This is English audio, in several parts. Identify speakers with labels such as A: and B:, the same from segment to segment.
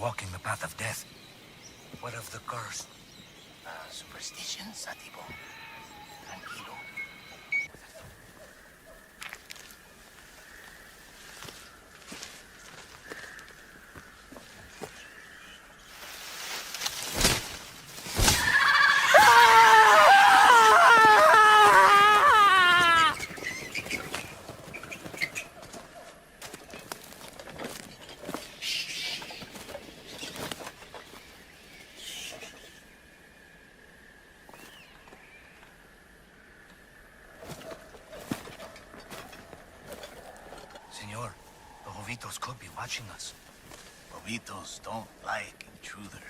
A: walking the path of death. What of the curse?
B: Superstition, Satibo. Tranquilo.
A: Senor, the Jovitos could be watching us.
B: Jovitos don't like intruders.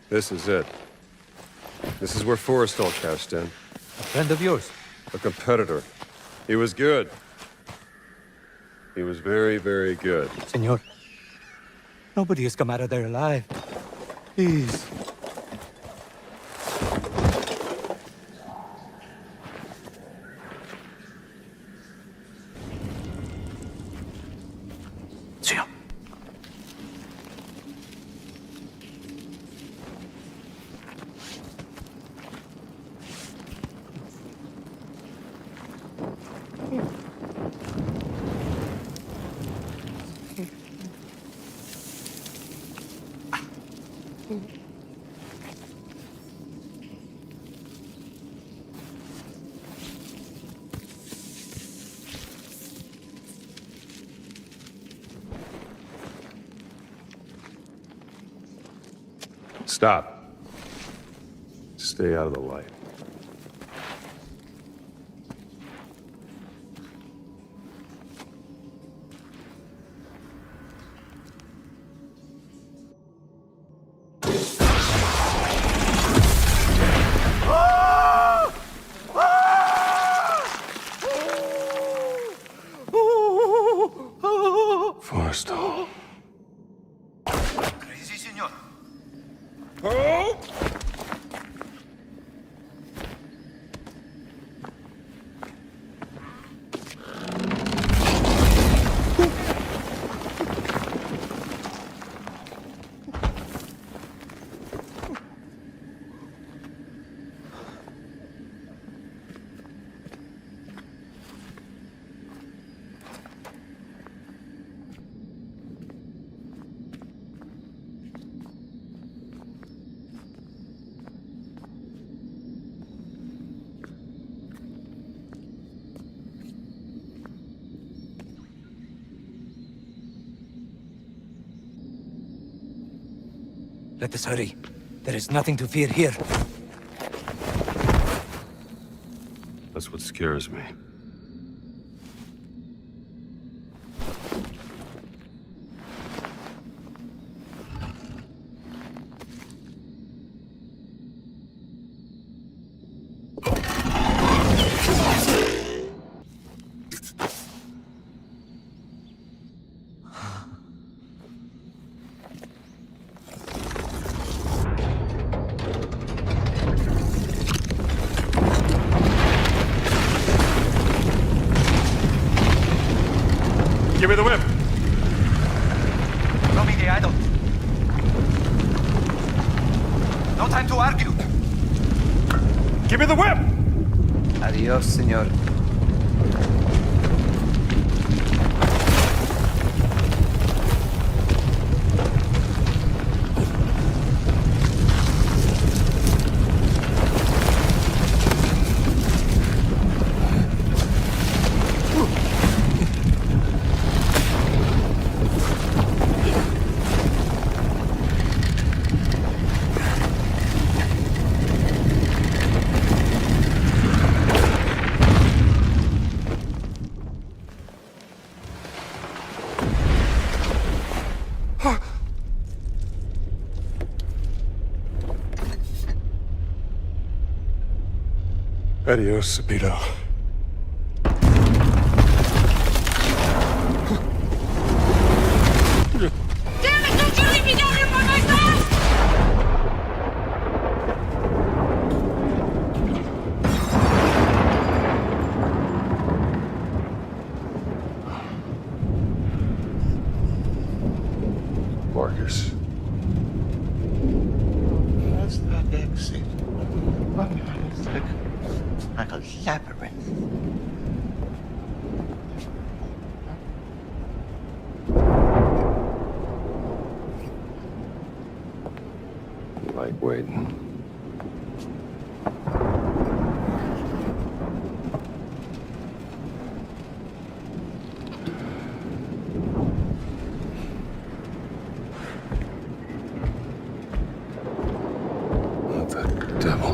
C: This is it. This is where Forrestal cashed in.
A: A friend of yours?
C: A competitor. He was good. He was very, very good.
A: Senor, nobody has come out of there alive. Please.
B: Senor.
C: Stop. Stay out of the light. Forrestal.
A: Crazy, senor. Let us hurry. There is nothing to fear here.
C: That's what scares me. me the whip!
A: Throw me the idol. No time to argue.
C: Give me the whip!
D: Adios, señor.
C: Adios, Sabito.
E: Damn it, don't you leave me down here by myself!
C: Marcus.
B: That's the exit. Like a labyrinth.
C: Lightweight. What the devil?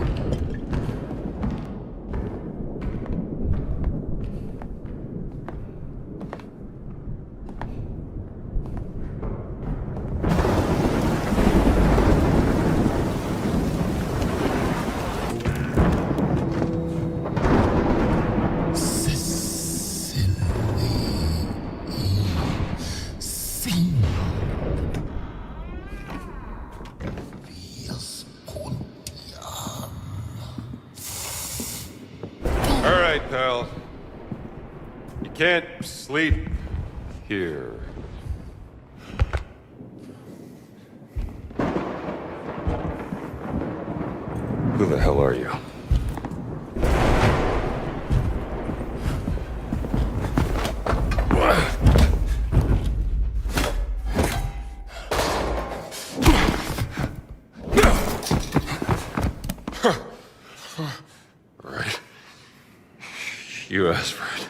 C: All right, pal. You can't sleep here. Who the hell are you? Right. You asked for it.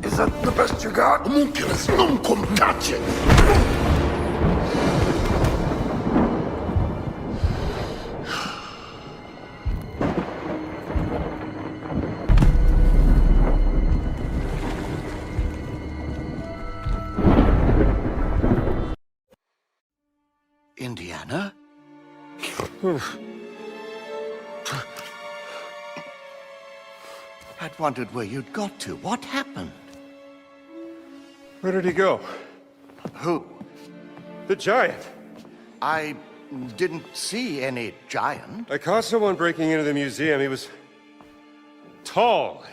C: Is that the best you got?
B: Homunculus, non contace! Indiana? I'd wondered where you'd got to. What happened?
C: Where did he go?
B: Who?
C: The giant.
B: I didn't see any giant.
C: I caught someone breaking into the museum. He was tall.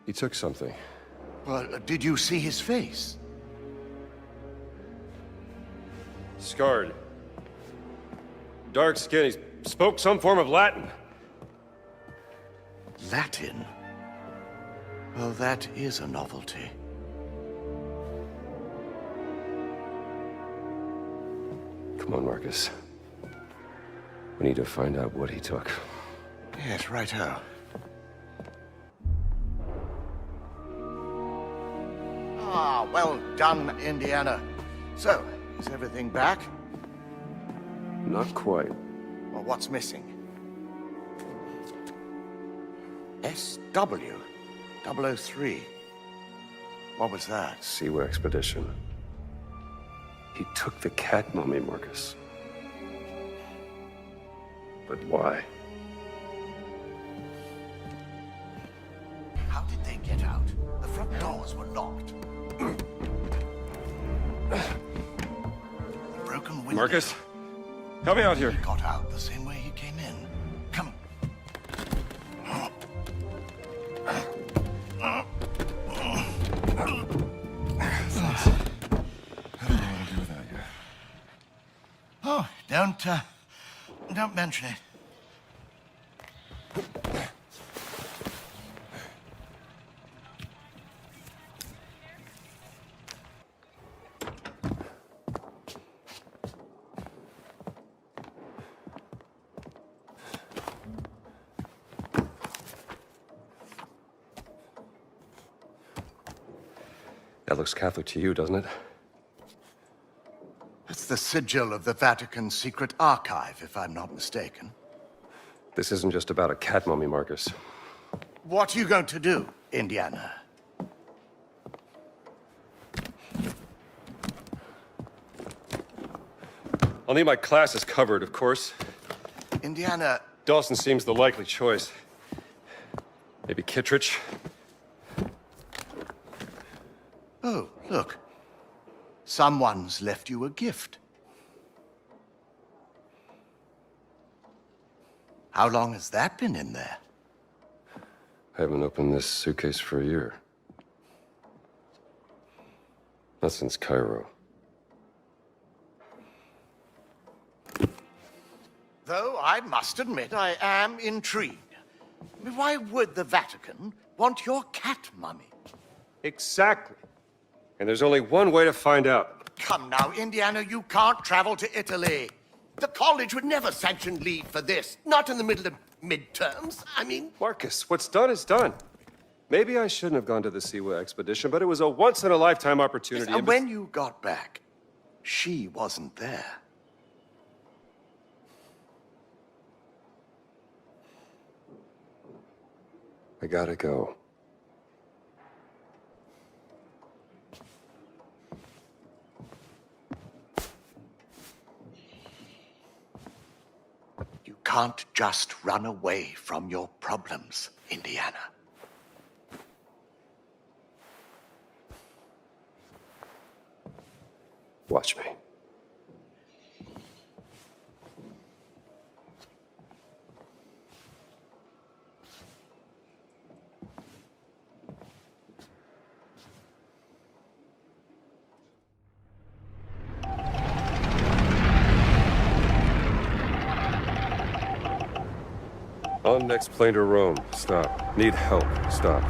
C: He took something.
B: Well, did you see his face?
C: Scarred. Dark skin. He spoke some form of Latin.
B: Latin? Well, that is a novelty.
C: Come on, Marcus. We need to find out what he took.
B: Yes, righto. Ah, well done, Indiana. So, is everything back?
C: Not quite.
B: Well, what's missing? SW 003. What was that?
C: Siwa expedition. He took the cat mummy, Marcus. But why?
B: How did they get out? The front doors were locked. Broken window.
C: Marcus, help me out here.
B: He got out the same way he came in. Come. Oh, don't mention it.
C: That looks Catholic to you, doesn't it?
B: It's the sigil of the Vatican's secret archive, if I'm not mistaken.
C: This isn't just about a cat mummy, Marcus.
B: What are you going to do, Indiana?
C: I'll need my classes covered, of course.
B: Indiana,
C: Dawson seems the likely choice. Maybe Kittredge?
B: oh, look. Someone's left you a gift. How long has that been in there?
C: I haven't opened this suitcase for a year. Not since Cairo.
B: Though I must admit I am intrigued. I mean, why would the Vatican want your cat mummy?
C: Exactly. And there's only one way to find out.
B: Come now, Indiana, you can't travel to Italy. The college would never sanction leave for this. Not in the middle of midterms. I mean...
C: Marcus, what's done is done. Maybe I shouldn't have gone to the Siwa expedition, but it was a once-in-a-lifetime opportunity.
B: And when you got back, she wasn't there.
C: I gotta go.
B: You can't just run away from your problems, Indiana.
C: Watch me. On next plane to Rome. Stop. Need help. Stop.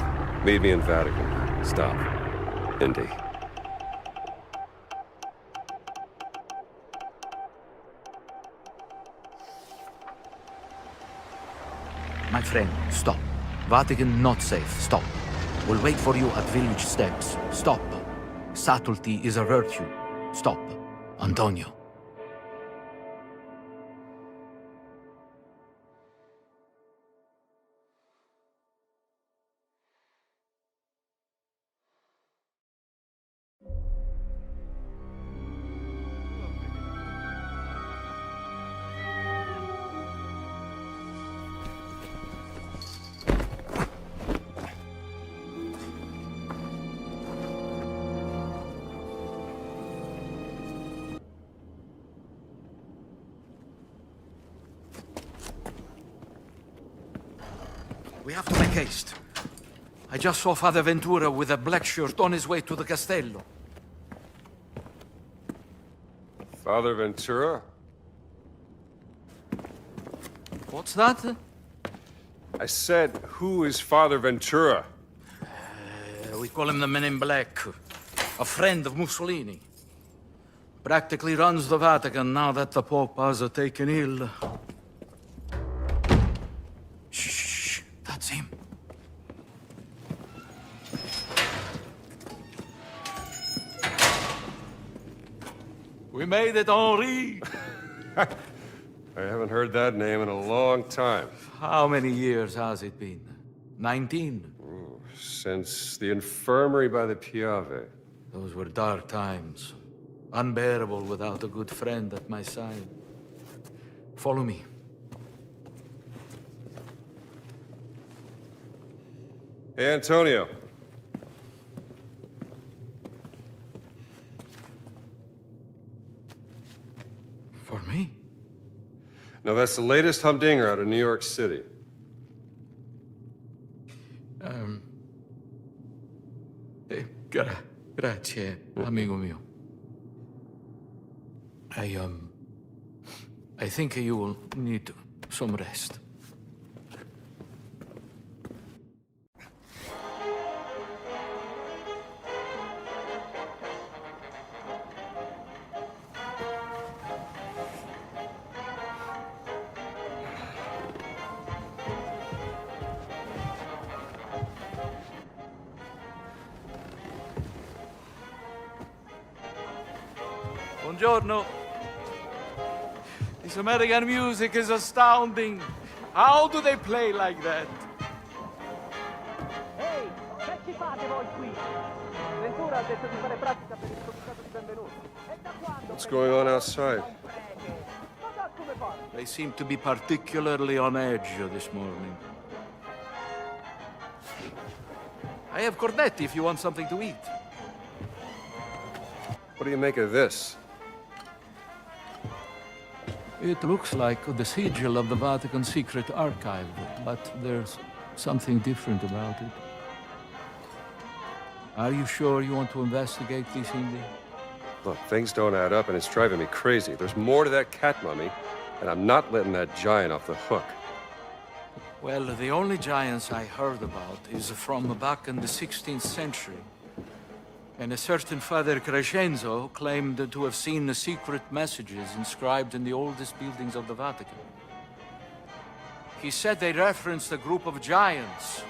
C: Meet me in Vatican. Stop. Indy.
F: My friend, stop. Vatican not safe. Stop. We'll wait for you at village steps. Stop. Subtlety is a virtue. Stop. Antonio. We have to make haste. I just saw Father Ventura with a black shirt on his way to the Castello.
C: Father Ventura?
F: What's that?
C: I said, who is Father Ventura?
F: We call him the Men in Black. A friend of Mussolini. Practically runs the Vatican now that the Pope has taken ill. Shh, that's him. We made it, Henri!
C: I haven't heard that name in a long time.
F: How many years has it been? 19?
C: Since the infirmary by the Piave.
F: Those were dark times. Unbearable without a good friend at my side. Follow me.
C: Hey, Antonio.
F: For me?
C: No, that's the latest humdinger out of New York City.
F: Grazie, amigo mio. I think you will need some rest. Buongiorno. This American music is astounding. How do they play like that?
G: Ehi, che ci fate voi qui? Ventura ha detto di fare pratica per il comitato di benvenuto. E da quando?
C: What's going on outside?
G: Ma da come fate?
F: They seem to be particularly on edge this morning. I have cornetti if you want something to eat.
C: What do you make of this?
F: It looks like the sigil of the Vatican secret archive, but there's something different about it. Are you sure you want to investigate this, Indy?
C: Look, things don't add up and it's driving me crazy. There's more to that cat mummy, and I'm not letting that giant off the hook.
F: Well, the only giants I heard about is from back in the 16th century. And a certain Father Crescenzo claimed to have seen the secret messages inscribed in the oldest buildings of the Vatican. He said they referenced a group of giants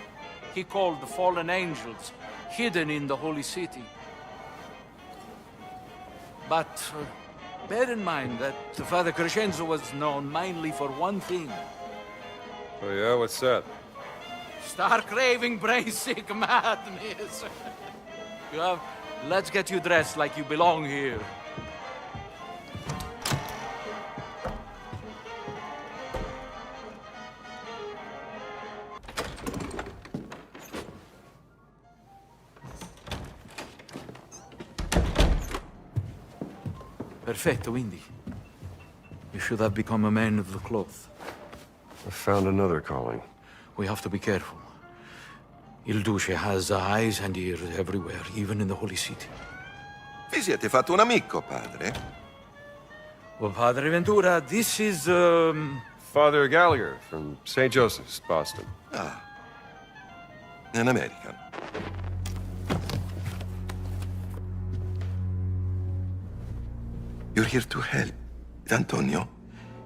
F: he called the fallen angels, hidden in the holy city. But bear in mind that Father Crescenzo was known mainly for one thing.
C: Oh yeah, what's that?
F: Stark raving, brain-sick madness. Let's get you dressed like you belong here. Perfetto, Indy. You should have become a man of the cloth.
C: I found another calling.
F: We have to be careful. Il Duce has eyes and ears everywhere, even in the Holy City.
H: Vi siete fatto un amico, padre?
F: Well, Padre Ventura, this is,
C: Father Gallagher from St. Joseph's, Boston.
H: Ah, an American. You're here to help. Antonio,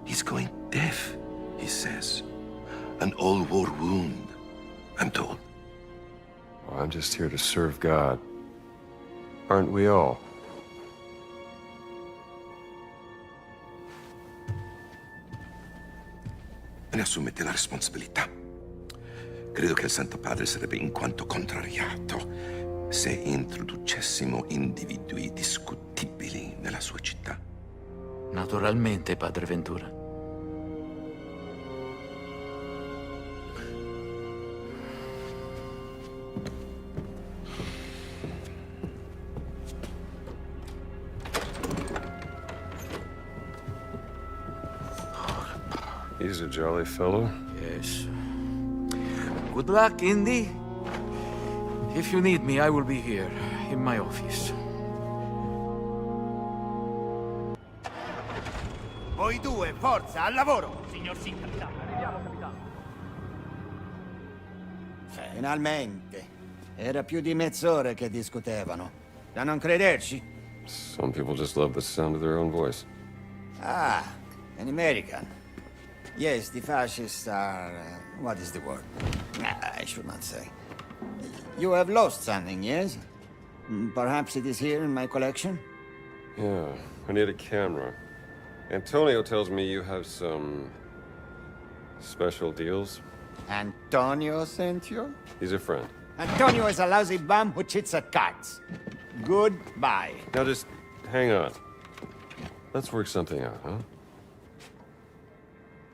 H: he's going deaf, he says. An old war wound, I'm told.
C: Well, I'm just here to serve God. Aren't we all?
H: Ne assumete la responsabilità. Credo che il Santo Padre sarebbe in quanto contrariato se introducessimo individui discutibili nella sua città.
F: Naturalmente, Padre Ventura.
C: He's a jolly fellow.
F: Yes. Good luck, Indy. If you need me, I will be here, in my office.
B: Voi due, forza, al lavoro!
G: Signor sì, capitano. Arriviamo, capitano.
I: Finalmente. Era più di mezz'ora che discutevano. Da non crederci?
C: Some people just love the sound of their own voice.
I: Ah, an American. Yes, the fascists are... what is the word? I should not say. You have lost something, yes? Perhaps it is here in my collection?
C: Yeah, I need a camera. Antonio tells me you have some... special deals.
I: Antonio sent you?
C: He's a friend.
I: Antonio is a lousy bum who cheats at cards. Goodbye.
C: Now just hang on. Let's work something out, huh?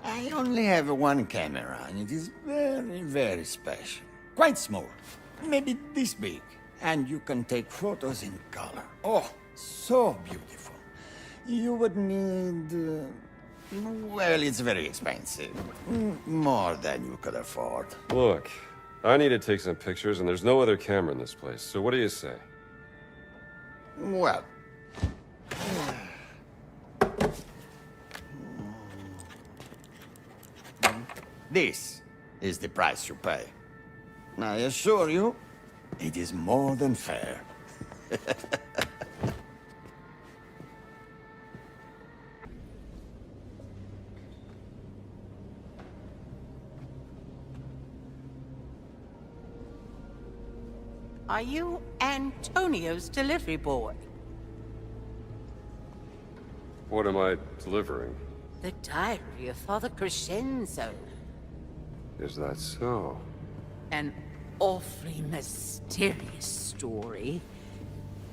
I: I only have one camera, and it is very, very special. Quite small. Maybe this big. And you can take photos in color. Oh, so beautiful. You would need... well, it's very expensive. More than you could afford.
C: Look, I need to take some pictures, and there's no other camera in this place, so what do you say?
I: Well... this is the price you pay. I assure you, it is more than fair.
E: Are you Antonio's delivery boy?
C: What am I delivering?
E: The diary of Father Crescenzo.
C: Is that so?
E: An awfully mysterious story.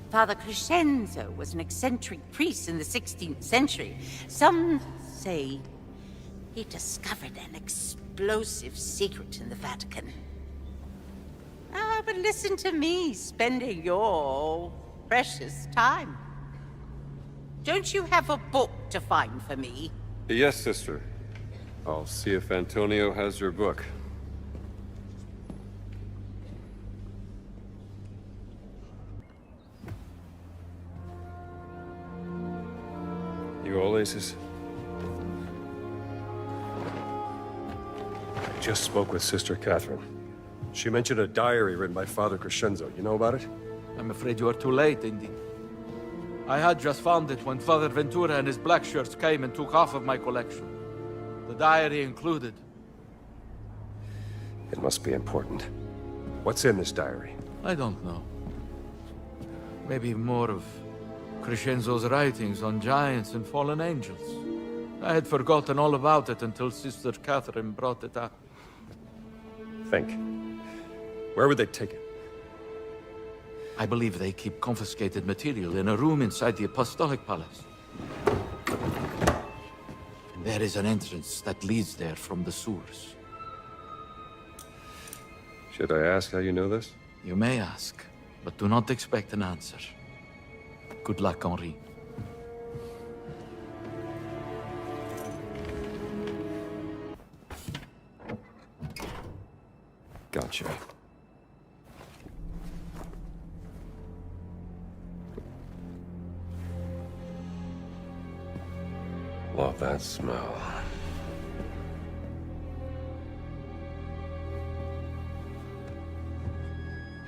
E: Father Crescenzo was an eccentric priest in the 16th century. Some say he discovered an explosive secret in the Vatican. Ah, but listen to me spending your precious time. Don't you have a book to find for me?
C: Yes, sister. I'll see if Antonio has your book. You all aces?
J: I just spoke with Sister Catherine. She mentioned a diary written by Father Crescenzo. You know about it?
F: I'm afraid you are too late, Indy. I had just found it when Father Ventura and his black shirts came and took half of my collection. The diary included.
J: It must be important. What's in this diary?
F: I don't know. Maybe more of Crescenzo's writings on giants and fallen angels. I had forgotten all about it until Sister Catherine brought it up.
J: Think. Where would they take it?
F: I believe they keep confiscated material in a room inside the Apostolic Palace. And there is an entrance that leads there from the sewers.
C: Should I ask how you know this?
F: You may ask, but do not expect an answer. Good luck, Henri.
C: Gotcha. Love that smell.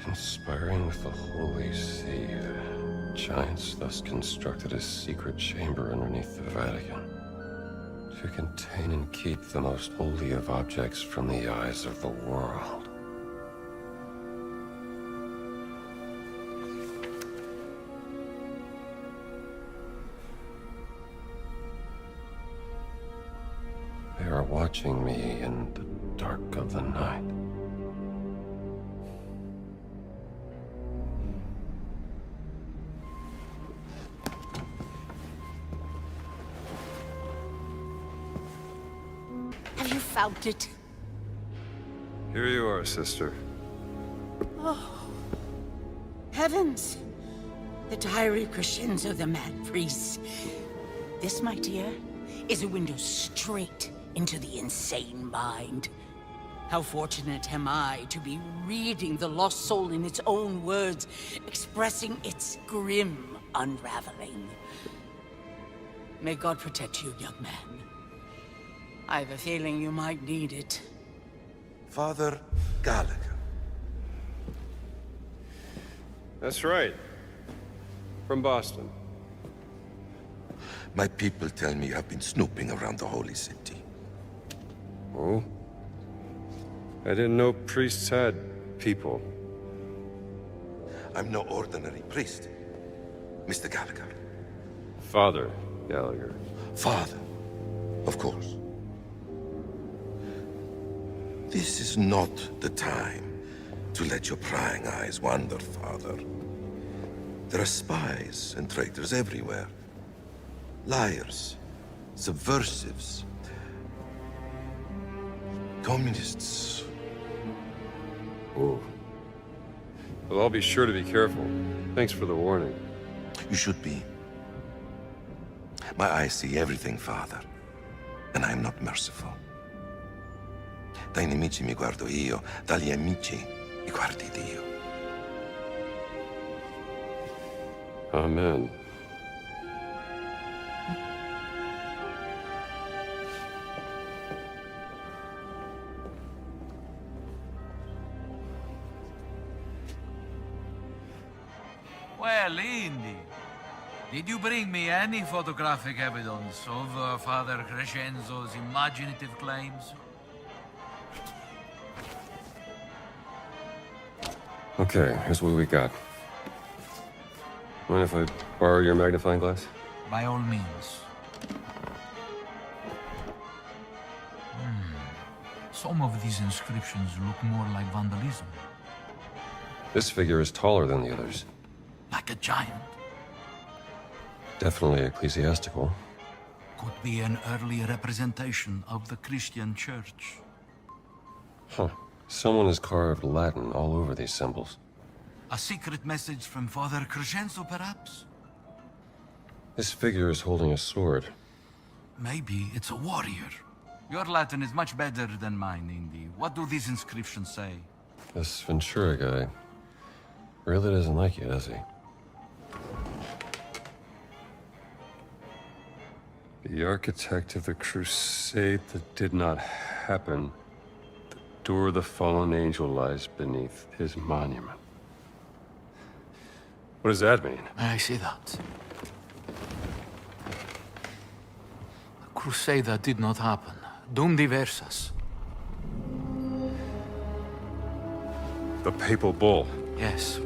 C: Conspiring with the Holy See. Giants thus constructed a secret chamber underneath the Vatican to contain and keep the most holy of objects from the eyes of the world. They are watching me in the dark of the night.
E: Have you found it?
C: Here you are, sister.
E: Oh, heavens! The diary of Crescenzo, the mad priest. This, my dear, is a window straight into the insane mind. How fortunate am I to be reading the lost soul in its own words, expressing its grim unraveling. May God protect you, young man. I have a feeling you might need it.
H: Father Gallagher.
C: That's right. From Boston.
H: My people tell me I've been snooping around the holy city.
C: Oh? I didn't know priests had people.
H: I'm no ordinary priest, Mr. Gallagher.
C: Father Gallagher.
H: Father, of course. This is not the time to let your prying eyes wander, Father. There are spies and traitors everywhere. Liars, subversives, communists.
C: Oh. Well, I'll be sure to be careful. Thanks for the warning.
H: You should be. My eyes see everything, Father. And I'm not merciful. Dai nemici mi guardo io, dagli amici mi guardi Dio.
C: Amen.
F: Well, Indy, did you bring me any photographic evidence of Father Crescenzo's imaginative claims?
C: Okay, here's what we got. Mind if I borrow your magnifying glass?
F: By all means. Some of these inscriptions look more like vandalism.
C: This figure is taller than the others.
F: Like a giant.
C: Definitely ecclesiastical.
F: Could be an early representation of the Christian church.
C: Huh. Someone has carved Latin all over these symbols.
F: A secret message from Father Crescenzo, perhaps?
C: This figure is holding a sword.
F: Maybe it's a warrior. Your Latin is much better than mine, Indy. What do these inscriptions say?
C: This Ventura guy really doesn't like you, does he? The architect of the crusade that did not happen. The door of the fallen angel lies beneath his monument. What does that mean?
F: I see that. The crusade that did not happen. Dum diversas.
C: The papal bull.
F: Yes.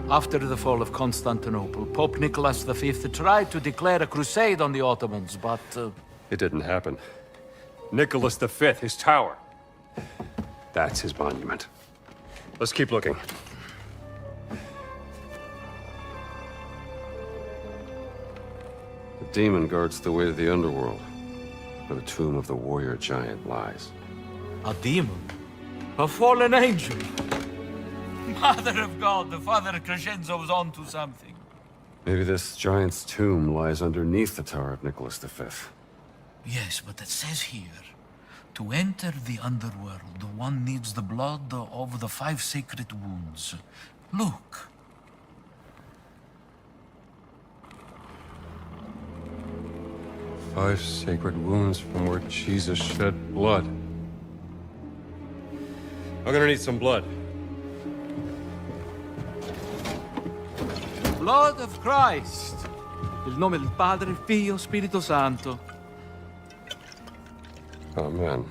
F: After the fall of Constantinople, Pope Nicholas V tried to declare a crusade on the Ottomans, but...
C: It didn't happen. Nicholas V, his tower. That's his monument. Let's keep looking. The demon guards the way to the underworld, where the tomb of the warrior giant lies.
F: A demon? A fallen angel? Mother of God, the Father Crescenzo was onto something.
C: Maybe this giant's tomb lies underneath the tower of Nicholas V.
F: Yes, but it says here, to enter the underworld, one needs the blood of the 5 sacred wounds. Look.
C: Five sacred wounds from where Jesus shed blood. I'm gonna need some blood.
F: Blood of Christ. Nel nome del Padre, Figlio, Spirito Santo.
C: Amen.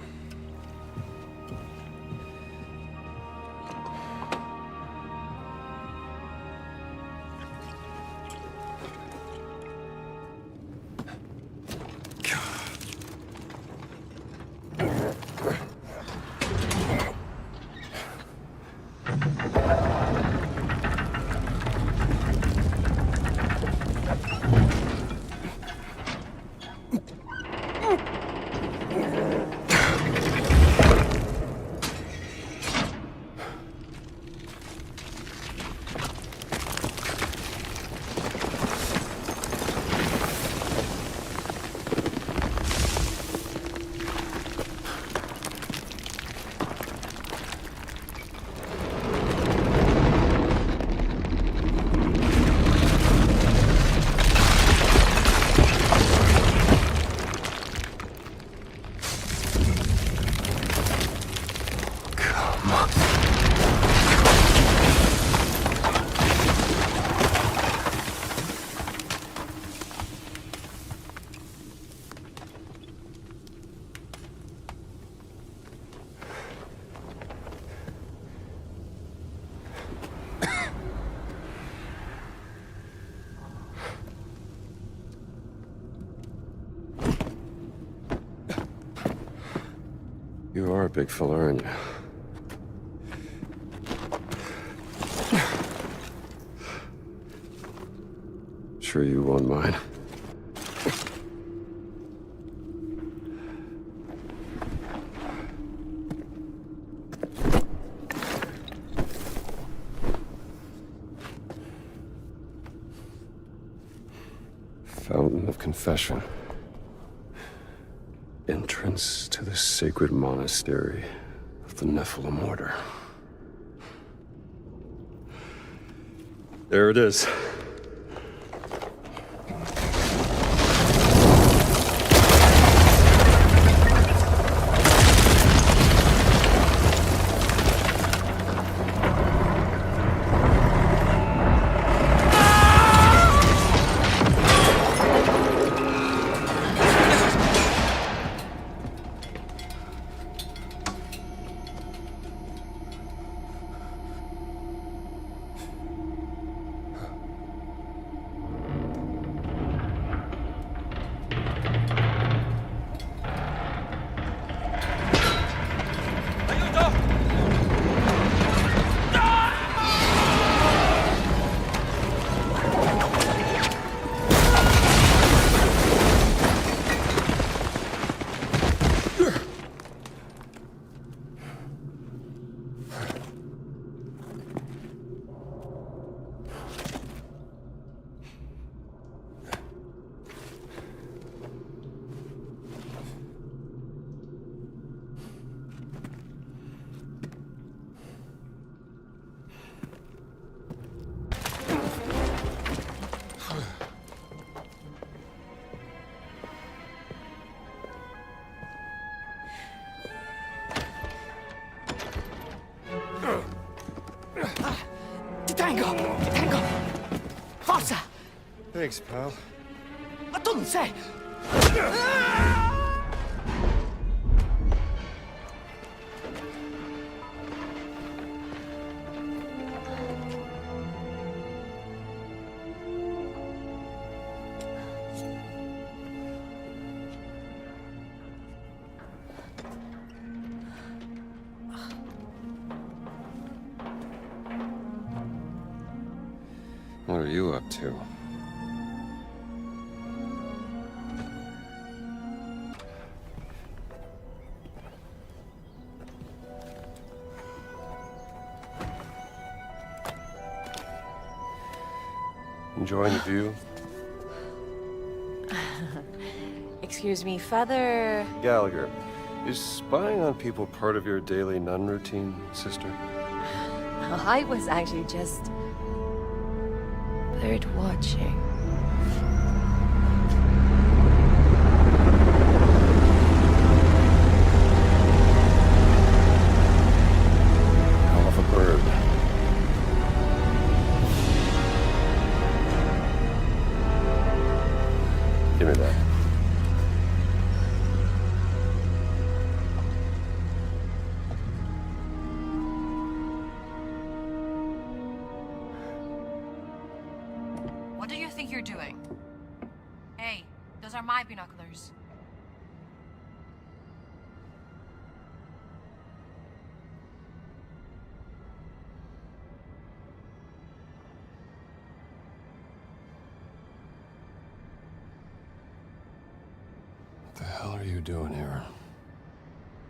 C: You are a big fella, aren't you? Sure you won't mind. Fountain of confession. Entrance to the sacred monastery of the Nephilim Order. There it is.
E: Detengo! Forza!
J: Thanks, pal.
E: Ma tu non sei...
C: What are you up to? Enjoying the view?
K: Excuse me, Father...
C: Gallagher, is spying on people part of your daily nun routine, sister?
K: I was actually just... bird watching.
C: Call of a bird. Give me that.
K: What do you think you're doing? Hey, those are my binoculars.
C: What the hell are you doing here?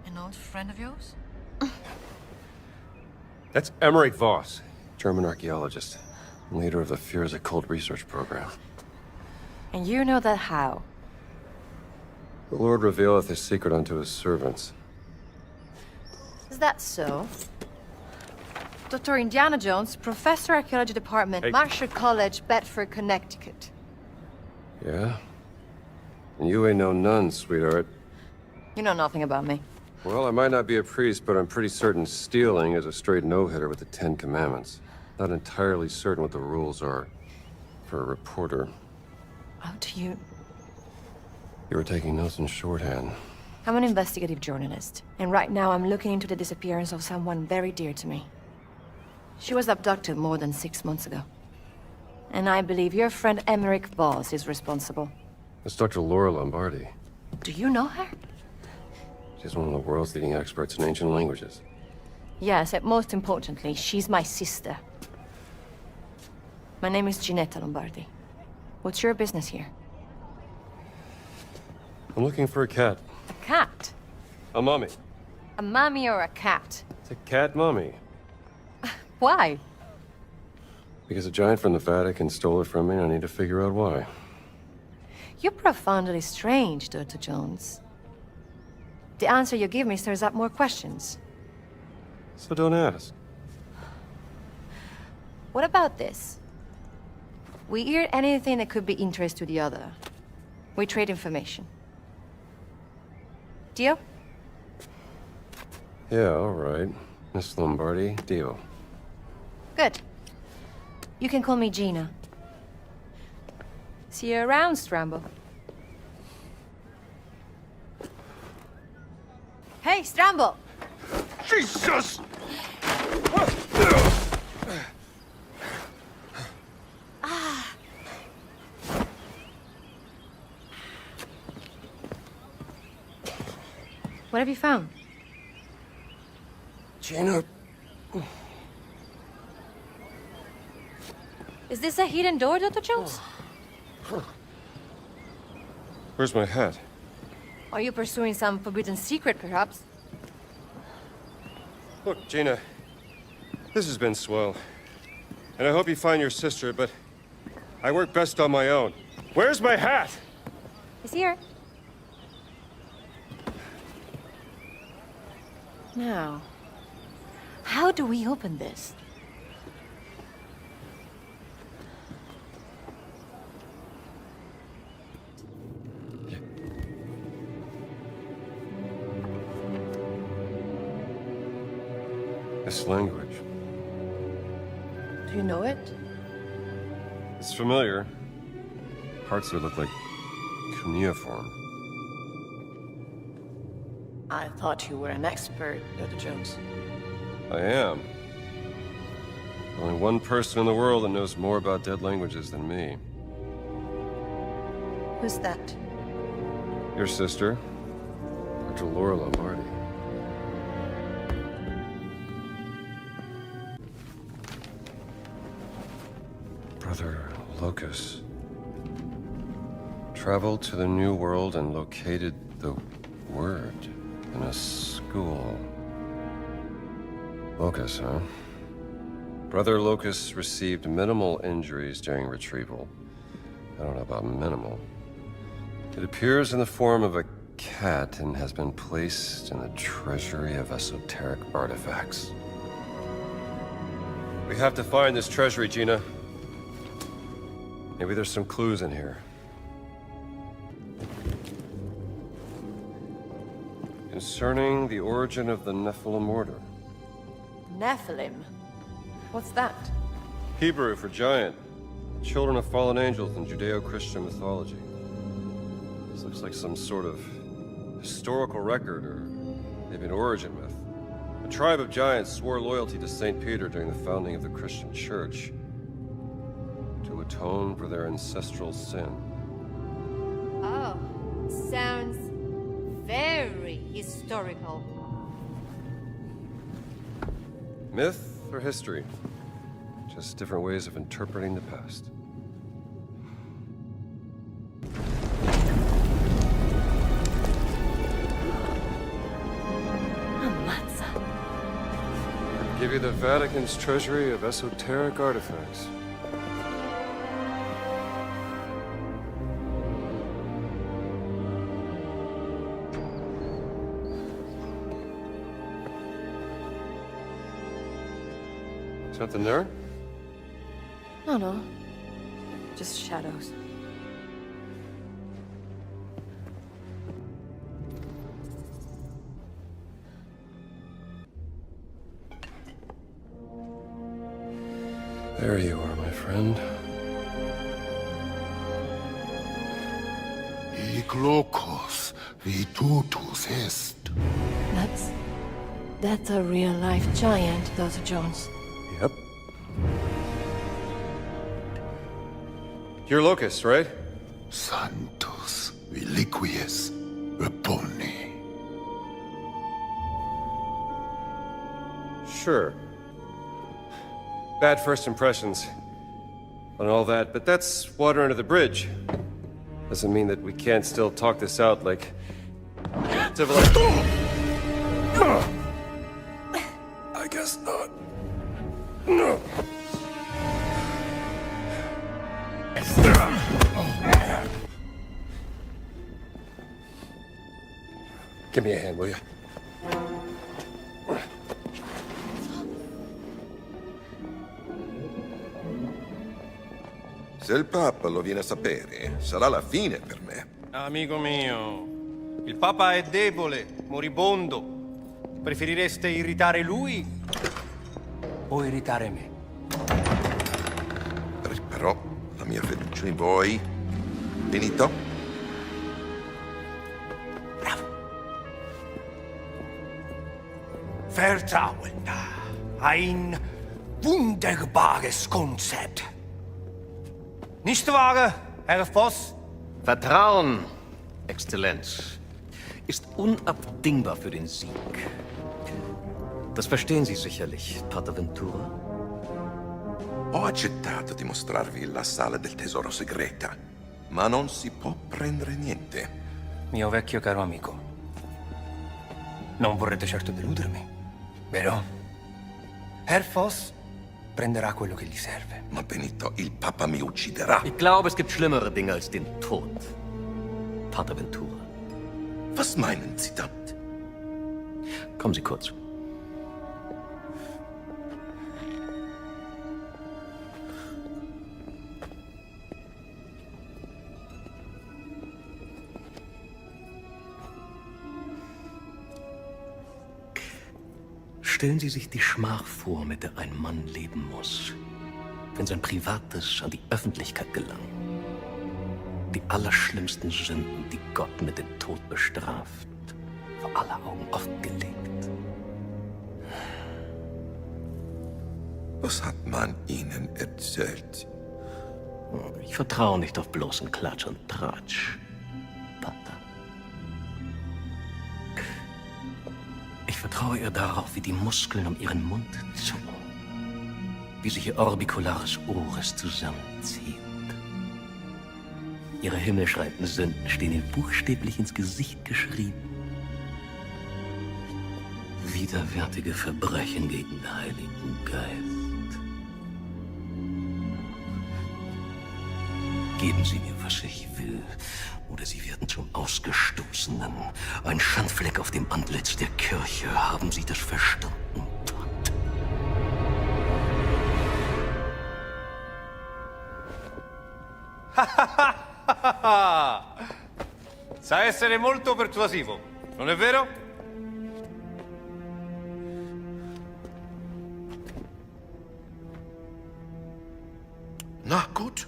K: An old friend of yours?
C: That's Emmerich Voss, German archaeologist, leader of the Fears Occult research program.
K: And you know that how?
C: The Lord revealeth his secret unto his servants.
K: Is that so? Dr. Indiana Jones, Professor Archaeology Department,
C: Hey.
K: Marshall College, Bedford, Connecticut.
C: Yeah? And you ain't no nun, sweetheart.
K: You know nothing about me.
C: Well, I might not be a priest, but I'm pretty certain stealing is a straight no-hitter with the Ten Commandments. Not entirely certain what the rules are for a reporter.
K: How do you...
C: You were taking notes in shorthand.
K: I'm an investigative journalist, and right now I'm looking into the disappearance of someone very dear to me. She was abducted more than 6 months ago. And I believe your friend Emmerich Voss is responsible.
C: That's Dr. Laura Lombardi.
K: Do you know her?
C: She's one of the world's leading experts in ancient languages.
K: Yes, and most importantly, she's my sister. My name is Ginetta Lombardi. What's your business here?
C: I'm looking for a cat.
K: A cat?
C: A mummy.
K: A mummy or a cat?
C: It's a cat mummy.
K: Why?
C: Because a giant from the Vatican stole it from me, and I need to figure out why.
K: You're profoundly strange, Dr. Jones. the answer you give me stirs up more questions.
J: So don't ask.
K: What about this? We hear anything that could be interest to the other. We trade information. Deal?
C: Yeah, all right. Miss Lombardi, deal.
K: Good. You can call me Gina. See you around, Strambo. Hey, Strambo!
H: Jesus!
K: What have you found?
C: Gina.
K: Is this a hidden door, Dr. Jones?
J: Where's my hat?
K: Are you pursuing some forbidden secret, perhaps?
J: Look, Gina. This has been swell. And I hope you find your sister, but I work best on my own. Where's my hat?
K: It's here. Now, how do we open this?
C: This language.
K: Do you know it?
C: It's familiar. Parts of it look like cuneiform.
L: I thought you were an expert, Dr. Jones.
C: I am. Only one person in the world that knows more about dead languages than me.
L: Who's that?
C: Your sister, Dr. Laura Lombardi. Brother Locus traveled to the New World and located the word in a school. Locus, huh? Brother Locus received minimal injuries during retrieval. I don't know about minimal. It appears in the form of a cat and has been placed in the Treasury of esoteric artifacts. We have to find this treasury, Gina. Maybe there's some clues in here. Concerning the origin of the Nephilim order.
K: Nephilim? What's that?
C: Hebrew for giant. Children of fallen angels in Judeo-Christian mythology. This looks like some sort of historical record or maybe an origin myth. A tribe of giants swore loyalty to St. Peter during the founding of the Christian church to atone for their ancestral sin.
K: Oh, sounds very historical.
C: Myth or history? Just different ways of interpreting the past. Give you the Vatican's treasury of esoteric artifacts. Something there?
K: No. Just shadows.
C: There you are, my friend.
H: Iglokos vitutus est.
K: That's a real-life giant, Dr. Jones.
C: Yep. You're Locus, right?
H: Santos reliquies repone.
C: Sure. Bad first impressions and all that, but that's water under the bridge. Doesn't mean that we can't still talk this out like civilized. I guess not. No.
J: Give me a hand, will you?
H: Se il Papa lo viene a sapere, sarà la fine per me.
G: Amico mio, il Papa è debole, moribondo. Preferireste irritare lui o irritare me?
H: Però la mia fiducia in voi, finito?
G: Vertrauen. Ein wunderbares Konzept. Nicht wahr, Herr Voss?
M: Vertrauen, Exzellenz, ist unabdingbar für den Sieg. Das verstehen Sie sicherlich, Pater Ventura.
H: Ho accettato di mostrarvi la sala del tesoro segreta, ma non si può prendere niente.
G: Mio vecchio caro amico, non vorrete certo deludermi, vero? Herr Voss prenderà quello che gli serve.
H: Ma Benito, il Papa mi ucciderà.
M: Ich glaube, es gibt schlimmere Dinge als den Tod, Pater Ventura.
H: Was meinen Sie damit?
M: Kommen Sie kurz. Stellen Sie sich die Schmach vor, mit der ein Mann leben muss, wenn sein Privates an die Öffentlichkeit gelangt. Die allerschlimmsten Sünden, die Gott mit dem Tod bestraft, vor aller Augen offengelegt.
H: Was hat man Ihnen erzählt?
M: Ich vertraue nicht auf bloßen Klatsch und Tratsch, Pater. Ich vertraue ihr darauf, wie die Muskeln um ihren Mund zucken, wie sich ihr orbicularis oris zusammenzieht. Ihre himmelschreienden Sünden stehen ihr buchstäblich ins Gesicht geschrieben. Widerwärtige Verbrechen gegen den Heiligen Geist. Geben Sie mir, was ich will, oder Sie werden zum Ausgestoßenen. Ein Schandfleck auf dem Antlitz der Kirche. Haben Sie das verstanden?
G: Sa essere molto persuasivo, non è vero?
H: Na gut.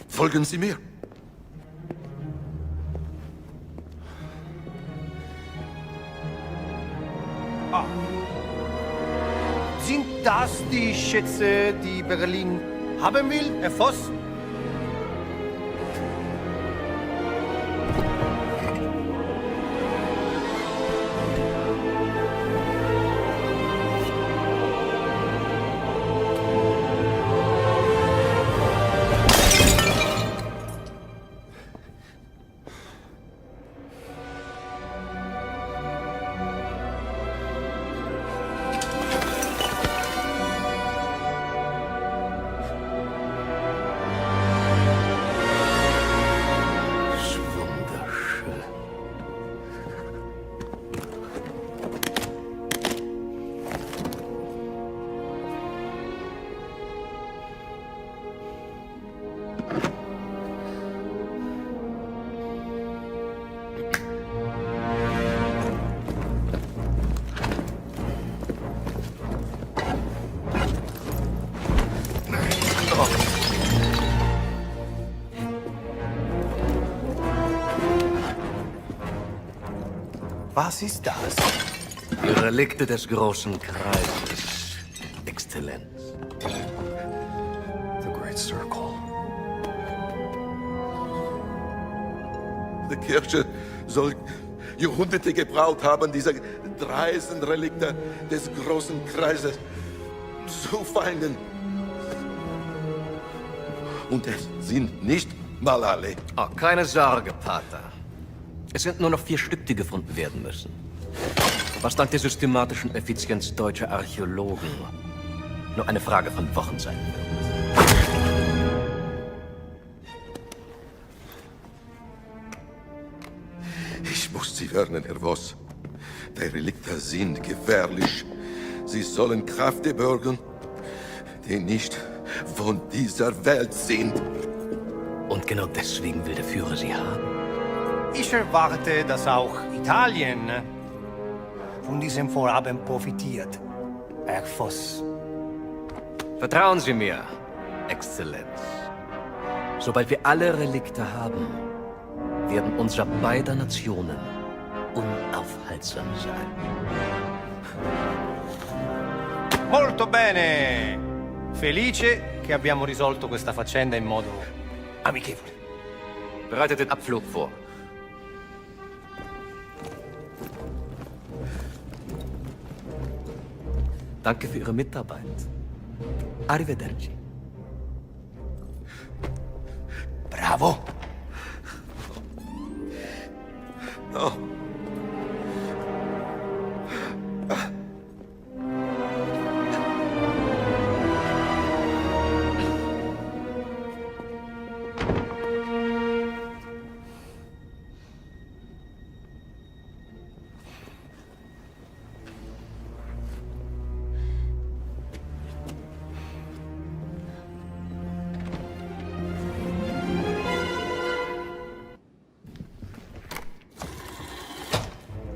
H: Folgen Sie mir.
G: Ah. Sind das die Schätze, die Berlin haben will, Herr Voss? Was ist das?
M: Die Relikte des großen Kreises, Exzellenz.
J: The Great Circle.
H: Die Kirche soll Jahrhunderte gebraucht haben, diese dreisten Relikte des großen Kreises zu finden. Und es sind nicht mal alle.
M: Oh, keine Sorge, Pater. Es sind nur noch 4 Stück, die gefunden werden müssen. Was dank der systematischen Effizienz deutscher Archäologen nur eine Frage von Wochen sein wird.
H: Ich muss sie warnen, Herr Voss. Die Relikte sind gefährlich. Sie sollen Kräfte bergen, die nicht von dieser Welt sind.
M: Und genau deswegen will der Führer sie haben.
G: Ich erwarte, dass auch Italien von diesem Vorhaben profitiert, Herr Voss.
M: Vertrauen Sie mir, Exzellenz. Sobald wir alle Relikte haben, werden unser beider Nationen unaufhaltsam sein.
G: Molto bene! Felice che abbiamo risolto questa faccenda in modo amichevole.
M: Bereitet den Abflug vor. Danke für Ihre Mitarbeit. Arrivederci.
G: Bravo!
H: Oh.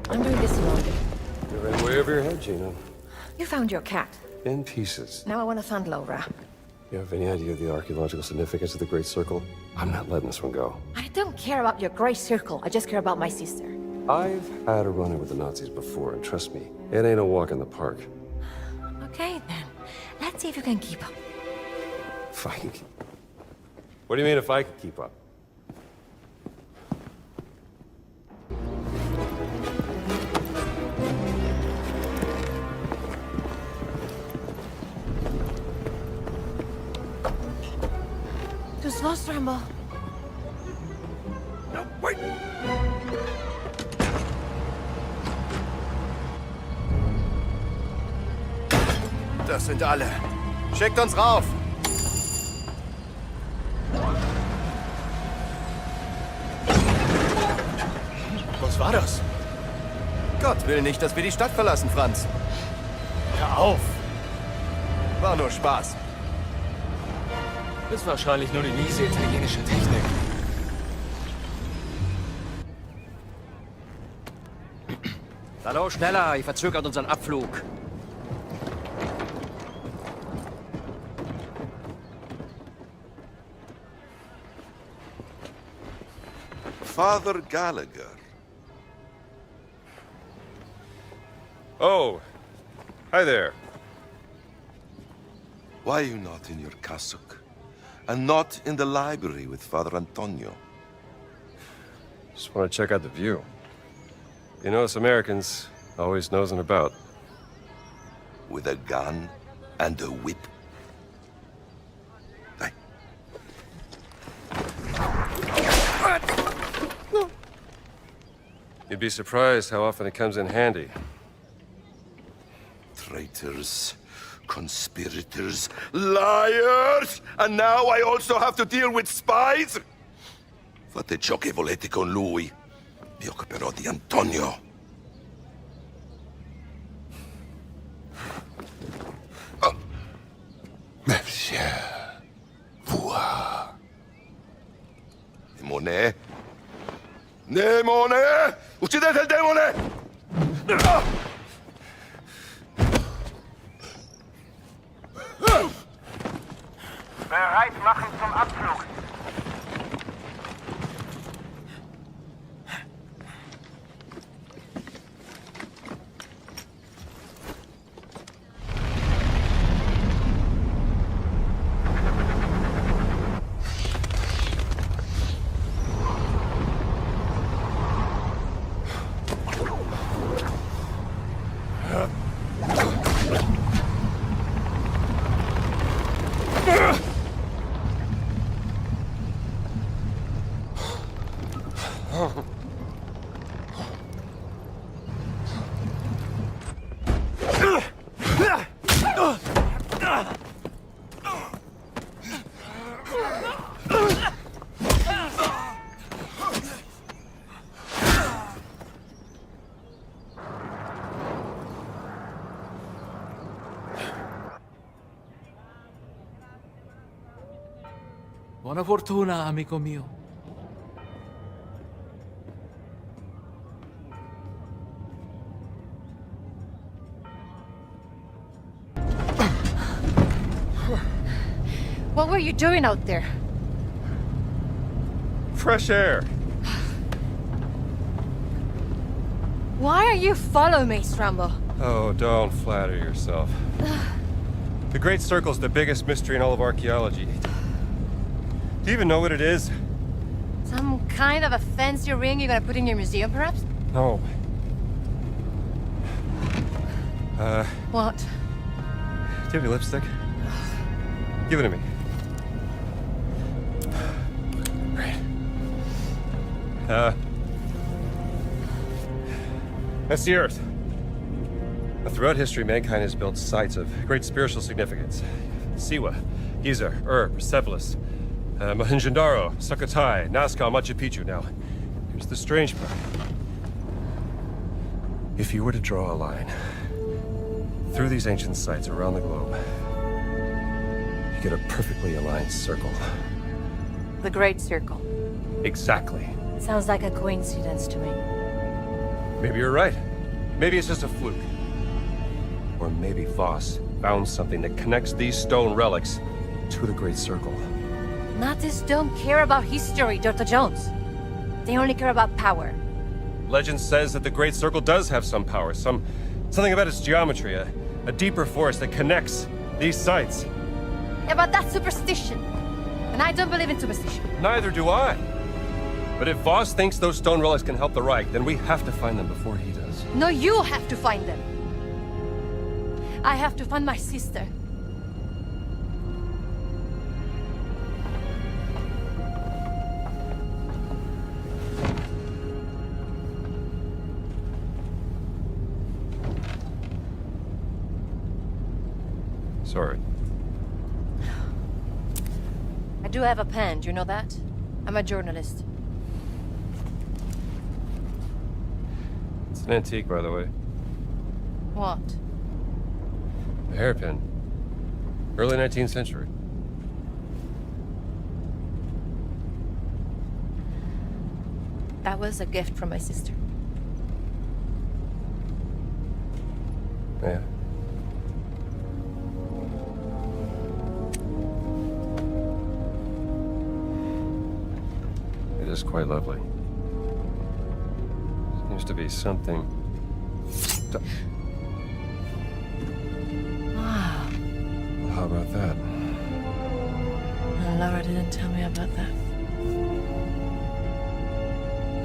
K: I'm doing this alone.
C: You ran way over your head, Gina.
K: You found your cat.
C: In pieces.
K: Now I want to find Laura.
C: You have any idea of the archaeological significance of the Great Circle? I'm not letting this one go.
K: I don't care about your gray circle. I just care about my sister.
C: I've had a run-in with the Nazis before, and trust me, it ain't a walk in the park.
K: Okay, then. Let's see if you can keep up.
C: Fine. What do you mean if I can keep up?
K: Too slow, Stramble.
H: No, wait!
B: Das sind alle. Schickt uns rauf! Was war das? Gott will nicht, dass wir die Stadt verlassen, Franz. Hör auf! War nur Spaß.
F: Ist wahrscheinlich nur die miese italienische Technik.
M: Hallo, schneller, ihr verzögert unseren Abflug.
H: Father Gallagher.
J: Oh, hi there.
H: Why are you not in your cassock? And not in the library with Father Antonio?
J: Just want to check out the view. You know, us Americans always nosing about.
H: With a gun and a whip? Hey.
J: You'd be surprised how often it comes in handy.
H: Traitors, conspirators, liars! And now I also have to deal with spies? Fate ciò che volete con lui. Mi occuperò di Antonio. Oh. Monsieur, voi. Demone? Demone! Uccidete il demone!
G: Bereit machen zum Abflug.
F: Buona fortuna, amico mio.
K: What were you doing out there?
J: Fresh air.
K: Why are you following me, Strambo?
J: Oh, don't flatter yourself. The Great Circle's the biggest mystery in all of archaeology. Do you even know what it is?
K: Some kind of a fancy ring you're gonna put in your museum, perhaps?
J: No.
K: What?
J: Do you have any lipstick? Give it to me. Great. That's the Earth. Now, throughout history, mankind has built sites of great spiritual significance. Siwa, Giza, Persepolis, Mohenjo-Daro, Sukhothai, Nazca, Machu Picchu. Now, here's the strange part. If you were to draw a line through these ancient sites around the globe, you get a perfectly aligned circle.
K: The Great Circle.
J: Exactly.
K: Sounds like a coincidence to me.
J: Maybe you're right. Maybe it's just a fluke. Or maybe Voss found something that connects these stone relics to the Great Circle.
K: Nazis don't care about history, Dr. Jones. They only care about power.
J: Legend says that the Great Circle does have some power, something about its geometry, a deeper force that connects these sites.
K: Yeah, but that's superstition. And I don't believe in superstition.
J: Neither do I. But if Voss thinks those stone relics can help the Reich, then we have to find them before he does.
K: No, you have to find them. I have to find my sister.
J: Sorry.
K: I do have a pen, do you know that? I'm a journalist.
J: It's an antique, by the way.
K: What?
J: A hairpin. Early 19th century.
K: That was a gift from my sister.
J: Yeah. It is quite lovely. Seems to be something...
K: Wow.
J: How about that?
K: No, Laura didn't tell me about that.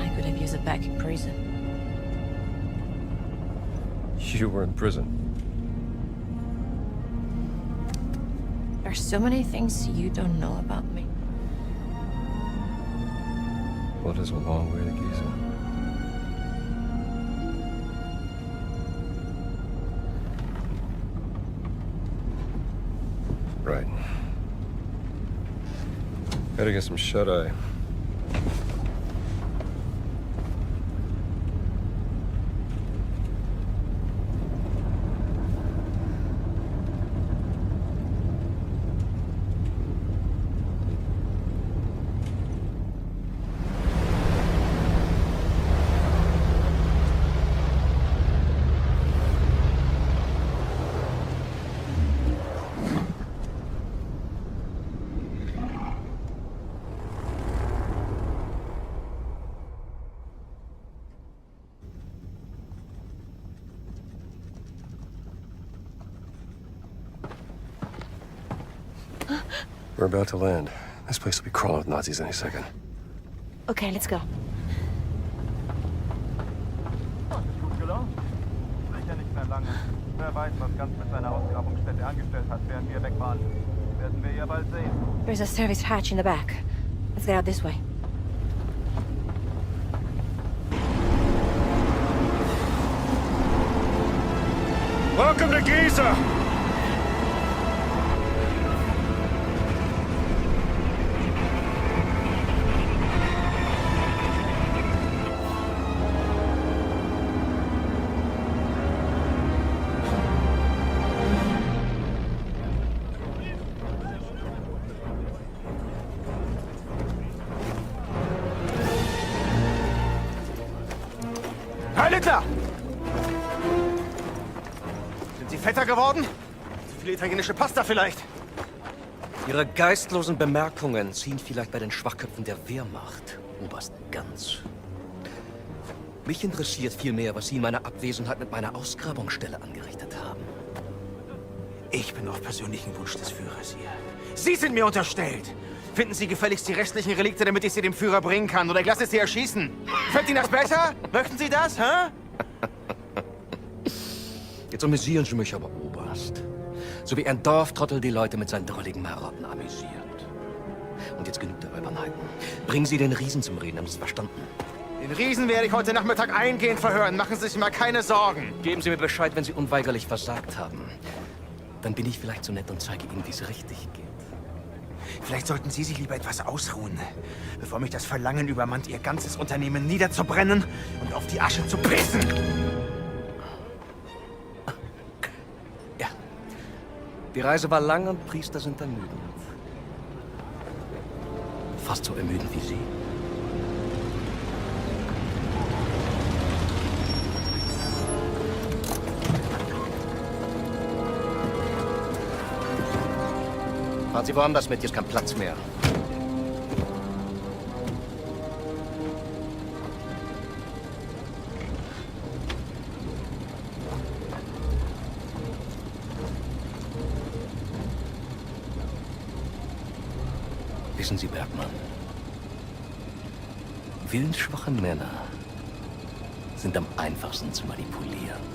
K: I could have used it back in prison.
J: You were in prison.
K: There's so many things you don't know about me.
J: Well, it is a long way to Giza. Right. Gotta get some shut-eye. We're about to land. This place will be crawling with Nazis any second.
K: Okay, let's go.
N: Gut gelungen? Sicher nicht mehr lange. Wer weiß, was Ganz mit seiner Ausgrabungsstätte angestellt hat, während wir weg waren. Werden wir ja bald sehen.
K: There's a service hatch in the back. Let's get out this way.
J: Welcome to Giza!
I: Heil Hitler! Sind Sie fetter geworden? Zu viel italienische Pasta vielleicht?
M: Ihre geistlosen Bemerkungen ziehen vielleicht bei den Schwachköpfen der Wehrmacht, Oberst Ganz. Mich interessiert vielmehr, was Sie in meiner Abwesenheit mit meiner Ausgrabungsstelle angerichtet haben.
I: Ich bin auf persönlichen Wunsch des Führers hier. Sie sind mir unterstellt! Finden Sie gefälligst die restlichen Relikte, damit ich sie dem Führer bringen kann, oder ich lasse Sie erschießen. Fällt Ihnen das besser? Möchten Sie das, hä?
M: Jetzt amüsieren Sie mich aber, Oberst. So wie ein Dorftrottel die Leute mit seinen drolligen Marotten amüsiert. Und jetzt genug der Albernheiten. Bringen Sie den Riesen zum Reden, haben Sie es verstanden?
I: Den Riesen werde ich heute Nachmittag eingehend verhören. Machen Sie sich mal keine Sorgen.
M: Geben Sie mir Bescheid, wenn Sie unweigerlich versagt haben. Dann bin ich vielleicht so nett und zeige Ihnen, wie es richtig geht.
I: Vielleicht sollten Sie sich lieber etwas ausruhen, bevor mich das Verlangen übermannt, Ihr ganzes Unternehmen niederzubrennen und auf die Asche zu pissen.
M: Ja. Die Reise war lang und Priester sind ermüdend. Fast so ermüdend wie Sie. Fahren Sie woanders mit, hier ist kein Platz mehr. Wissen Sie, Bergmann, willensschwache Männer sind am einfachsten zu manipulieren.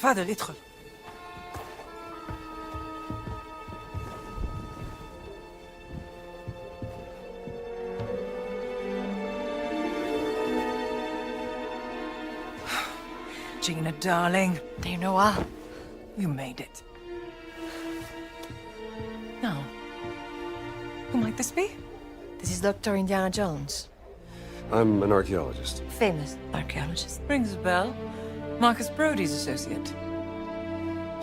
O: تفادى ادخل. Gina, darling.
K: Do you know what?
O: You made it. Now, who might this be?
K: This is Dr. Indiana Jones.
J: I'm an archaeologist.
K: Famous archaeologist.
O: Rings a bell. Marcus Brody's associate.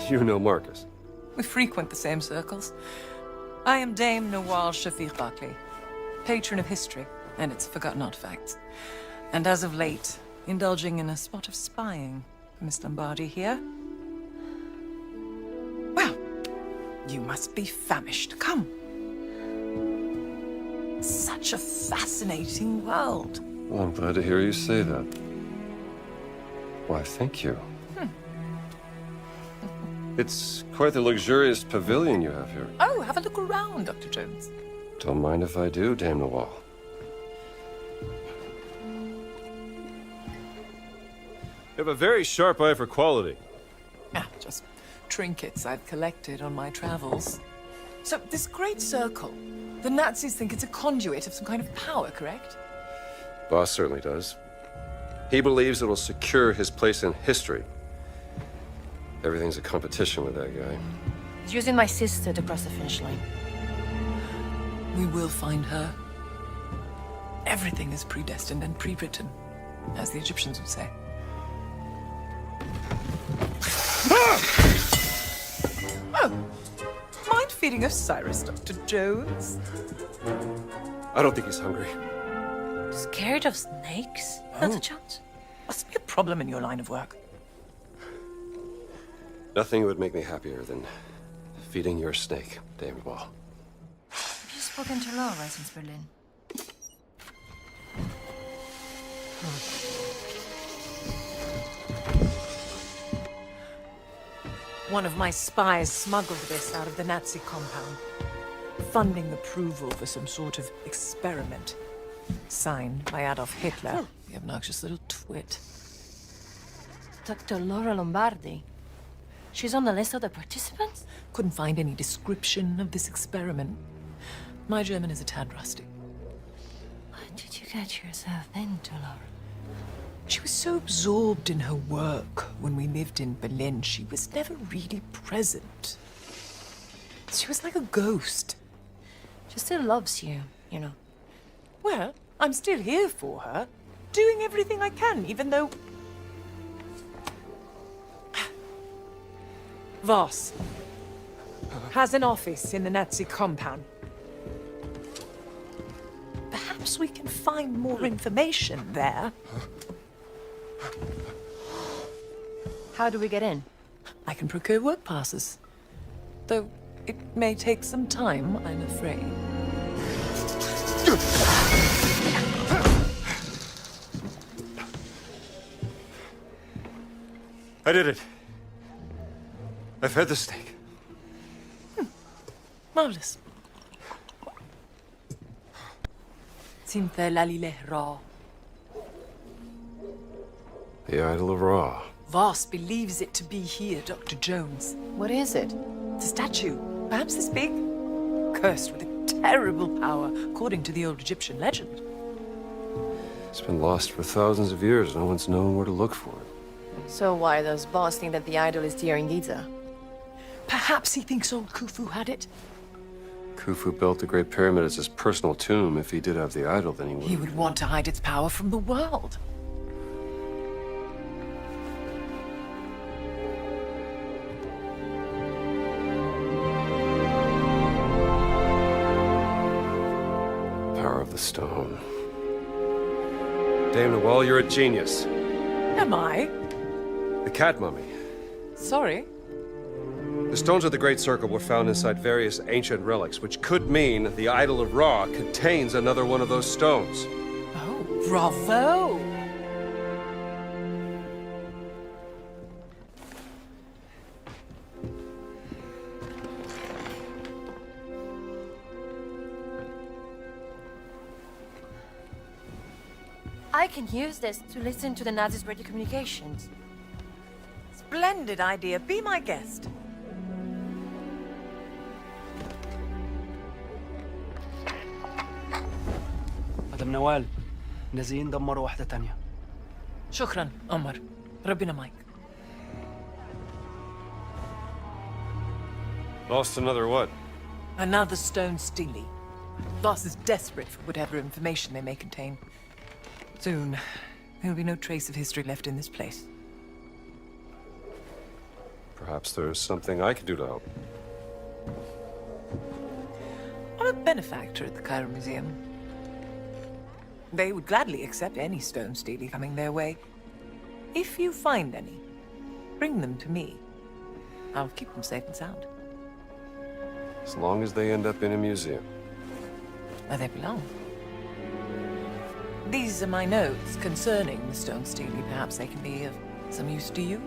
J: You know Marcus?
O: We frequent the same circles. I am Dame Nawal Shafiq Barclay, patron of history and its forgotten artifacts. And as of late, indulging in a spot of spying for Miss Lombardi here. Well, you must be famished. Come. Such a fascinating world.
J: Well, I'm glad to hear you say that. Why, thank you. It's quite the luxurious pavilion you have here.
O: Oh, have a look around, Dr. Jones.
J: Don't mind if I do, Dame Nawal. You have a very sharp eye for quality.
O: Just trinkets I've collected on my travels. So, this great circle, the Nazis think it's a conduit of some kind of power, correct?
J: Voss certainly does. He believes it'll secure his place in history. Everything's a competition with that guy.
K: He's using my sister to cross the finish line.
O: We will find her. Everything is predestined and pre-written, as the Egyptians would say. Oh! Mind feeding Osiris, Dr. Jones?
J: I don't think he's hungry.
K: Scared of snakes, Dr. Jones?
O: Must be a problem in your line of work.
C: Nothing would make me happier than feeding your snake, Dame Wall.
K: Have you spoken to Laura since Berlin?
O: One of my spies smuggled this out of the Nazi compound, funding approval for some sort of experiment. Signed by Adolf Hitler, the obnoxious little twit.
K: Dr. Laura Lombardi. She's on the list of the participants?
O: Couldn't find any description of this experiment. My German is a tad rusty.
K: What did you get yourself into, Laura?
O: She was so absorbed in her work when we lived in Berlin, she was never really present. She was like a ghost.
K: She still loves you, you know.
O: Well, I'm still here for her, doing everything I can, even though... Voss has an office in the Nazi compound. Perhaps we can find more information there.
K: How do we get in?
O: I can procure work passes. Though it may take some time, I'm afraid.
J: I did it. I fed the snake.
O: Marvelous. Sinte lalile ra.
C: The Idol of Ra.
O: Voss believes it to be here, Dr. Jones.
K: What is it?
O: It's a statue, perhaps this big, cursed with a terrible power, according to the old Egyptian legend.
C: It's been lost for thousands of years. No one's known where to look for it.
K: So why does Voss think that the idol is here in Giza?
O: Perhaps he thinks old Khufu had it.
C: Khufu built the Great Pyramid as his personal tomb. If he did have the idol, then he would...
O: He would want to hide its power from the world.
C: Power of the stone. Dame Nawal, you're a genius.
O: Am I?
C: The cat mummy.
O: Sorry.
C: The stones of the Great Circle were found inside various ancient relics, which could mean the Idol of Ra contains another one of those stones.
O: Oh, bravo!
K: I can use this to listen to the Nazis' radio communications.
O: Splendid idea. Be my guest.
P: مدام نوال نازلين دمروا واحدة تانية.
O: شكرا عمر. ربنا معك.
C: Lost another what?
O: Another stone steely. Voss is desperate for whatever information they may contain. Soon, there will be no trace of history left in this place.
C: Perhaps there's something I can do to help.
O: I'm a benefactor at the Cairo Museum. They would gladly accept any stone steely coming their way. If you find any, bring them to me. I'll keep them safe and sound.
C: As long as they end up in a museum.
O: Where they belong. These are my notes concerning the stone steely. Perhaps they can be of some use to you?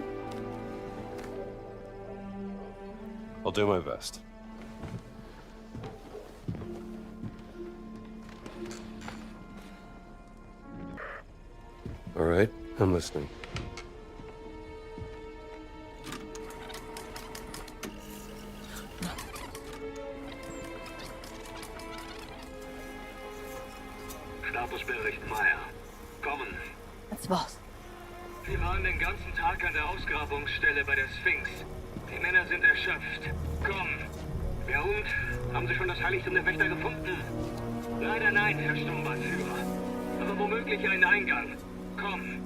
C: I'll do my best. All right, I'm listening.
Q: Statusbericht Meyer. Kommen.
K: That's Voss.
Q: Wir waren den ganzen Tag an der Ausgrabungsstelle bei der Sphinx. Die Männer sind erschöpft. Komm. Wer und? Haben Sie schon das Heiligtum der Wächter gefunden? Leider nein, Herr Sturmbannführer. Aber womöglich einen Eingang. Komm.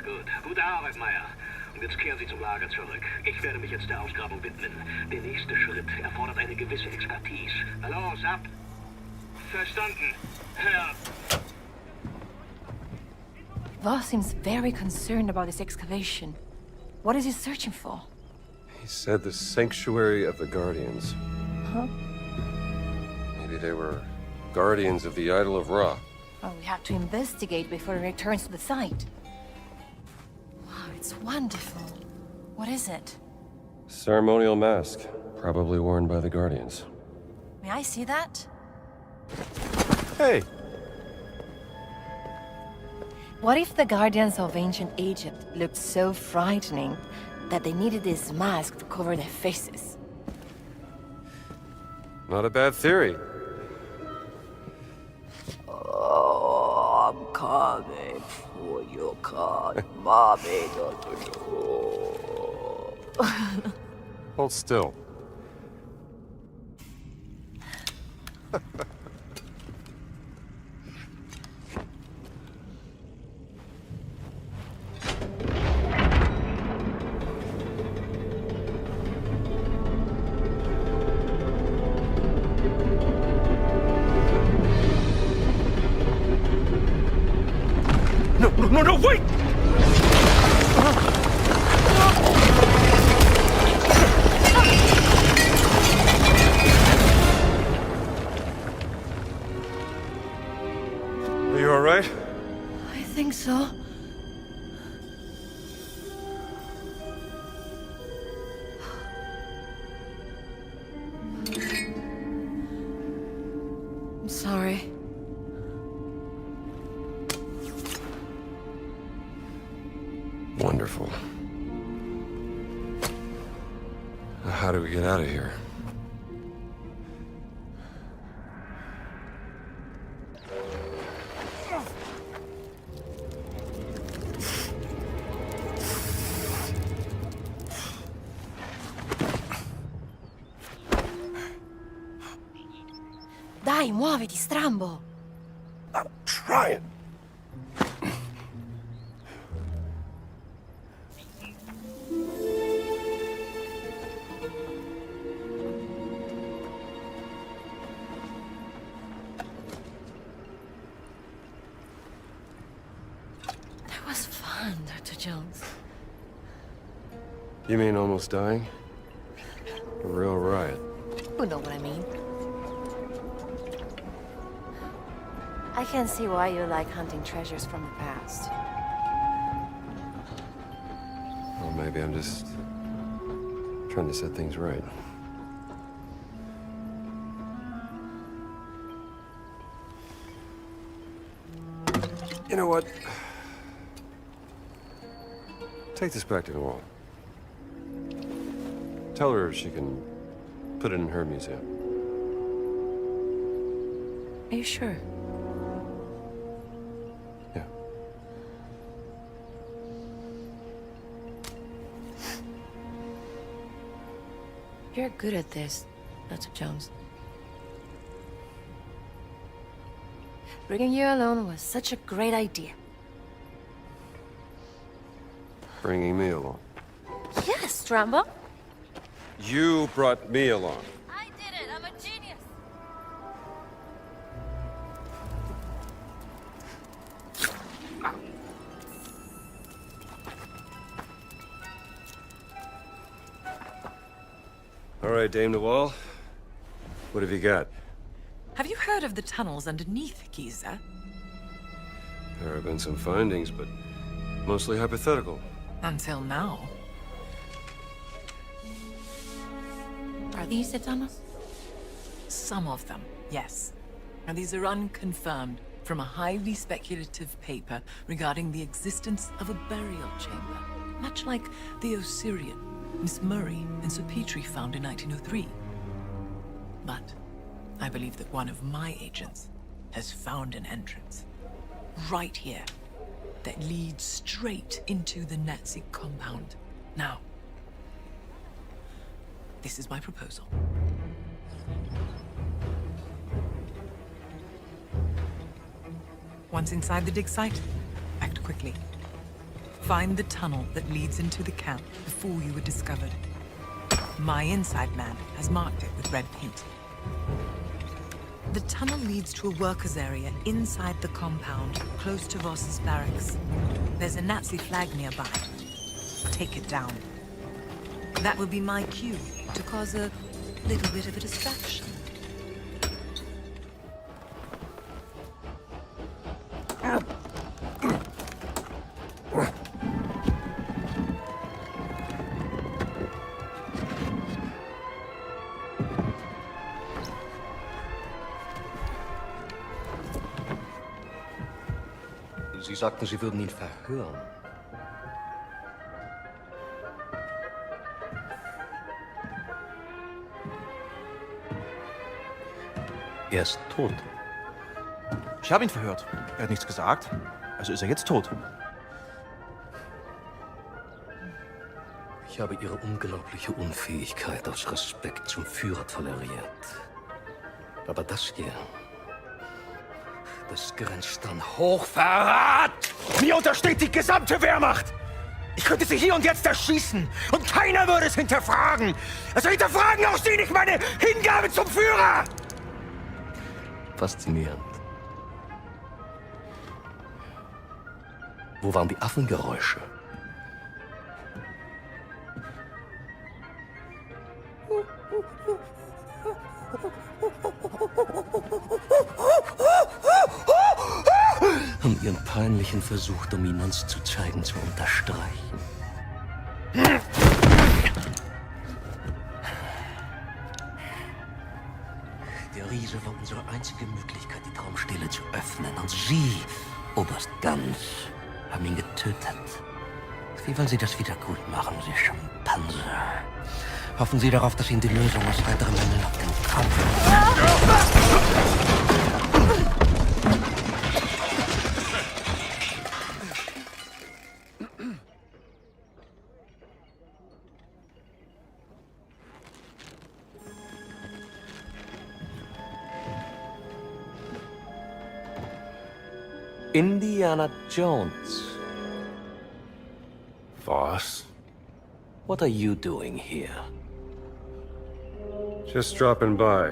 Q: Gut. Gute Arbeit, Meyer. Und jetzt kehren Sie zum Lager zurück. Ich werde mich jetzt der Ausgrabung widmen. Der nächste Schritt erfordert eine gewisse Expertise. Los, ab! Verstanden, Herr...
K: Voss seems very concerned about this excavation. What is he searching for?
C: He said the Sanctuary of the Guardians.
K: Huh?
C: Maybe they were guardians of the Idol of Ra.
K: Well, we have to investigate before he returns to the site. Wow, it's wonderful. What is it?
C: Ceremonial mask, probably worn by the Guardians.
K: May I see that?
C: Hey!
K: What if the Guardians of ancient Egypt looked so frightening that they needed this mask to cover their faces?
C: Not a bad theory.
K: Oh, I'm coming for your card. Mommy doesn't know.
C: Hold still.
J: No, wait!
C: Are you all right?
K: I think so. I'm sorry.
C: Wonderful. How do we get out of here?
K: Dai, muoviti, strambo!
C: I'm trying.
K: That was fun, Dr. Jones.
C: You mean almost dying? A real riot.
K: You know what I mean. I can see why you like hunting treasures from the past.
C: Well, maybe I'm just trying to set things right. You know what? Take this back to Noel. Tell her she can put it in her museum.
K: Are you sure?
C: Yeah.
K: You're good at this, Dr. Jones. Bringing you alone was such a great idea.
C: Bringing me along.
K: Yes, Rambo.
C: You brought me along.
K: I did it. I'm a genius.
C: All right, Dame Noel. What have you got?
O: Have you heard of the tunnels underneath Giza?
C: There have been some findings, but mostly hypothetical.
O: Until now.
K: Are these the tunnels?
O: Some of them, yes. And these are unconfirmed from a highly speculative paper regarding the existence of a burial chamber, much like the Osirian Miss Murray and Sir Petrie found in 1903. But I believe that one of my agents has found an entrance right here that leads straight into the Nazi compound. Now, this is my proposal. Once inside the dig site, act quickly. Find the tunnel that leads into the camp before you were discovered. My inside man has marked it with red paint. The tunnel leads to a workers' area inside the compound, close to Voss's barracks. There's a Nazi flag nearby. Take it down. That will be my cue to cause a little bit of a distraction.
M: Sie sagten, Sie würden ihn verhören. Er ist tot.
R: Ich habe ihn verhört. Er hat nichts gesagt. Also ist er jetzt tot.
M: Ich habe Ihre unglaubliche Unfähigkeit aus Respekt zum Führer toleriert. Aber das hier, das grenzt an Hochverrat!
G: Mir untersteht die gesamte Wehrmacht! Ich könnte sie hier und jetzt erschießen und keiner würde es hinterfragen! Also hinterfragen auch Sie nicht meine Hingabe zum Führer!
M: Faszinierend. Wo waren die Affengeräusche? Um Ihren peinlichen Versuch, Dominanz zu zeigen, zu unterstreichen. Der Riese war unsere einzige Möglichkeit, die Traumstele zu öffnen. Und Sie, Oberst Ganz, haben ihn getötet. Wie wollen Sie das wieder gut machen, Sie Schimpanse? Hoffen Sie darauf, dass Ihnen die Lösung aus heiterem Himmel auf den Kopf... Indiana Jones.
C: Voss?
M: What are you doing here?
J: Just dropping by.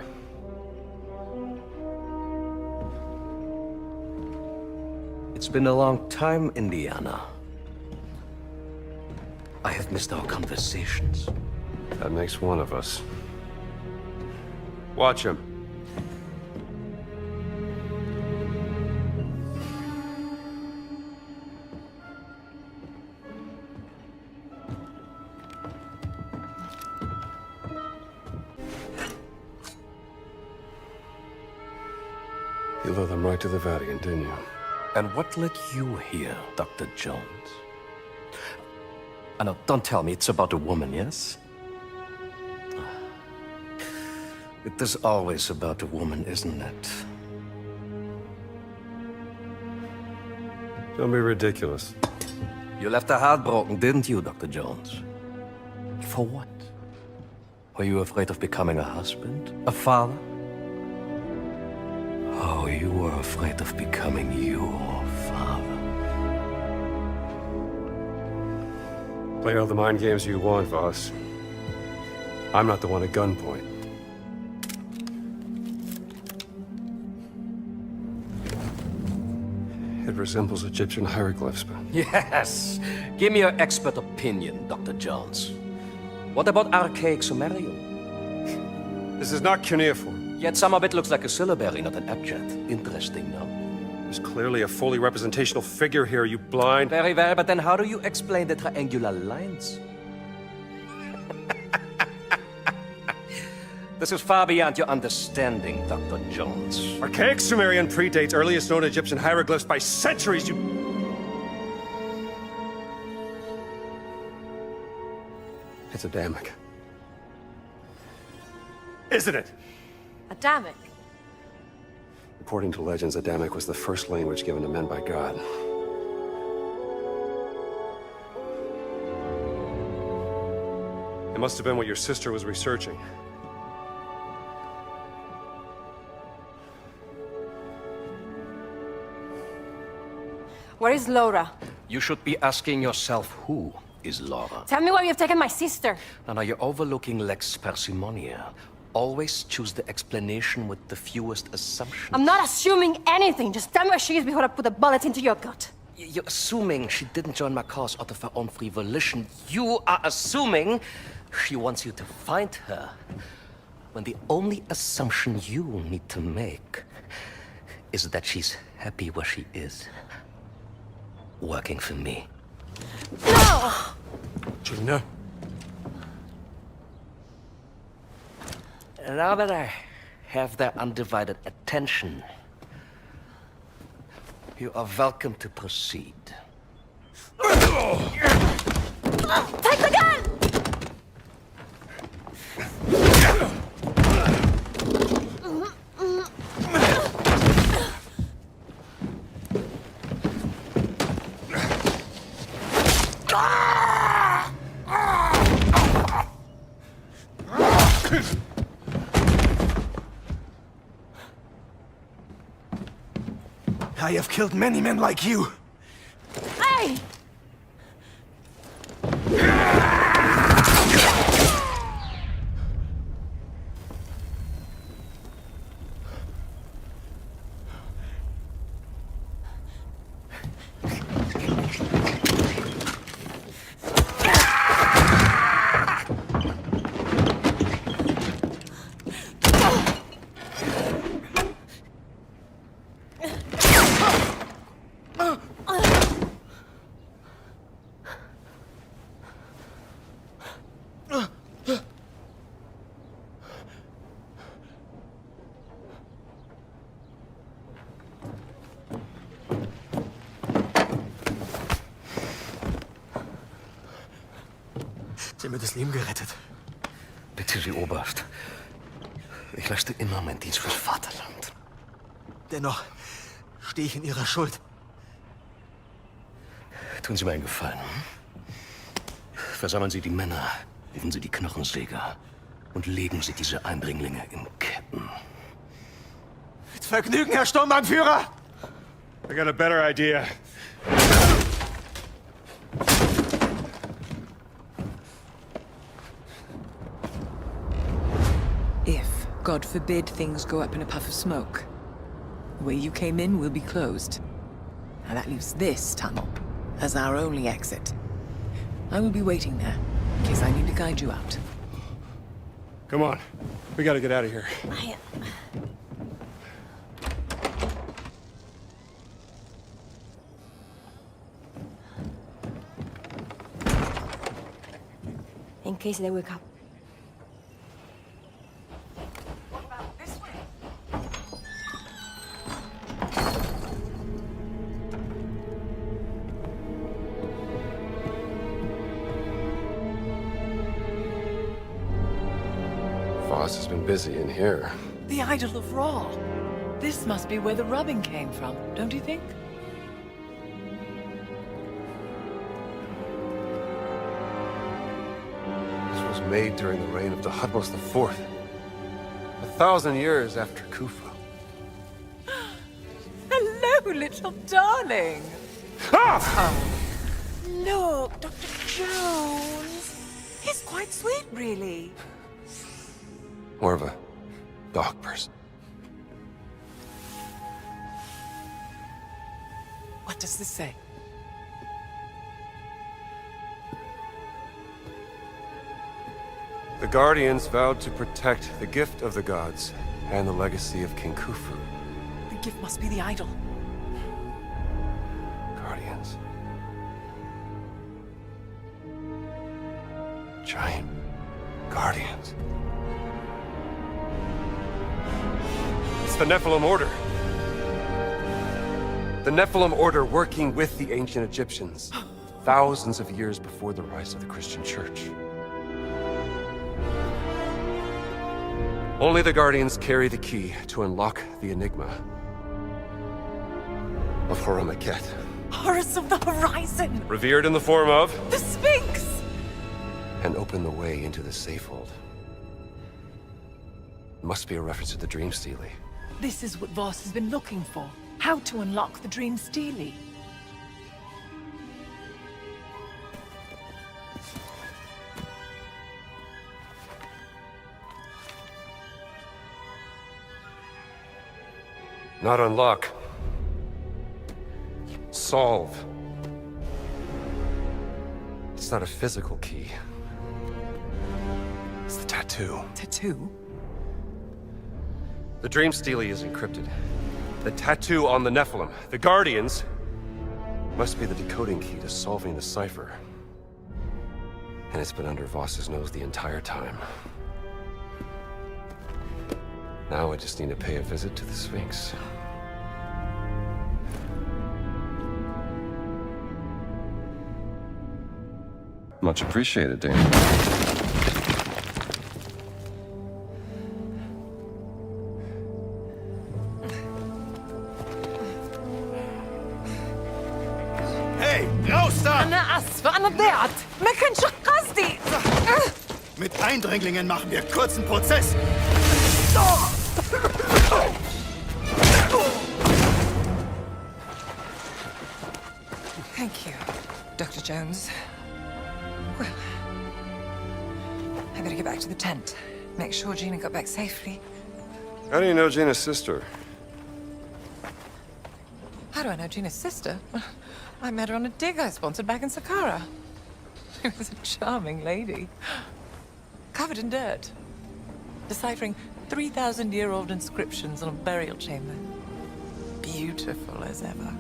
M: It's been a long time, Indiana. I have missed our conversations.
J: That makes one of us. Watch him.
C: You led them right to the Vatican, didn't you?
M: And what led you here, Dr. Jones? No, don't tell me it's about a woman, yes? It is always about a woman, isn't it?
J: Don't be ridiculous.
M: You left her heartbroken, didn't you, Dr. Jones? For what? Were you afraid of becoming a husband? A father? Oh, you were afraid of becoming your father.
J: Play all the mind games you want, Voss. I'm not the one at gunpoint. It resembles Egyptian hieroglyphs, but...
M: Yes! Give me your expert opinion, Dr. Jones. What about archaic Sumerian?
J: This is not cuneiform.
M: Yet some of it looks like a syllabary, not an abjad. Interesting, no?
J: There's clearly a fully representational figure here, you blind...
M: Very well, but then how do you explain the triangular lines? This is far beyond your understanding, Dr. Jones.
J: Archaic Sumerian predates earliest known Egyptian hieroglyphs by centuries, you... It's Adamic. Isn't it?
K: Adamic?
J: According to legends, Adamic was the first language given to men by God. It must have been what your sister was researching.
K: Where is Laura?
M: You should be asking yourself, who is Laura?
K: Tell me where you've taken my sister.
M: Now you're overlooking Lex Parsimoniae. always choose the explanation with the fewest assumptions.
K: I'm not assuming anything. Just tell me where she is before I put a bullet into your gut.
M: You're assuming she didn't join my cause out of her own free volition. You are assuming she wants you to find her, when the only assumption you need to make is that she's happy where she is, working for me.
K: No!
J: Gina.
M: Now that I have their undivided attention, you are welcome to proceed.
K: Take the gun!
R: I have killed many men like you.
K: Hey!
R: Sie haben mir das Leben gerettet.
M: Bitte, Sie Oberst. Ich leiste immer meinen Dienst fürs Vaterland.
R: Dennoch stehe ich in Ihrer Schuld.
M: Tun Sie mir einen Gefallen. Versammeln Sie die Männer, rufen Sie die Knochensäger und legen Sie diese Eindringlinge in Ketten.
R: Mit Vergnügen, Herr Sturmbannführer!
J: I got a better idea.
O: If, God forbid, things go up in a puff of smoke, the way you came in will be closed. Now that leaves this tunnel as our only exit. I will be waiting there, in case I need to guide you out.
J: Come on. We gotta get out of here.
K: In case they wake up.
C: Voss has been busy in here.
O: The idol of Ra. This must be where the rubbing came from, don't you think?
C: This was made during the reign of the Hutmos IV. 1,000 years after Khufu.
O: Hello, little darling.
J: Ah!
O: Look, Dr. Jones. He's quite sweet, really.
C: More of a dog person.
O: What does this say?
C: The Guardians vowed to protect the gift of the gods and the legacy of King Khufu.
O: The gift must be the idol.
C: Guardians. Giant Guardians. It's the Nephilim Order. The Nephilim Order working with the ancient Egyptians, thousands of years before the rise of the Christian Church. Only the Guardians carry the key to unlock the enigma of Horus
O: Horus of the Horizon!
C: revered in the form of
O: The Sphinx!
C: and open the way into the Safehold. Must be a reference to the Dream Stele.
O: This is what Voss has been looking for. How to unlock the Dream Stele.
C: Not unlock. Solve. It's not a physical key. It's the tattoo.
O: Tattoo?
C: The Dream Stele is encrypted. The tattoo on the Nephilim, the Guardians, must be the decoding key to solving the cipher. And it's been under Voss's nose the entire time. Now I just need to pay a visit to the Sphinx. Much appreciated, Dane.
B: Hey, raus da!
O: أنا آسفة أنا ضيعت ما كانش قصدي.
B: Mit Eindringlingen machen wir kurzen Prozess.
O: Thank you, Dr. Jones. Well, I better get back to the tent. Make sure Gina got back safely.
C: How do you know Gina's sister?
O: How do I know Gina's sister? I met her on a dig I sponsored back in Saqqara. She was a charming lady. Covered in dirt. Deciphering 3,000-year-old inscriptions on a burial chamber. Beautiful as ever.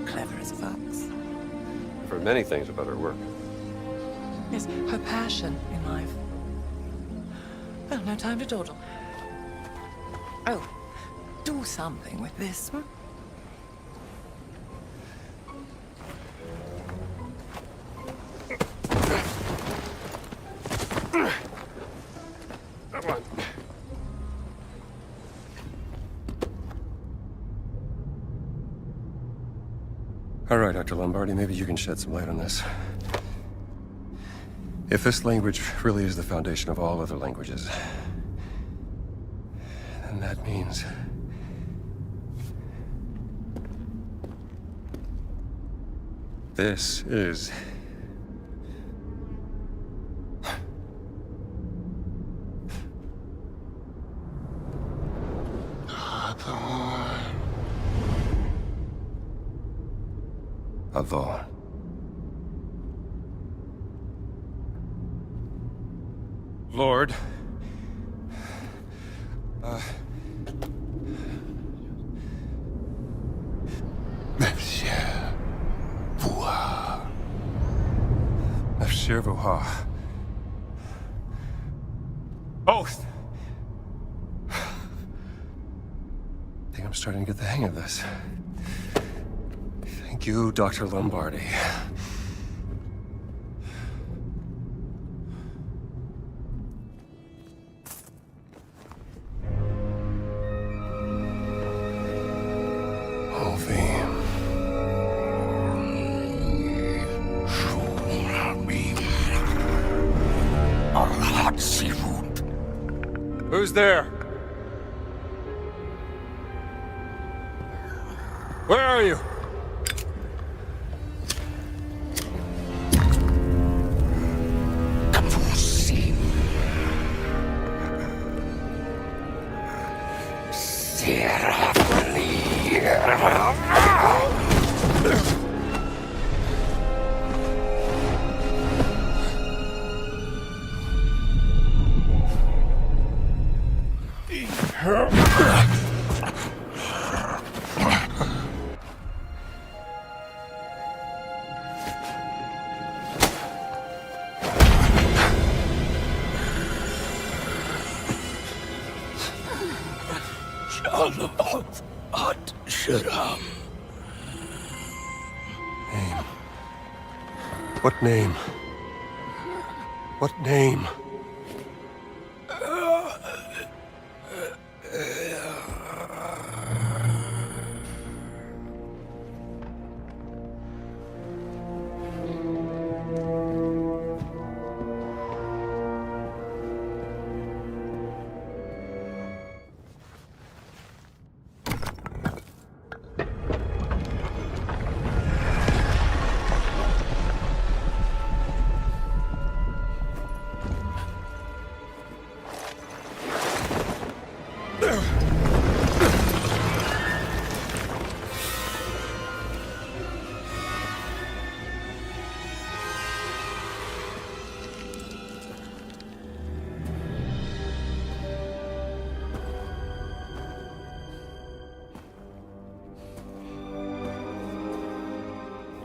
O: Clever as a fox.
C: I've heard many things about her work.
O: Yes, her passion in life. Well, no time to dawdle. Oh, do something with this.
C: Come on. All right, Dr. Lombardi, maybe you can shed some light on this. If this language really is the foundation of all other languages, then that means... this is... Hathor. Lord.
H: Monsieur Voss.
C: Monsieur Voss. Oath! I think I'm starting to get the hang of this. Thank you, Dr. Lombardi. Who's there? Where are you? Name. What name? What name?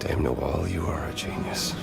C: Dame Noel, you are a genius.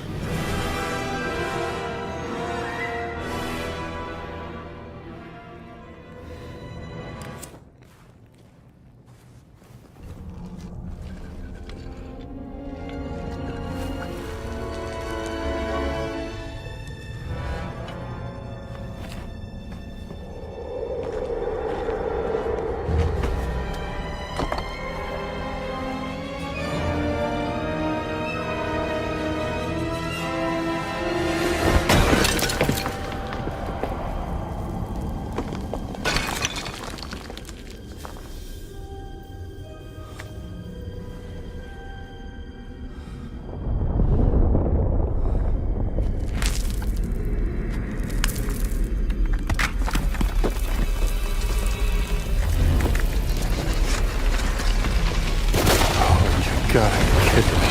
C: Gotta be kidding me.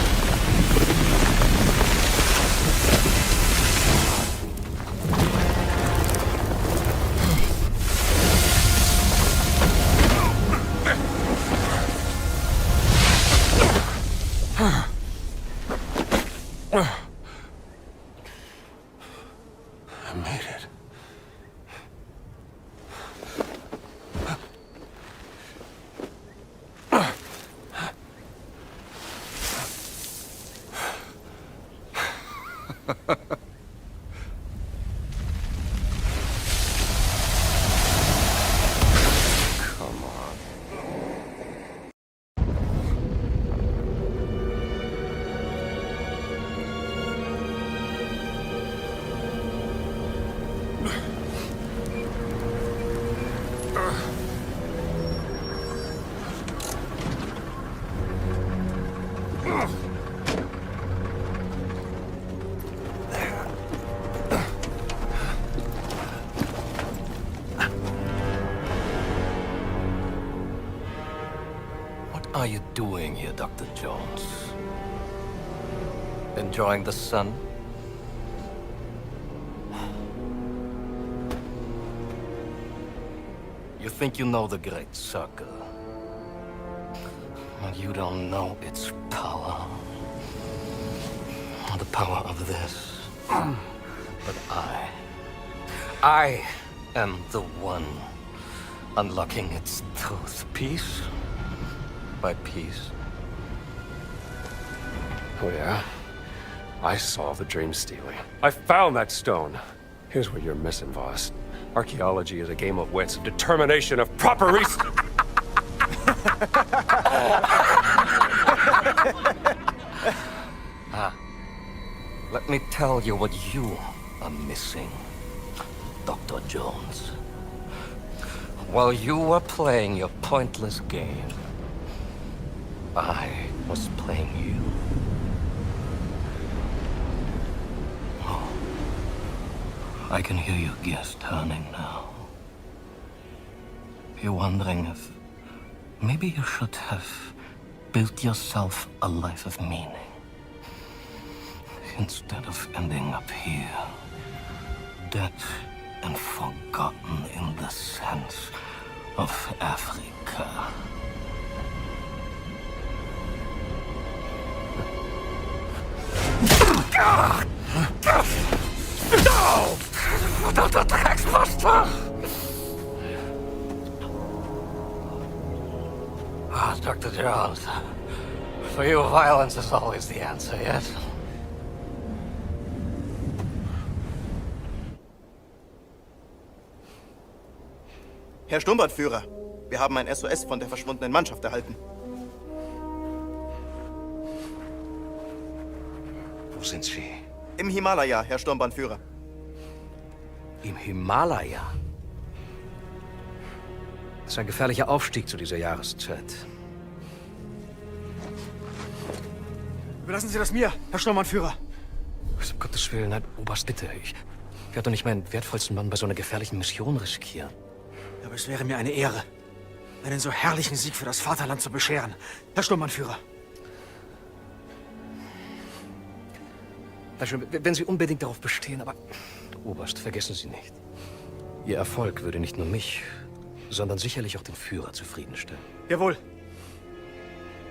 C: I made it. Come on.
M: What are you doing here, Dr. Jones? Enjoying the sun? You think you know the Great Circle? Well, you don't know its power. The power of this. But I am the one unlocking its truth, piece by piece.
J: Oh, yeah? I saw the dream stealing. I found that stone. Here's what you're missing, Voss. Archaeology is a game of wits, of determination, of proper research.
M: Let me tell you what you are missing, Dr. Jones. While you were playing your pointless game, I was playing you. Oh, I can hear your gears turning now. You're wondering if maybe you should have built yourself a life of meaning instead of ending up here, dead and forgotten in the sense of Africa. No! Dr. Drecksbuster! Ah, Dr. Jones. For you, violence is always the answer, yes?
R: Herr Sturmbannführer, wir haben ein SOS von der verschwundenen Mannschaft erhalten.
M: Wo sind Sie?
R: Im Himalaya, Herr Sturmbannführer.
G: Im Himalaya? Das ist ein gefährlicher Aufstieg zu dieser Jahreszeit.
R: Überlassen Sie das mir, Herr Sturmbannführer.
G: Um Gottes Willen, nein, Oberst, bitte. Ich werde doch nicht meinen wertvollsten Mann bei so einer gefährlichen Mission riskieren.
R: Aber es wäre mir eine Ehre, einen so herrlichen Sieg für das Vaterland zu bescheren, Herr Sturmbannführer.
G: Wenn Sie unbedingt darauf bestehen, aber Oberst, vergessen Sie nicht. Ihr Erfolg würde nicht nur mich, sondern sicherlich auch den Führer zufriedenstellen.
R: Jawohl.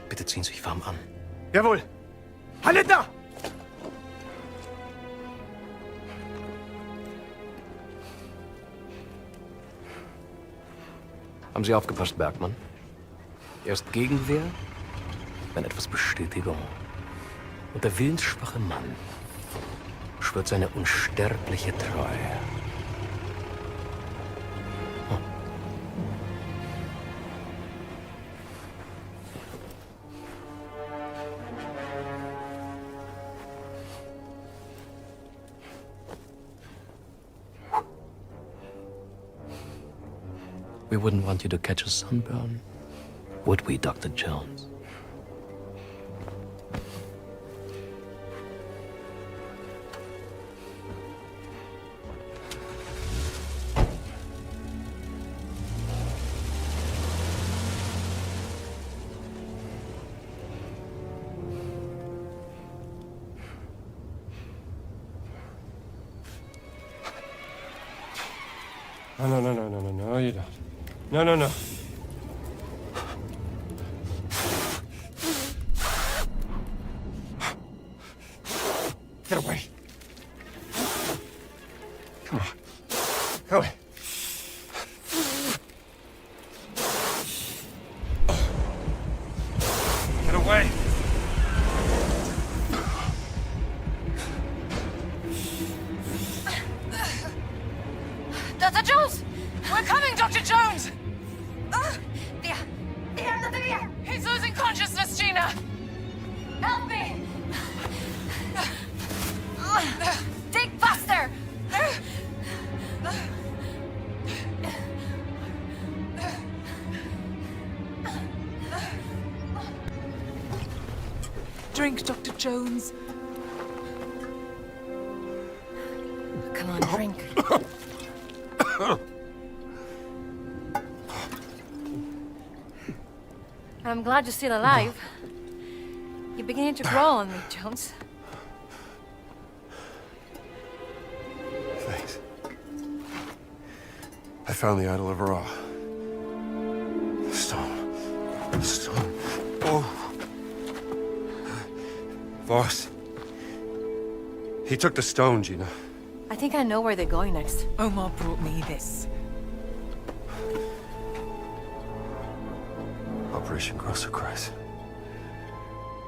G: Bitte ziehen Sie sich warm an.
R: Jawohl. Haltet da!
M: Haben Sie aufgepasst, Bergmann? Erst Gegenwehr, dann etwas Bestätigung. Und der willensschwache Mann schwört seine unsterbliche Treue. We wouldn't want you to catch a sunburn, would we, Dr. Jones?
J: No, you don't. No. Get away. Come on. Go away. Get away.
K: Dr. Jones!
O: We're coming, Dr. Jones!
K: There!
O: He's losing consciousness, Gina!
K: Help me! Dig faster!
O: Drink, Dr. Jones.
K: Come on, drink. I'm glad you're still alive. You're beginning to grow on me, Jones.
C: Thanks. I found the idol of Ra. The stone. The stone. Oh. Voss. He took the stone, Gina.
K: I think I know where they're going next.
O: Omar brought me this.
C: Operation Großer Kreis.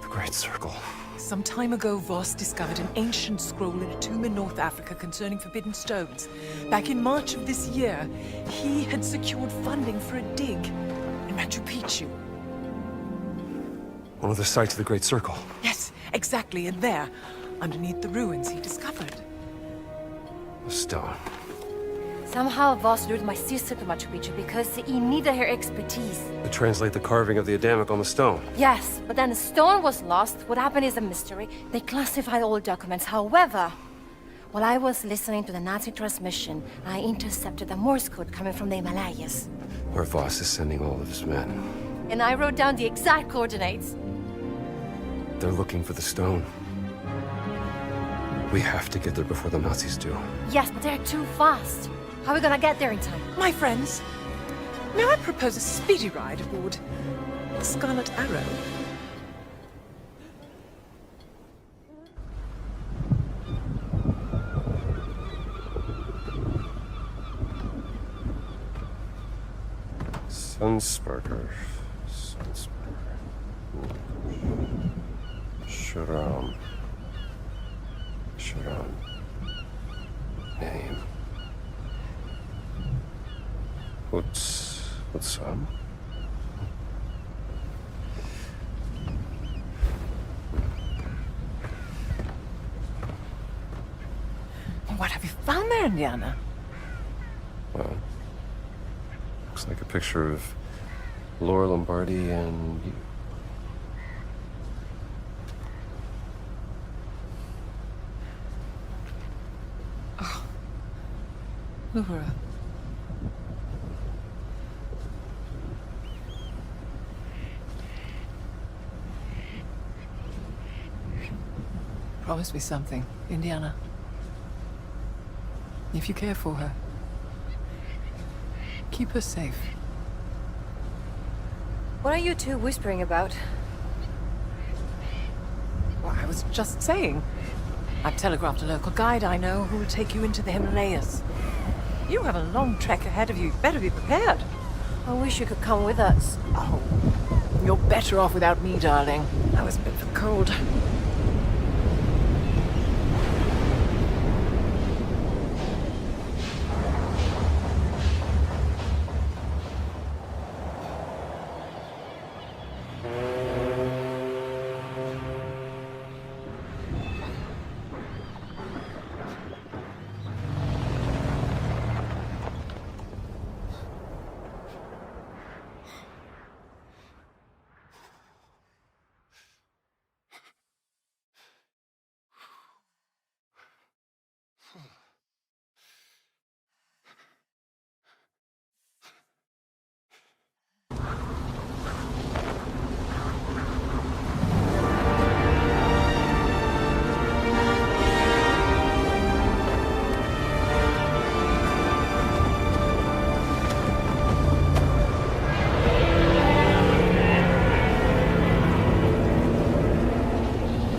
C: The Great Circle.
O: Some time ago, Voss discovered an ancient scroll in a tomb in North Africa concerning forbidden stones. Back in March of this year, he had secured funding for a dig in Machu Picchu.
C: One of the sites of the Great Circle.
O: Yes, exactly, and there, underneath the ruins, he discovered
C: The stone.
K: Somehow Voss lured my sister to Machu Picchu because he needed her expertise.
C: To translate the carving of the Adamic on the stone.
K: Yes, but then the stone was lost. What happened is a mystery. They classified all documents. However, while I was listening to the Nazi transmission, I intercepted the Morse code coming from the Himalayas.
C: Where Voss is sending all of his men.
K: And I wrote down the exact coordinates.
C: They're looking for the stone. We have to get there before the Nazis do.
K: Yes, but they're too fast. How are we gonna get there in time?
O: My friends, may I propose a speedy ride aboard the Scarlet Arrow?
C: Sunsparker. Sharam. Name. What's up?
O: What have you found there, Indiana?
C: Well, looks like a picture of Laura Lombardi and you.
O: Oh, Laura. Promise me something, Indiana. If you care for her, keep her safe.
K: What are you two whispering about?
I: Well,
O: I was just saying. I've telegraphed a local guide I know who will take you into the Himalayas. You have a long trek ahead of you. Better be prepared.
K: I wish you could come with us.
O: Oh, you're better off without me, darling. I was a bit of a cold.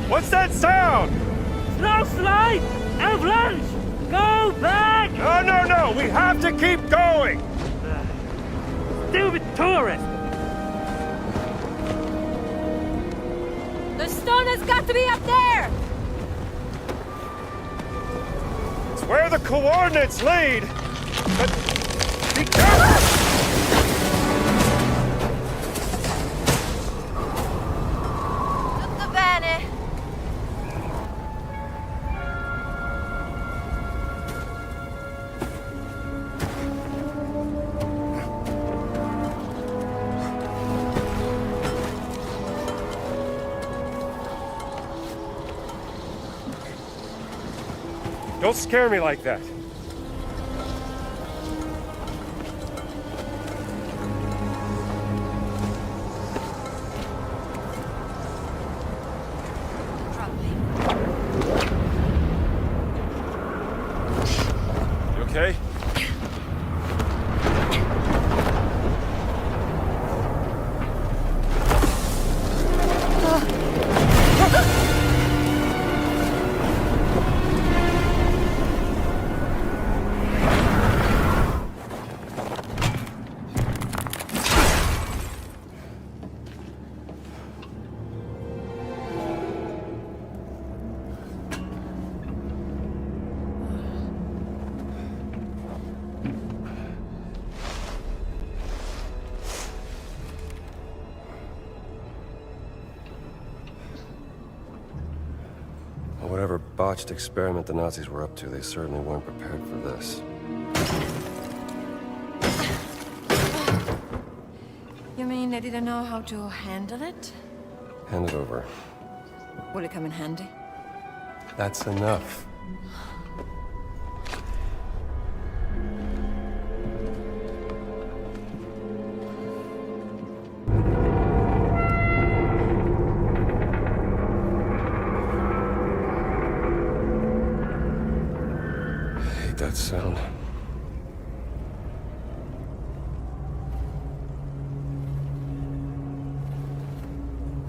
J: What's that sound?
Q: Slow slide! Avalanche! Go back!
J: No! We have to keep going!
Q: Stupid tourist!
K: The stone has got to be up there!
J: It's where the coordinates lead! But be careful!
K: Tutto bene.
J: Don't scare me like that. You okay? Whatever botched experiment the Nazis were up to, they certainly weren't prepared for this.
K: You mean they didn't know how to handle it?
C: Hand it over.
K: Will it come in handy?
C: That's enough. That sound.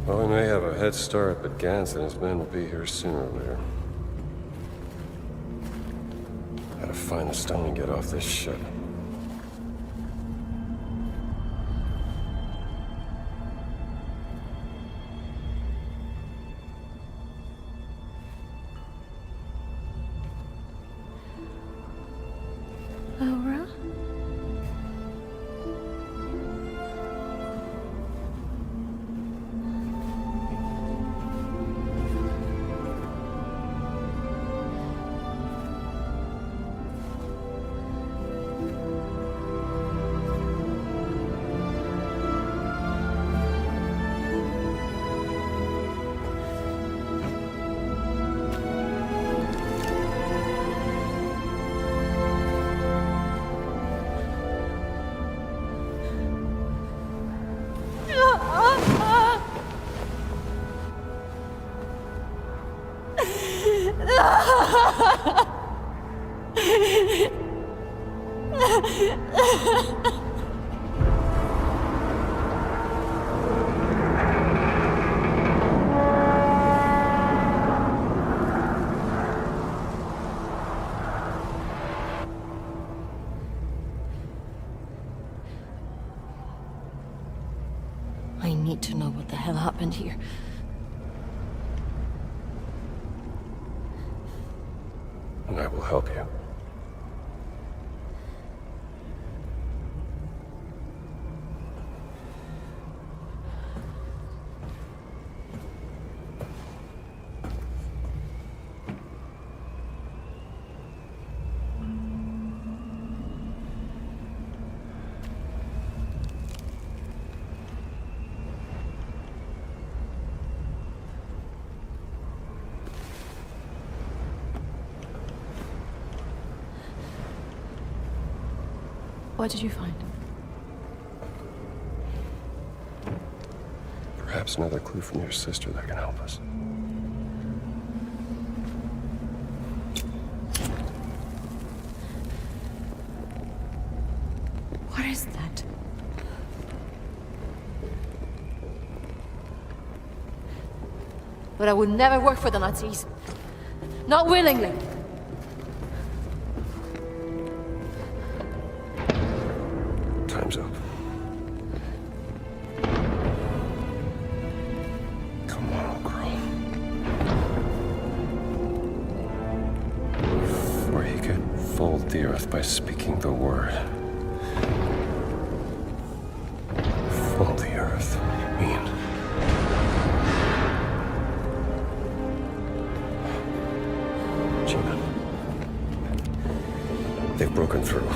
C: Well, we may have a head start, but Gans and his men will be here sooner or later. Gotta find the stone and get off this ship.
K: Laura? need to know what the hell happened here.
C: And I will help you.
K: What did you find?
C: Perhaps another clue from your sister that can help us.
K: What is that? But I would never work for the Nazis. Not willingly.
C: Time's up. Come on, old girl. Before he could fold the earth by speaking the word. Fold the earth, you mean? Gina. They've broken through.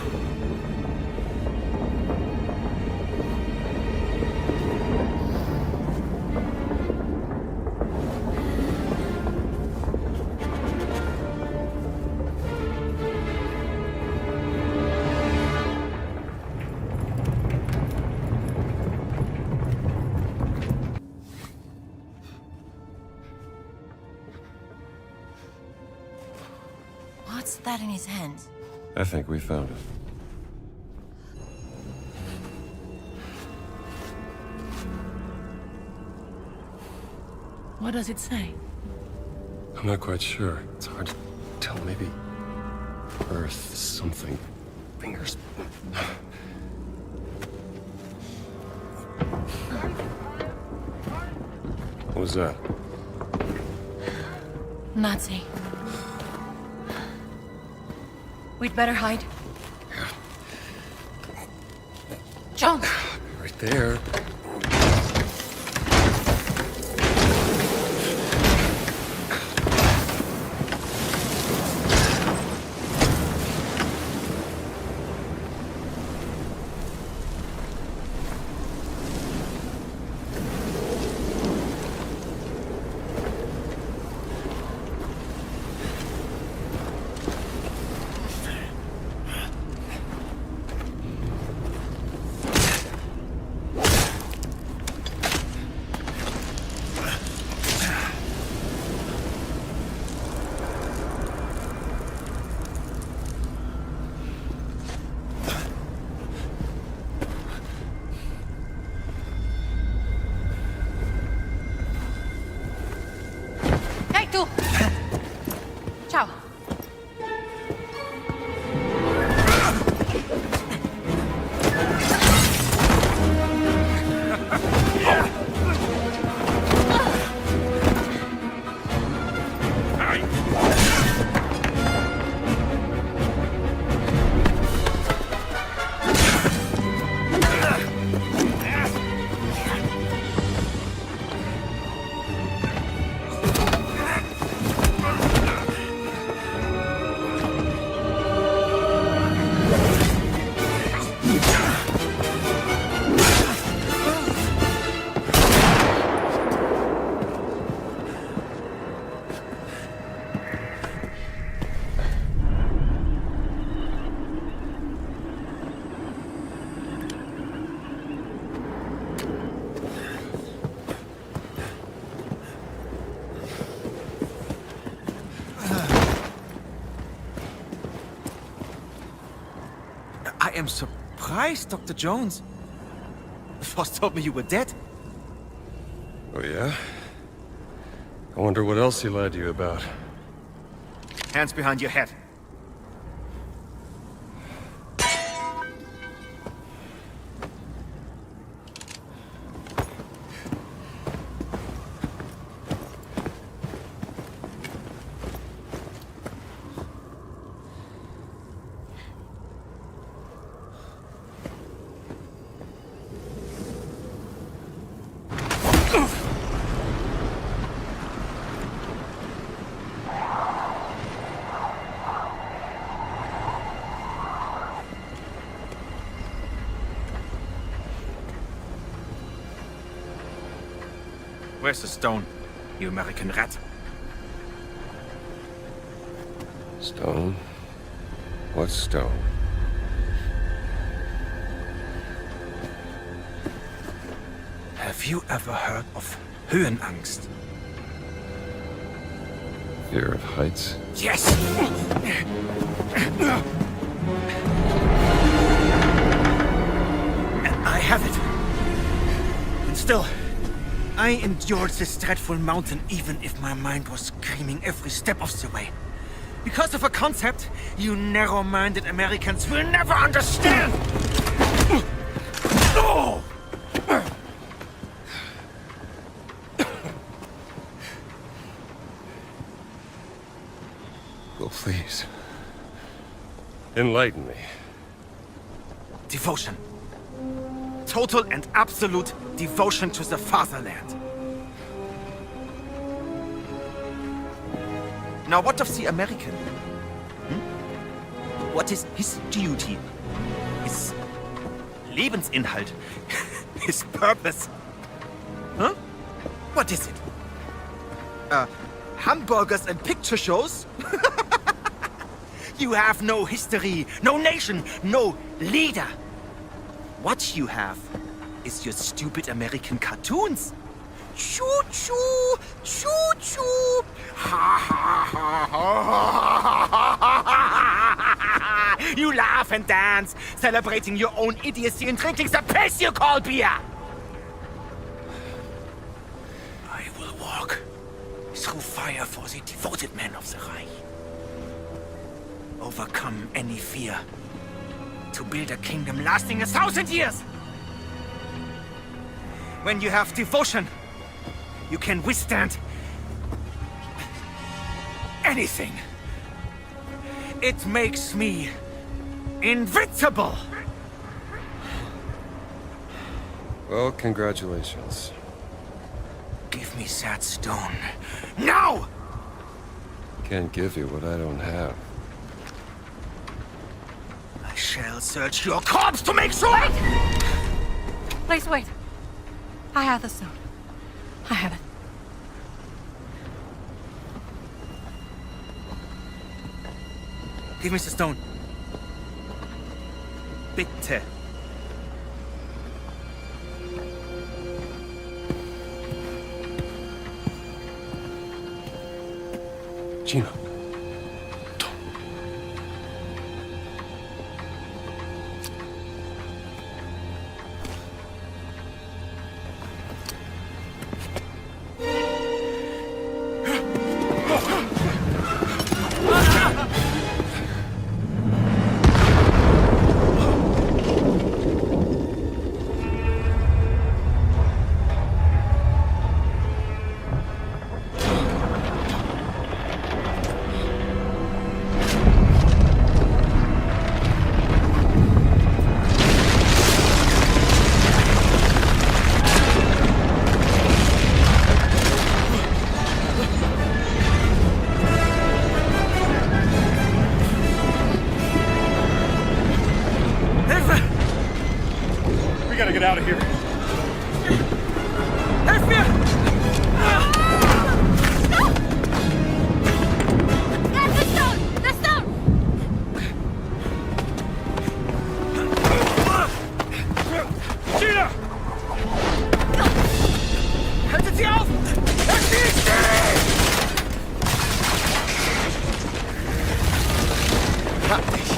K: What's that in his hands?
C: I think we found it.
K: What does it say?
C: I'm not quite sure. It's hard to tell. Maybe Earth something. Fingers. What was that?
K: Nazi. We'd better hide. John!
C: Right there.
K: Ciao.
R: I am surprised, Dr. Jones. Voss told me you were dead.
C: Oh, yeah? I wonder what else he lied to you about.
R: Hands behind your head. Where's the stone, you American rat?
C: Stone? What stone?
R: Have you ever heard of Höhenangst?
C: Fear of heights?
R: Yes! I have it. And still, I endured this dreadful mountain even if my mind was screaming every step of the way. Because of a concept you narrow-minded Americans will never understand! Oh!
C: Well, please. Enlighten me.
R: Devotion. Total and absolute devotion to the fatherland. Now, what of the American? What is his duty? His Lebensinhalt? His purpose? Huh? What is it? Hamburgers and picture shows? You have no history, no nation, no leader. What you have is your stupid American cartoons. Choo-choo, choo-choo. Ha ha ha ha. You laugh and dance, celebrating your own idiocy and drinking the piss you call beer. I will walk through fire for the devoted men of the Reich. Overcome any fear to build a kingdom lasting 1,000 years. When you have devotion, you can withstand anything. It makes me invincible.
C: Well, congratulations.
R: Give me that stone. Now!
C: Can't give you what I don't have.
R: I shall search your corpse to make sure!
K: Wait! Please wait. I have the stone. I have it.
R: Give me the stone. Bitte.
C: Gina.
J: We gotta get out of here.
R: Helf mir!
K: That's the stone! The stone!
R: Gina! Haltet sie auf! Erschießt sie! Hab dich!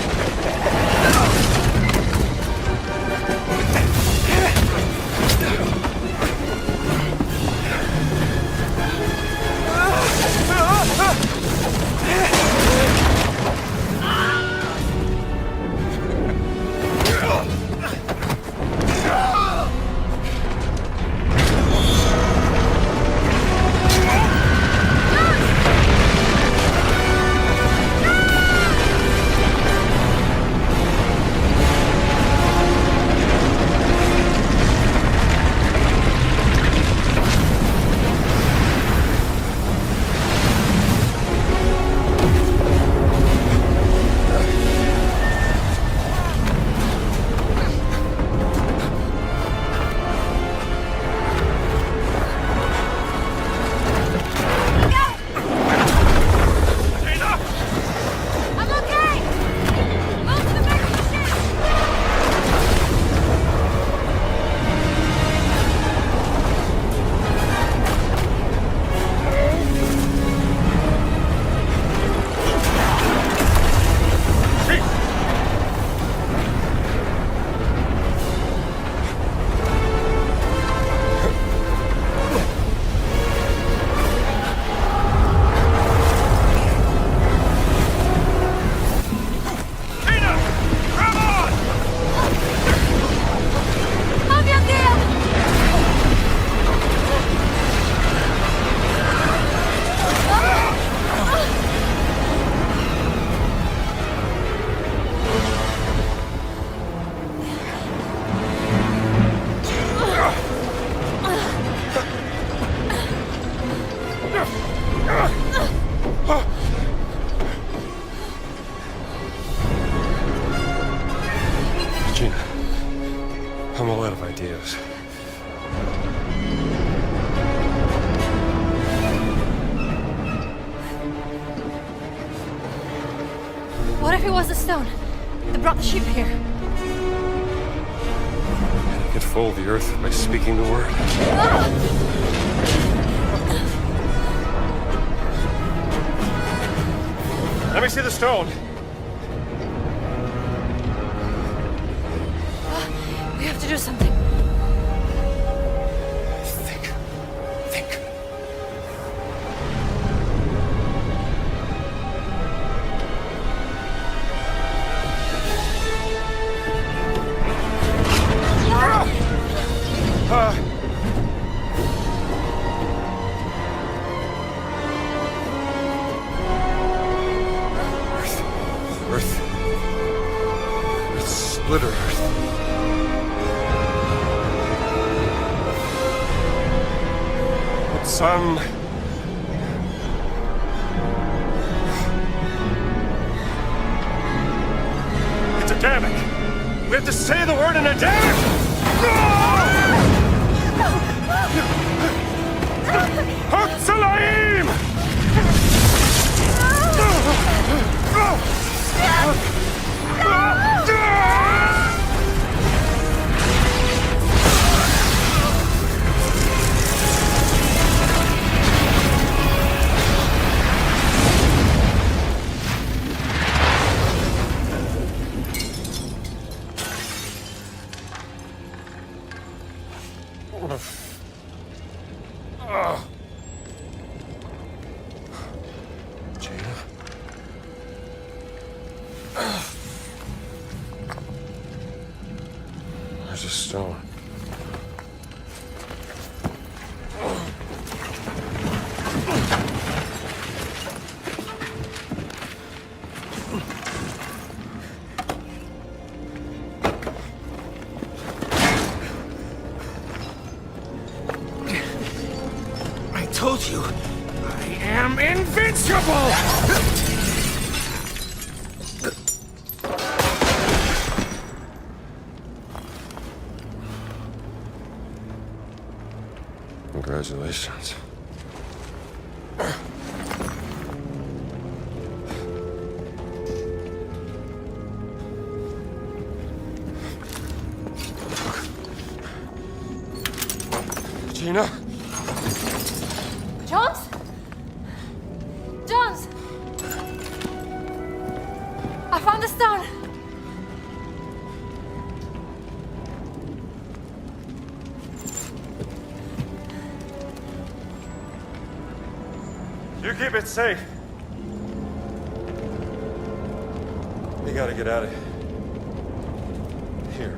K: What if it was the stone that brought the ship here?
C: I could fold the earth by speaking the word.
J: Let me see the stone.
K: We have to do something.
C: Think. Split earth. But some... It's Adamic! We have to say the word in Adamic! Hatzalaim! There's a stone.
R: I told you, I am invincible!
C: Congratulations. Gina?
K: Jones? Jones! I found the stone!
J: You keep it safe. We gotta get out of here.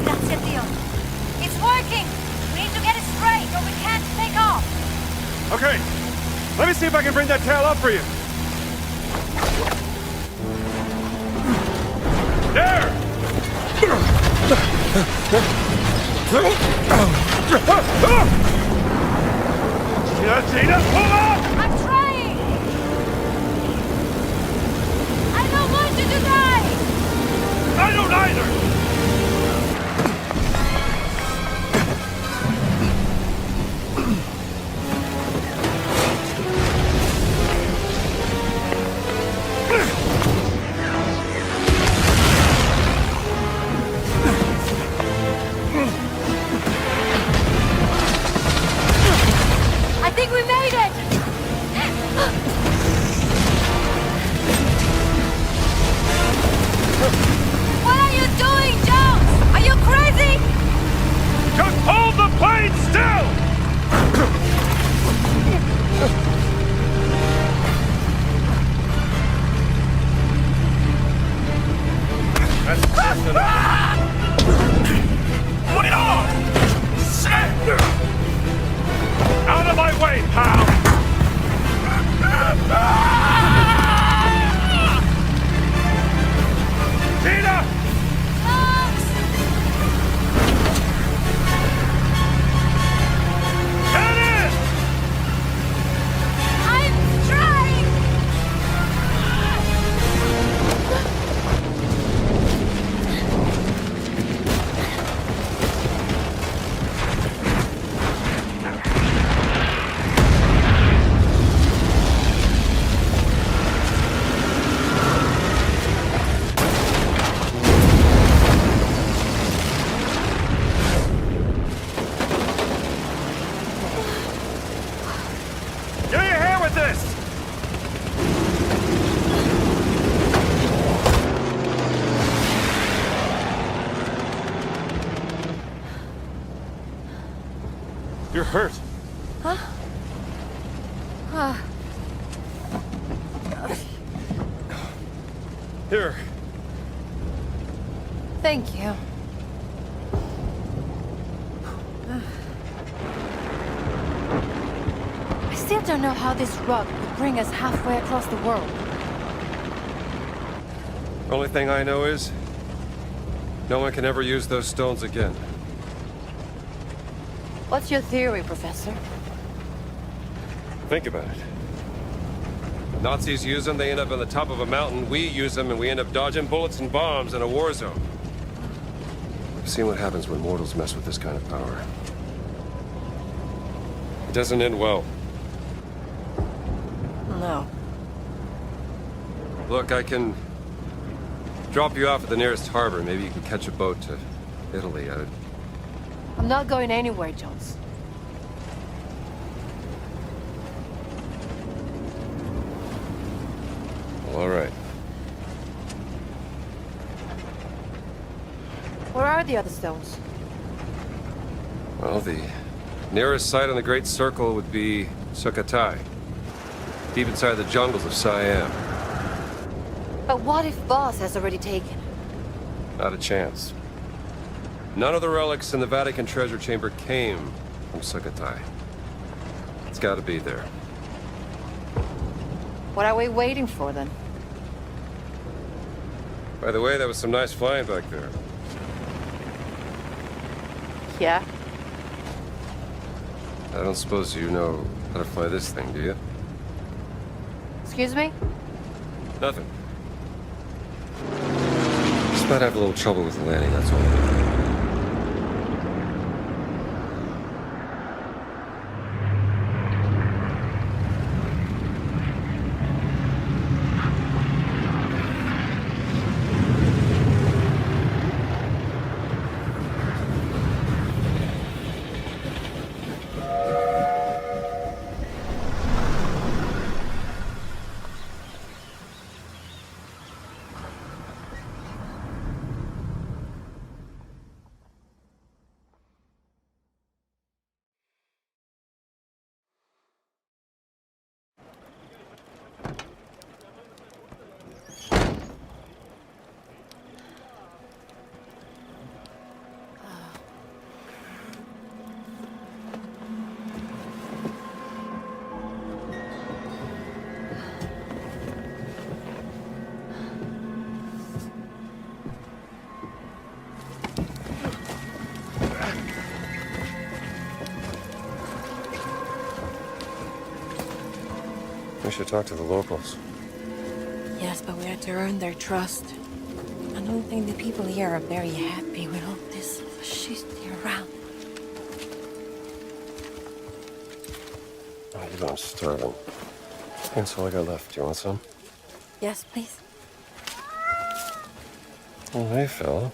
K: That's it, Theo. It's working! We need to get it straight or we can't take off!
J: Okay, let me see if I can bring that tail up for you. There! Gina, hold on!
K: I'm trying! I don't want you to die!
J: I don't either! hurt?
K: Huh?
J: Here.
K: Thank you. I still don't know how this rug would bring us halfway across the world.
J: Only thing I know is, no one can ever use those stones again.
K: What's your theory, Professor?
J: Think about it. Nazis use them, they end up on the top of a mountain. We use them, and we end up dodging bullets and bombs in a war zone. I've seen what happens when mortals mess with this kind of power. It doesn't end well.
K: No.
J: Look, I can drop you off at the nearest harbor. Maybe you can catch a boat to Italy.
K: I'm not going anywhere, Jones.
J: All right.
K: Where are the other stones?
J: Well, the nearest site on the Great Circle would be Sukhothai, deep inside the jungles of Siam.
K: But what if Voss has already taken?
J: Not a chance. None of the relics in the Vatican treasure chamber came from Sukhothai. It's got to be there.
K: What are we waiting for, then?
J: By the way, that was some nice flying back there.
K: Yeah?
J: I don't suppose you know how to fly this thing, do you?
K: Excuse me?
J: Nothing. Just might have a little trouble with the landing, that's all. We should talk to the locals.
K: Yes, but we have to earn their trust. I don't think the people here are very happy with all this fascisty around.
J: Oh, you know, I'm starving. That's all I got left. Do you want some?
K: Yes, please.
J: Oh, hey, fella.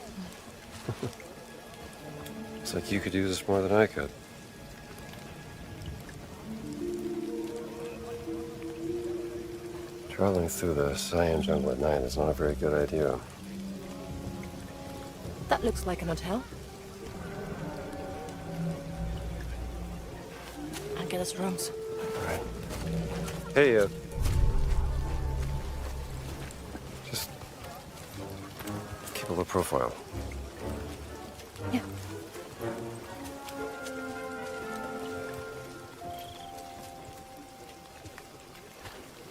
J: Looks like you could use this more than I could. Traveling through the Siam jungle at night is not a very good idea.
K: That looks like an hotel. I'll get us rooms.
J: All right. Hey, just keep a low profile.
K: Yeah.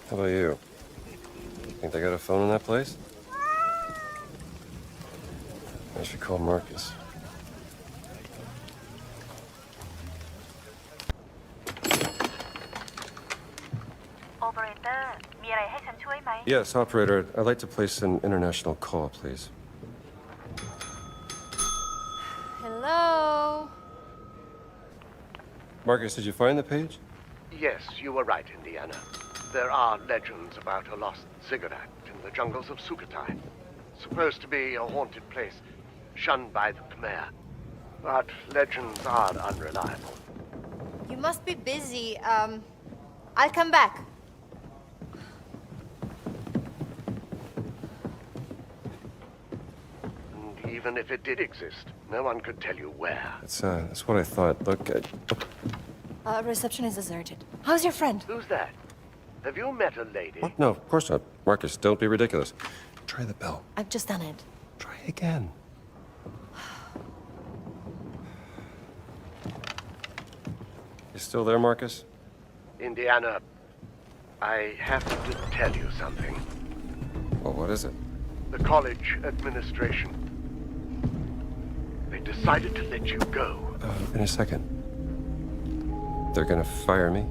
J: How about you? Think they got a phone in that place? I should call Marcus. Yes, operator. I'd like to place an international call, please.
K: Hello?
J: Marcus, did you find the page?
S: Yes, you were right, Indiana. There are legends about a lost ziggurat in the jungles of Sukhothai. Supposed to be a haunted place, shunned by the Khmer. But legends are unreliable.
K: You must be busy. I'll come back.
S: And even if it did exist, no one could tell you where.
J: That's what I thought. Look,
K: Reception is deserted. How's your friend?
S: Who's that? Have you met a lady?
C: What? No, of course not. Marcus, don't be ridiculous. Try the bell.
K: I've just done it.
C: Try again. You still there, Marcus?
S: Indiana, I have to tell you something.
C: Well, what is it?
S: The college administration. They decided to let you go.
C: In a second. They're gonna fire me?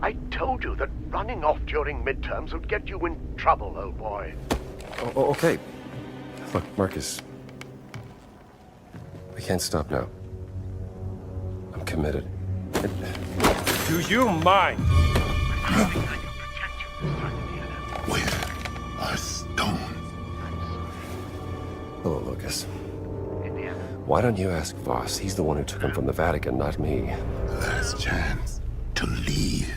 S: I told you that running off during midterms would get you in trouble, old boy.
C: Oh, okay. Look, Marcus. We can't stop now. I'm committed. Do you mind?
H: Where are stones?
C: Hello, Lucas. Why don't you ask Voss? He's the one who took him from the Vatican, not me.
H: Last chance to leave.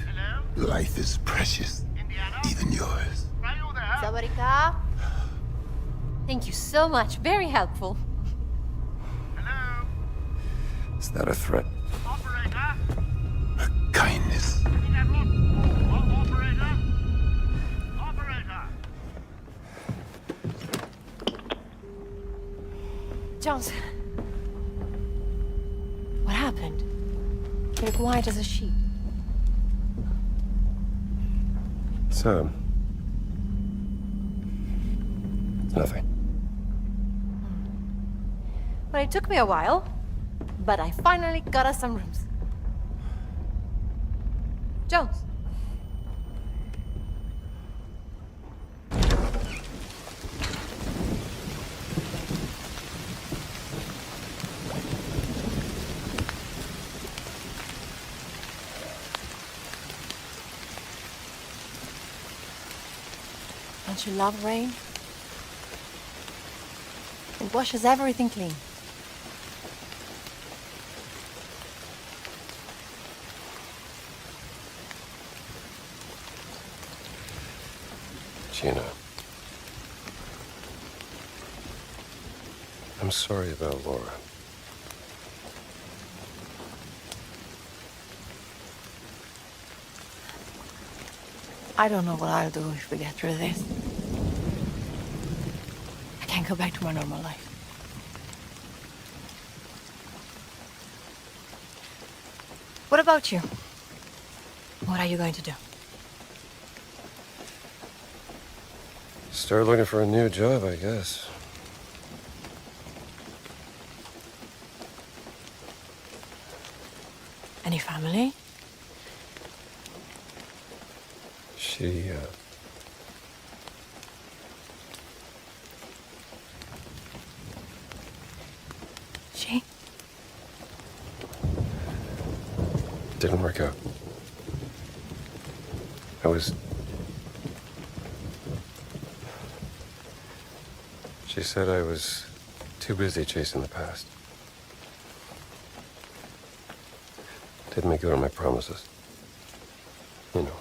H: Life is precious, even yours.
K: Sabarika. Thank you so much. Very helpful.
C: Is that a threat?
H: Kindness.
K: Jones. What happened? You're quiet as a sheep.
C: It's, nothing.
K: Well, it took me a while, but I finally got us some rooms. Jones. Don't you love rain? It washes everything clean.
C: Gina. I'm sorry about Laura.
K: I don't know what I'll do if we get through this. I can't go back to my normal life. What about you? What are you going to do?
C: Start looking for a new job, I guess.
K: Any family?
C: She,
K: She?
C: Didn't work out. I was... She said I was too busy chasing the past. Didn't make good on my promises. You know.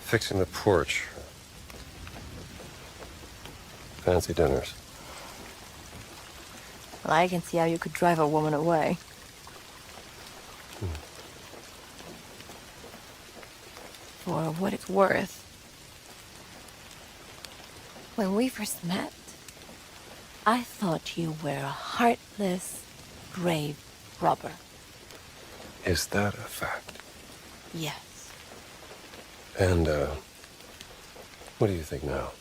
C: Fixing the porch. Fancy dinners.
K: Well, I can see how you could drive a woman away. For what it's worth. When we first met, I thought you were a heartless, grave robber.
C: Is that a fact?
K: Yes.
C: And, what do you think now?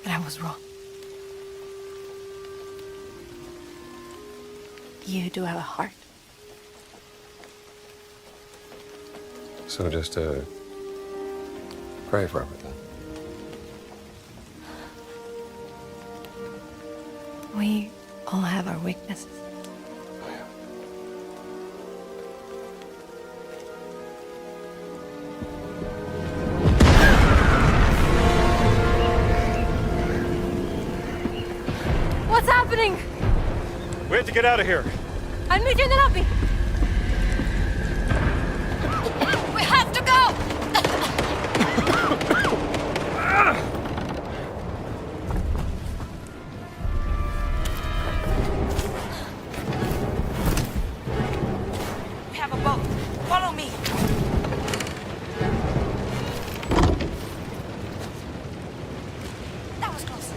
K: And I was wrong. You do have a heart.
C: So just, pray for everything.
K: We all have our weaknesses. What's happening?
J: We have to get out of here.
K: I'll meet you in the lobby. We have to go!
O: Follow me! That was close.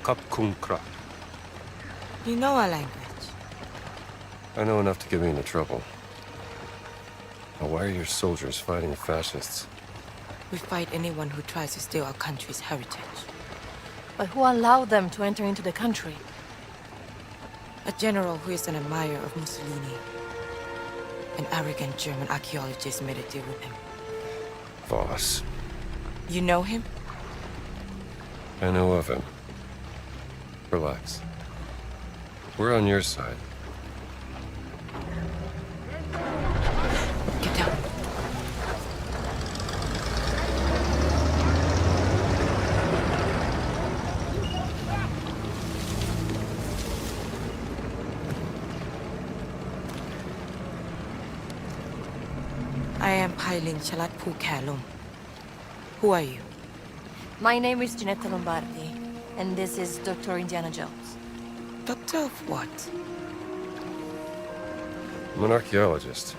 C: Kap Kung Kra.
E: You know our language.
C: I know enough to get me into trouble. Now, why are your soldiers fighting the fascists?
E: We fight anyone who tries to steal our country's heritage.
K: But who allowed them to enter into the country?
E: A general who is an admirer of Mussolini. An arrogant German archaeologist made a deal with him.
C: Voss.
E: You know him?
C: I know of him. Relax. We're on your side.
E: Get down. I am Pailin Chalat Pu Kalum. Who are you?
K: My name is Ginetta Lombardi, and this is Dr. Indiana Jones.
E: Doctor of what?
C: I'm an archaeologist.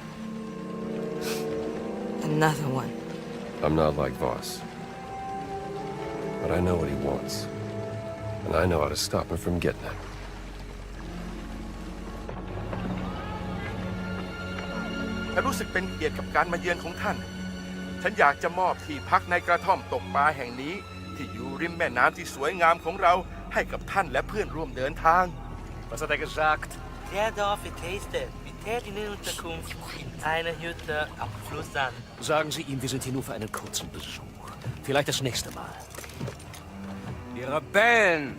E: Another one.
C: I'm not like Voss. But I know what he wants. And I know how to stop him from getting it.
H: ฉันรู้สึกเป็นเกียรติกับการมาเยือนของท่าน ฉันอยากจะมอบที่พักในกระท่อมตกปลาแห่งนี้ที่อยู่ริมแม่น้ำที่สวยงามของเราให้กับท่านและเพื่อนร่วมเดินทาง
P: Was hat gesagt?
T: Der Dorf tastet. Wir täten in Unterkunft in einer Hütte am Fluss an.
M: Sagen Sie ihm, wir sind hier nur für einen kurzen Besuch. Vielleicht das nächste Mal.
G: Die Rebellen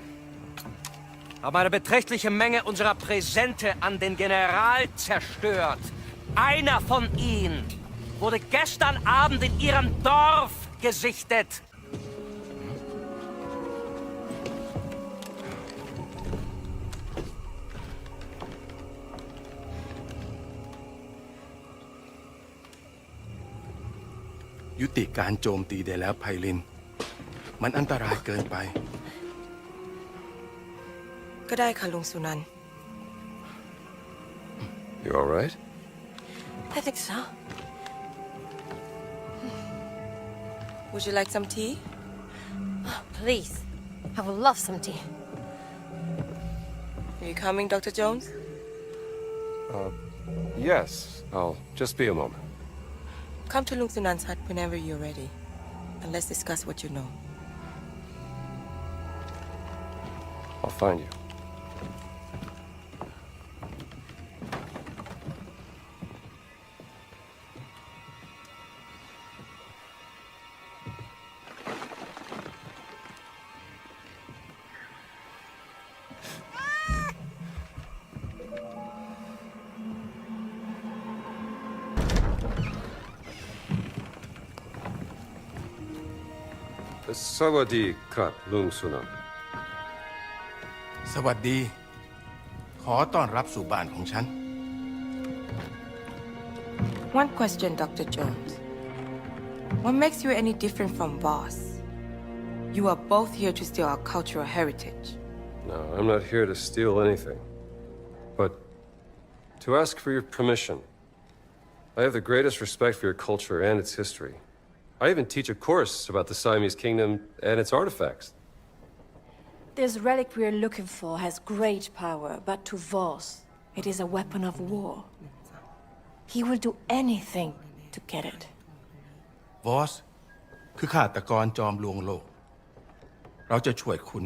G: haben eine beträchtliche Menge unserer Präsente an den General zerstört. Einer von ihnen wurde gestern Abend in ihrem Dorf gesichtet.
H: ยุติการโจมตีได้แล้วไพลิน มันอันตรายเกินไป
E: ก็ได้ค่ะลุงสุนันท์
C: You all right?
K: I think so.
E: Would you like some tea?
K: Please. I would love some tea.
E: Are you coming, Dr. Jones?
C: Yes. I'll just be a moment.
E: Come to Lung Sunan's hut whenever you're ready. And let's discuss what you know.
C: I'll find you. Sawadi Krap Lung Sunan.
H: สวัสดี ขอต้อนรับสู่บ้านของฉัน
E: One question, Dr. Jones. What makes you any different from Voss? You are both here to steal our cultural heritage.
C: No, I'm not here to steal anything. But to ask for your permission. I have the greatest respect for your culture and its history. I even teach a course about the Siamese kingdom and its artifacts.
K: This relic we are looking for has great power, but to Voss, it is a weapon of war. He will do anything to get it.
H: Voss คือฆาตกรจอมลวงโลก เราจะช่วยคุณ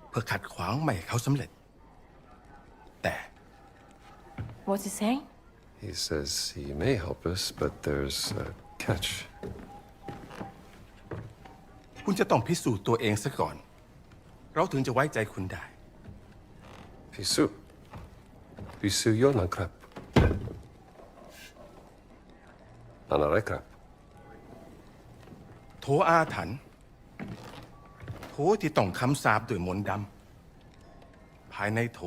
H: เพื่อขัดขวางไม่ให้เขาสำเร็จ แต่
K: What's he saying?
C: He says he may help us, but there's a catch.
H: คุณจะต้องพิสูจน์ตัวเองซะก่อน เราถึงจะไว้ใจคุณได้
C: Pisu. Pisu Yonan Krap. Anare Krap.
H: โถอาถรรพ์โถที่ต้องคำสาปด้วยมนต์ดำไพ
B: ภายในโถ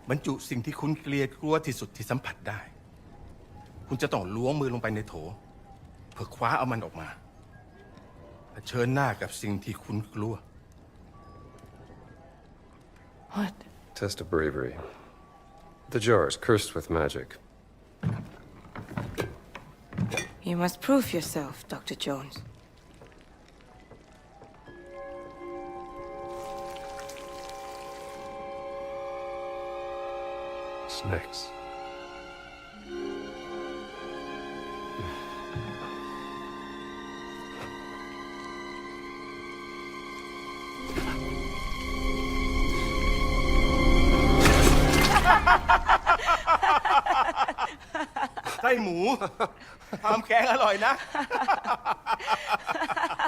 B: บรรจุสิ่งที่คุณเกลียดกลัวที่สุดที่สัมผัสได้ คุณจะต้องล้วงมือลงไปในโถเพื่อคว้าเอามันออกมาเผชิญหน้ากับสิ่งที่คุณกลัว
K: What?
C: Test of bravery. The jar is cursed with magic.
E: You must prove yourself, Dr. Jones.
C: Snakes.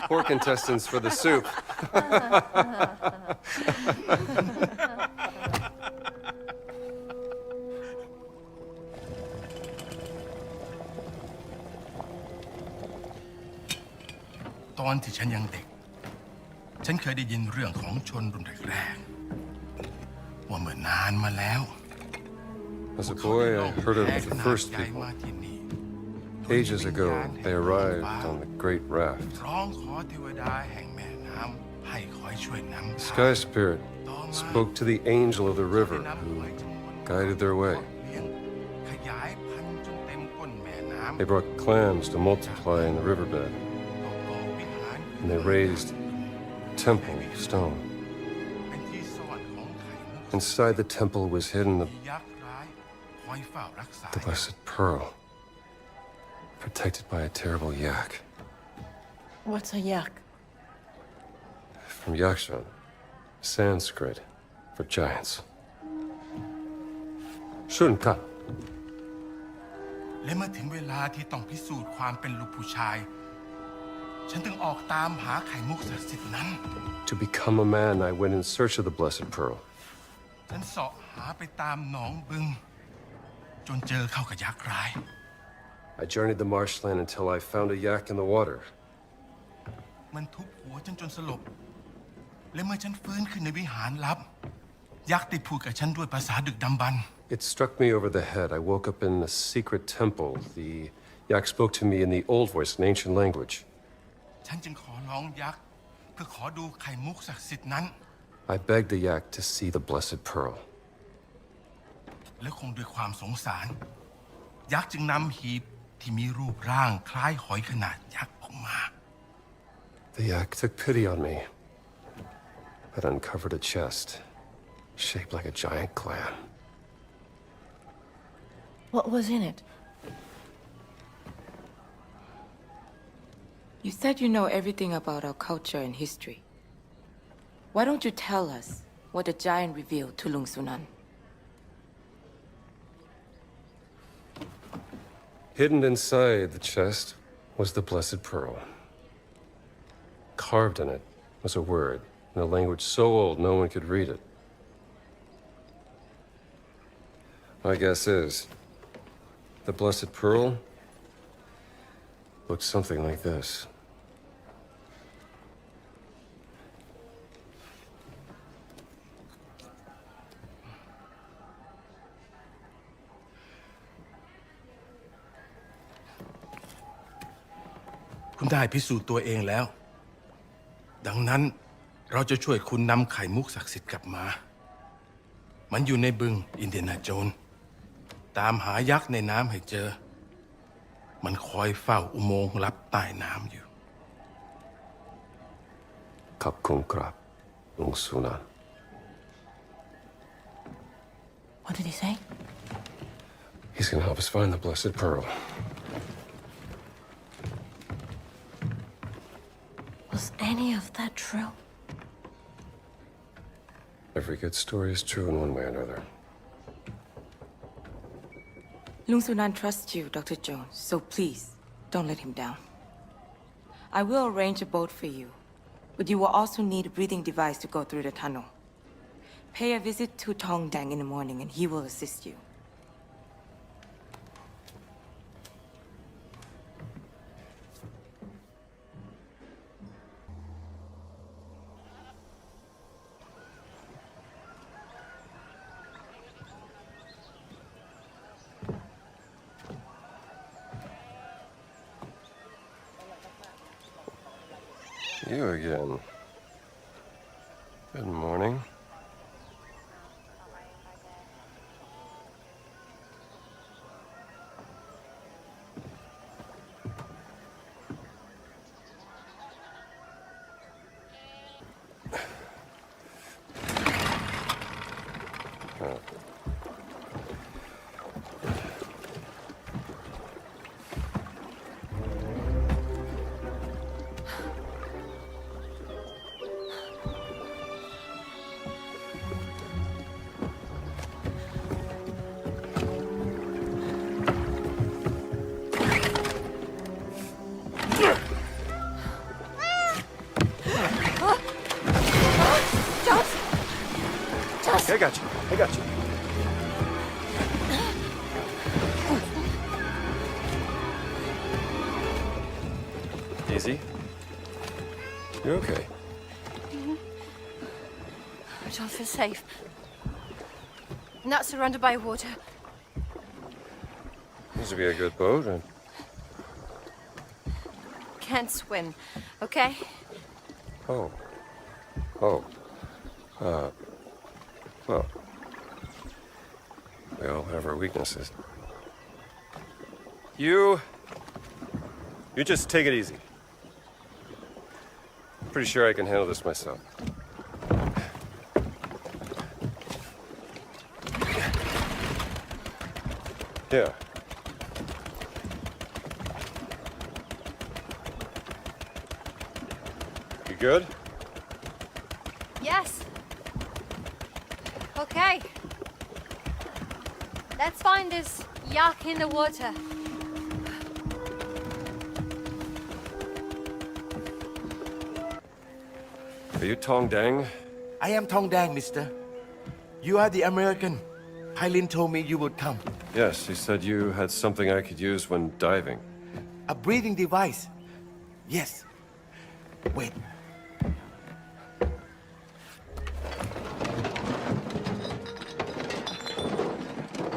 C: Poor contestants for the soup.
B: ตอนที่ฉันยังเด็ก ฉันเคยได้ยินเรื่องของชนรุ่นแรกๆว่าเมื่อนานมาแล้ว
C: As a boy, I heard of the first people. Ages ago, they arrived on the Great Raft.
B: ร้องขอเทวดาแห่งแม่น้ำให้คอยช่วยนำ
C: The Sky Spirit spoke to the angel of the river who guided their way.
B: ขยายพันธุ์จนเต็มก้นแม่น้ำ
C: They brought clams to multiply in the riverbed. And they raised a temple of stone. Inside the temple was hidden the blessed pearl, protected by a terrible yak.
K: What's a yak?
C: From Yakshan, Sanskrit for giants. Shunka.
B: และเมื่อถึงเวลาที่ต้องพิสูจน์ความเป็นลูกผู้ชาย ฉันถึงออกตามหาไข่มุกศักดิ์สิทธิ์นั้น
C: To become a man, I went in search of the blessed pearl.
B: ฉันเสาะหาไปตามหนองบึงจนเจอเข้ากับยักษ์ร้าย
C: I journeyed the marshland until I found a yak in the water.
B: มันทุบหัวฉันจนสลบ และเมื่อฉันฟื้นขึ้นในวิหารลับ ยักษ์ได้พูดกับฉันด้วยภาษาดึกดำบรรพ์
C: It struck me over the head. I woke up in a secret temple. The yak spoke to me in the old voice, an ancient language.
B: ฉันจึงขอร้องยักษ์เพื่อขอดูไข่มุกศักดิ์สิทธิ์นั้น
C: I begged the yak to see the blessed pearl.
B: และคงด้วยความสงสาร ยักษ์จึงนำหีบที่มีรูปร่างคล้ายหอยขนาดยักษ์ออกมา
C: The yak took pity on me, but uncovered a chest, shaped like a giant clam.
K: What was in it?
E: You said you know everything about our culture and history. Why don't you tell us what the giant revealed to Lung Sunan?
C: Hidden inside the chest was the blessed pearl. Carved in it was a word in a language so old no one could read it. My guess is, the blessed pearl looked something like this.
B: คุณได้พิสูจน์ตัวเองแล้ว ดังนั้นเราจะช่วยคุณนำไข่มุกศักดิ์สิทธิ์กลับมา มันอยู่ในบึงอินเดียนาโจนส์ตามหายักษ์ในน้ำให้เจอ มันคอยเฝ้าอุโมงค์ลับใต้น้ำอยู่
C: Kap kun krap, Lung Sunan.
K: What did he say?
C: He's gonna help us find the blessed pearl.
K: Was any of that true?
C: Every good story is true in one way or another.
E: Lung Sunan trusts you, Dr. Jones, so please, don't let him down. I will arrange a boat for you, but you will also need a breathing device to go through the tunnel. Pay a visit to Tong Dang in the morning and he will assist you.
C: You again. Good morning.
K: Just...
J: I got you. I got you. Easy. You're okay.
K: I don't feel safe. Not surrounded by water.
C: This would be a good boat. And...
K: Can't swim, okay?
C: Oh. Oh. Well. We all have our weaknesses.
J: You just take it easy. Pretty sure I can handle this myself. Yeah. You good?
K: Yes. Okay. Let's find this yak in the water.
C: Are you Tong Dang?
U: I am Tong Dang, mister. You are the American. Hylin told me you would come.
C: Yes, he said you had something I could use when diving.
U: A breathing device. Yes. Wait.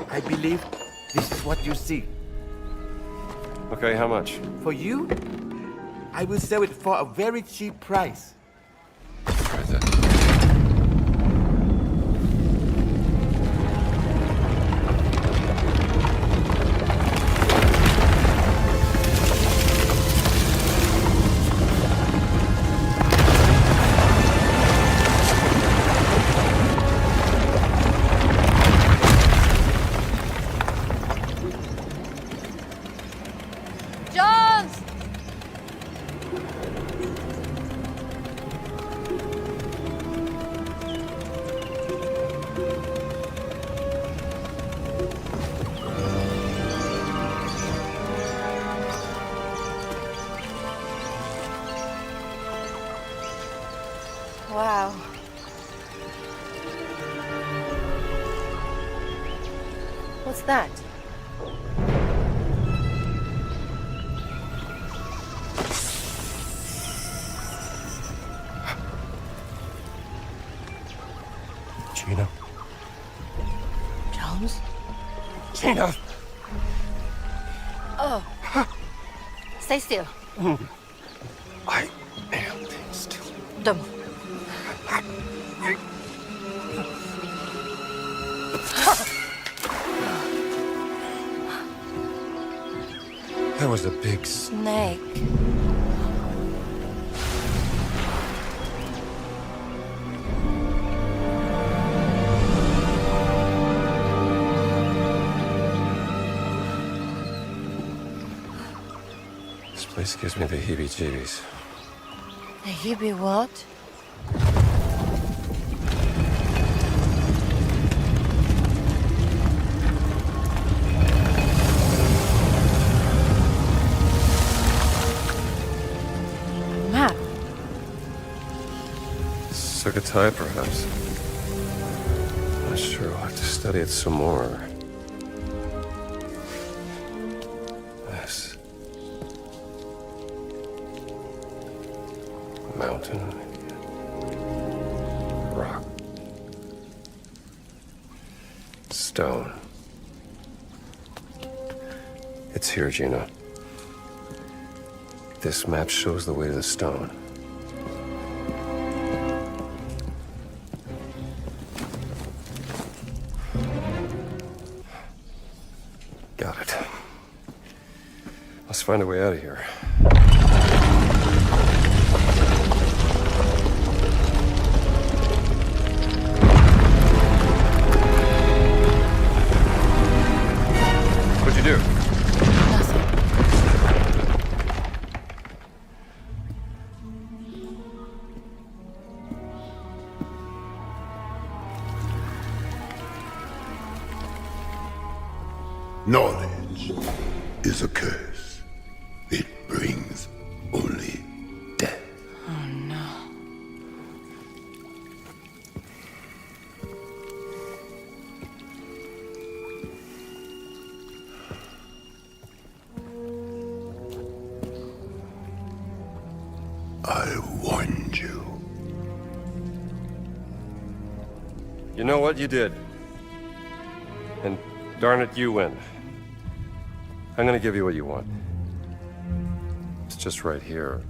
U: I believe this is what you see.
C: Okay, how much?
U: For you, I will sell it for a very cheap price.
C: Right then.
K: Wow. What's that?
C: Gina.
K: Jones?
C: Gina!
K: Oh. Stay still.
C: I am still.
K: Don't move.
C: That was a big
K: snake.
C: This place gives me the heebie-jeebies.
K: The heebie what? Map.
C: Sukhothai, perhaps. Not sure. I'll have to study it some more. Yes. Mountain. Rock. Stone. It's here, Gina. This map shows the way to the stone. Got it. Let's find a way out of here. What'd you do?
H: Knowledge is a curse. It brings only death.
O: Oh no.
H: I warned you.
C: You know what? You did. And darn it, you win. I'm gonna give you what you want. It's just right here.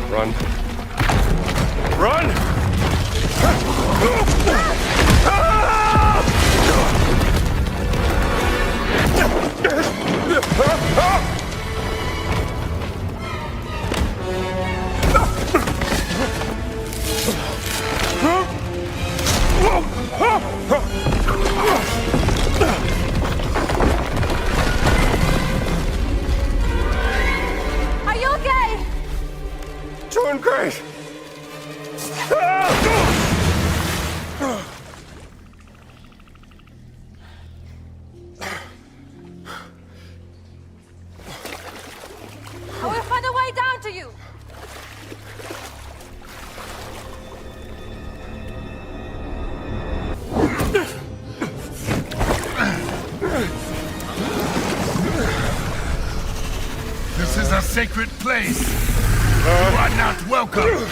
C: Run. Run!
K: Are you okay?
C: Doing great!
K: I will find a way down to you.
A: This is a sacred place. You are not welcome.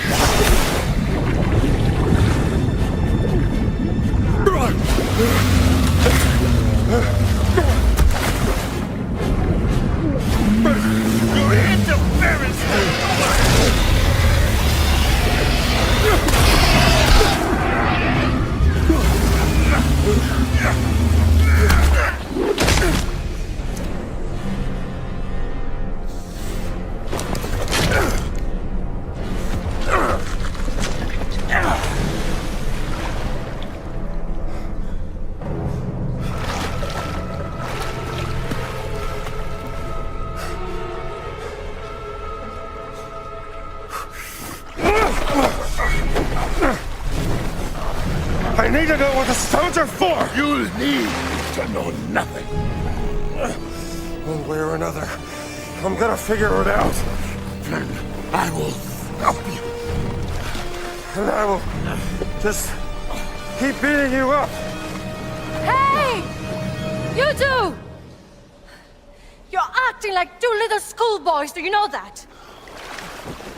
A: Your interference!
C: I need to know what the stones are for!
A: You'll need to know nothing.
C: One way or another, I'm gonna figure it out.
A: Then I will help you.
C: And I will just keep beating you up.
K: Hey! You two! You're acting like two little schoolboys, do you know that?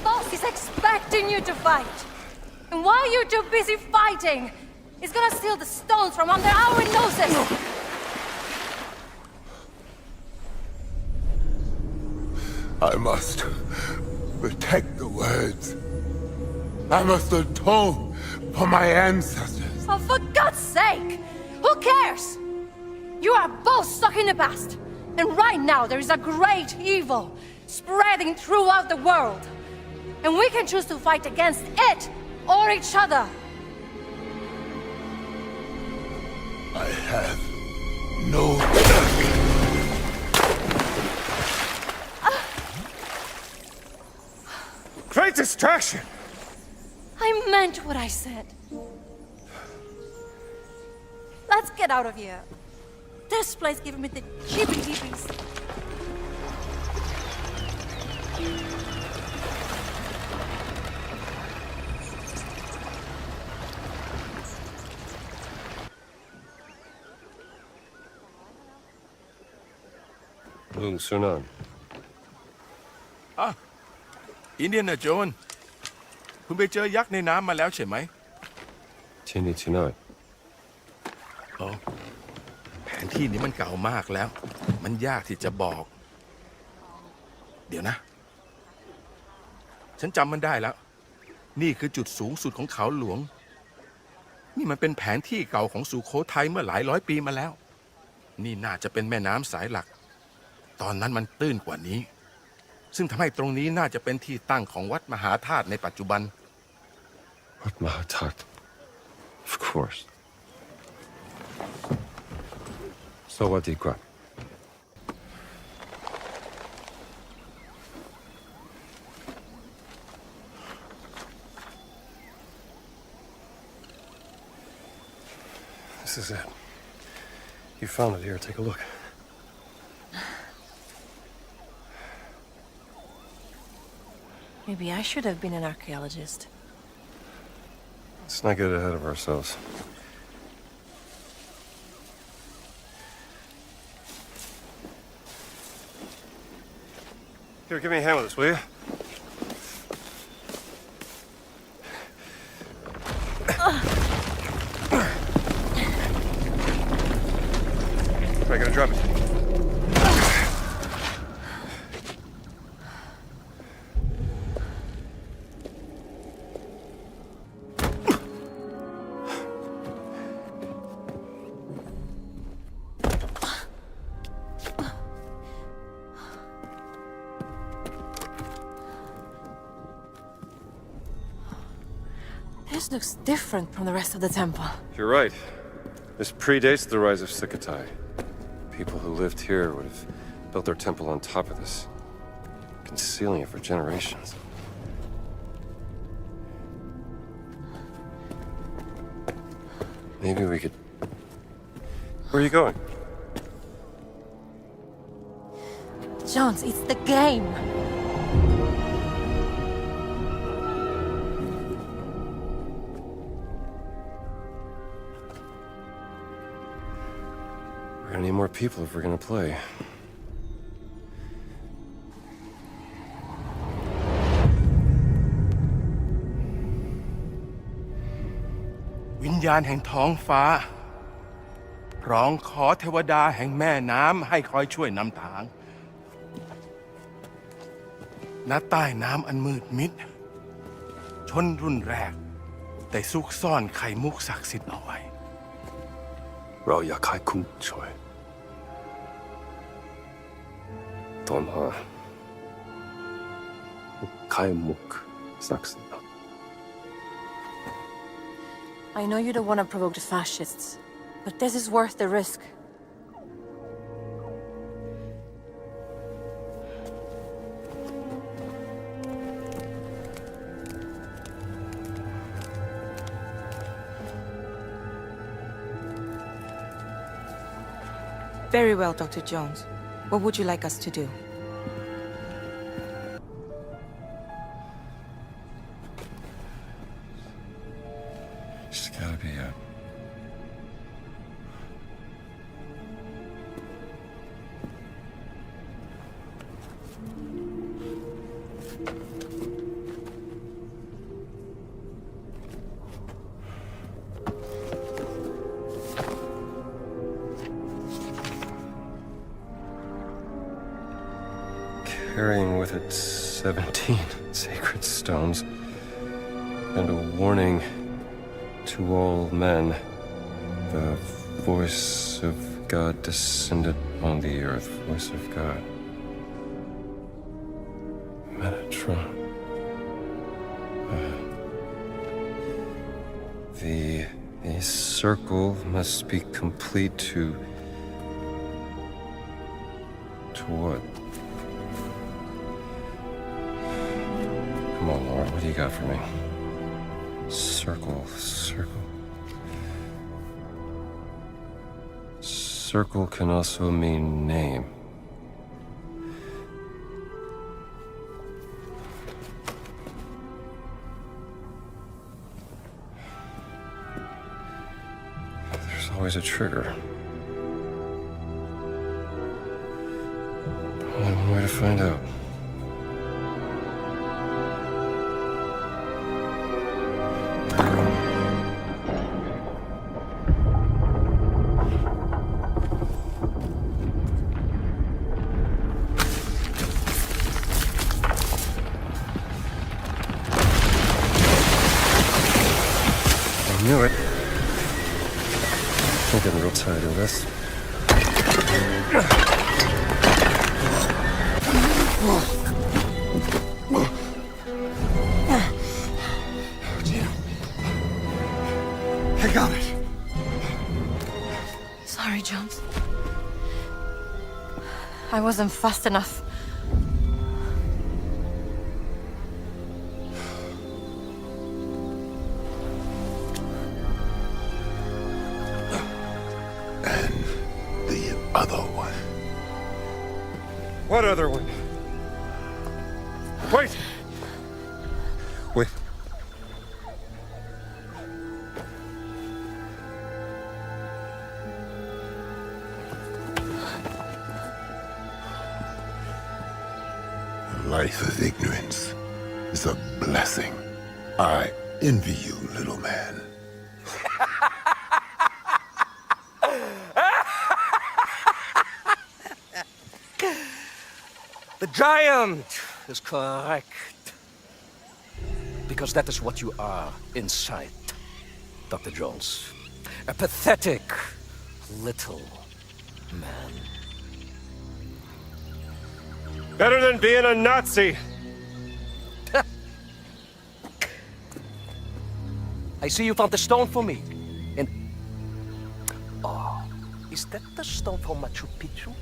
K: Voss is expecting you to fight. And while you're too busy fighting, he's gonna steal the stones from under our noses!
A: I must protect the words. I must atone for my ancestors.
K: Oh, for God's sake! Who cares? You are both stuck in the past. And right now there is a great evil spreading throughout the world. And we can choose to fight against it or each other.
A: I have no...
C: Great distraction!
K: I meant what I said. Let's get out of here. This place giving me the heebie-jeebies.
C: Lung Sunan.
B: อินเดียนาโจนส์คุณไปเจอยักษ์ในน้ำมาแล้วใช่ไหม
C: continue tonight.
B: อ๋อแผนที่นี้มันเก่ามากแล้ว มันยากที่จะบอก เดี๋ยวนะ ฉันจำมันได้แล้ว นี่คือจุดสูงสุดของเขาหลวง นี่มันเป็นแผนที่เก่าของสุโขทัยเมื่อหลายร้อยปีมาแล้ว นี่น่าจะเป็นแม่น้ำสายหลัก ตอนนั้นมันตื้นกว่านี้ ซึ่งทำให้ตรงนี้น่าจะเป็นที่ตั้งของวัดมหาธาตุในปัจจุบัน
C: What Mahatat? Of course. So what do you got? This is it. You found it here. Take a look.
K: Maybe I should have been an archaeologist.
C: Let's not get ahead of ourselves. Here, give me a hand with this, will you? I gotta drop it.
K: This looks different from the rest of the temple.
C: You're right. This predates the rise of Sukhothai. People who lived here would have built their temple on top of this, concealing it for generations. Maybe we could... Where are you going?
K: Jones, it's the game!
C: We're gonna need more people if we're gonna play.
B: Winyàn แห่งท้องฟ้าร้องขอเทวดาแห่งแม่น้ำให้คอยช่วยนำทาง ณ ใต้น้ำอันมืดมิด ชนรุ่นแรกได้ซุกซ่อนไข่มุกศักดิ์สิทธิ์เอาไว้
C: เราอยากให้คุณช่วยตอนหาไข่มุกศักดิ์สิทธิ์
K: I know you don't want to provoke the fascists, but this is worth the risk.
D: Very well, Dr. Jones. What would you like us to do?
C: It's gotta be a... carrying with it 17 sacred stones and a warning to all men. The voice of God descended on the earth. Voice of God. Metatron. The circle must be complete to what? Come on, Laura, what do you got for me? Circle. Circle can also mean name. There's always a trigger. Only one way to find out.
J: Knew it. I'm getting real tired of this.
R: Gina. I got it.
K: Sorry, Jones. I wasn't fast enough.
H: And the other one.
J: What other one? Wait! Wait.
H: A life of ignorance is a blessing. I envy you, little man.
G: The giant is correct. Because that is what you are inside, Dr. Jones. A pathetic little man.
J: Better than being a Nazi.
G: I see you found the stone for me. And... Oh, is that the stone for Machu Picchu?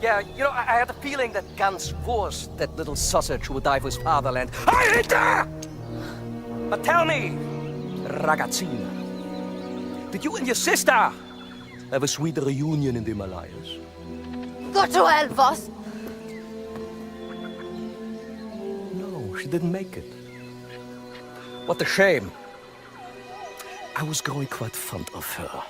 G: Yeah, you know, I had a feeling that Ganz Voss, that little sausage who would die for his fatherland. Alter! But tell me, ragazzina, did you and your sister have a sweet reunion in the Himalayas?
K: Go to hell, Voss!
G: No, she didn't make it. What a shame. I was growing quite fond of her.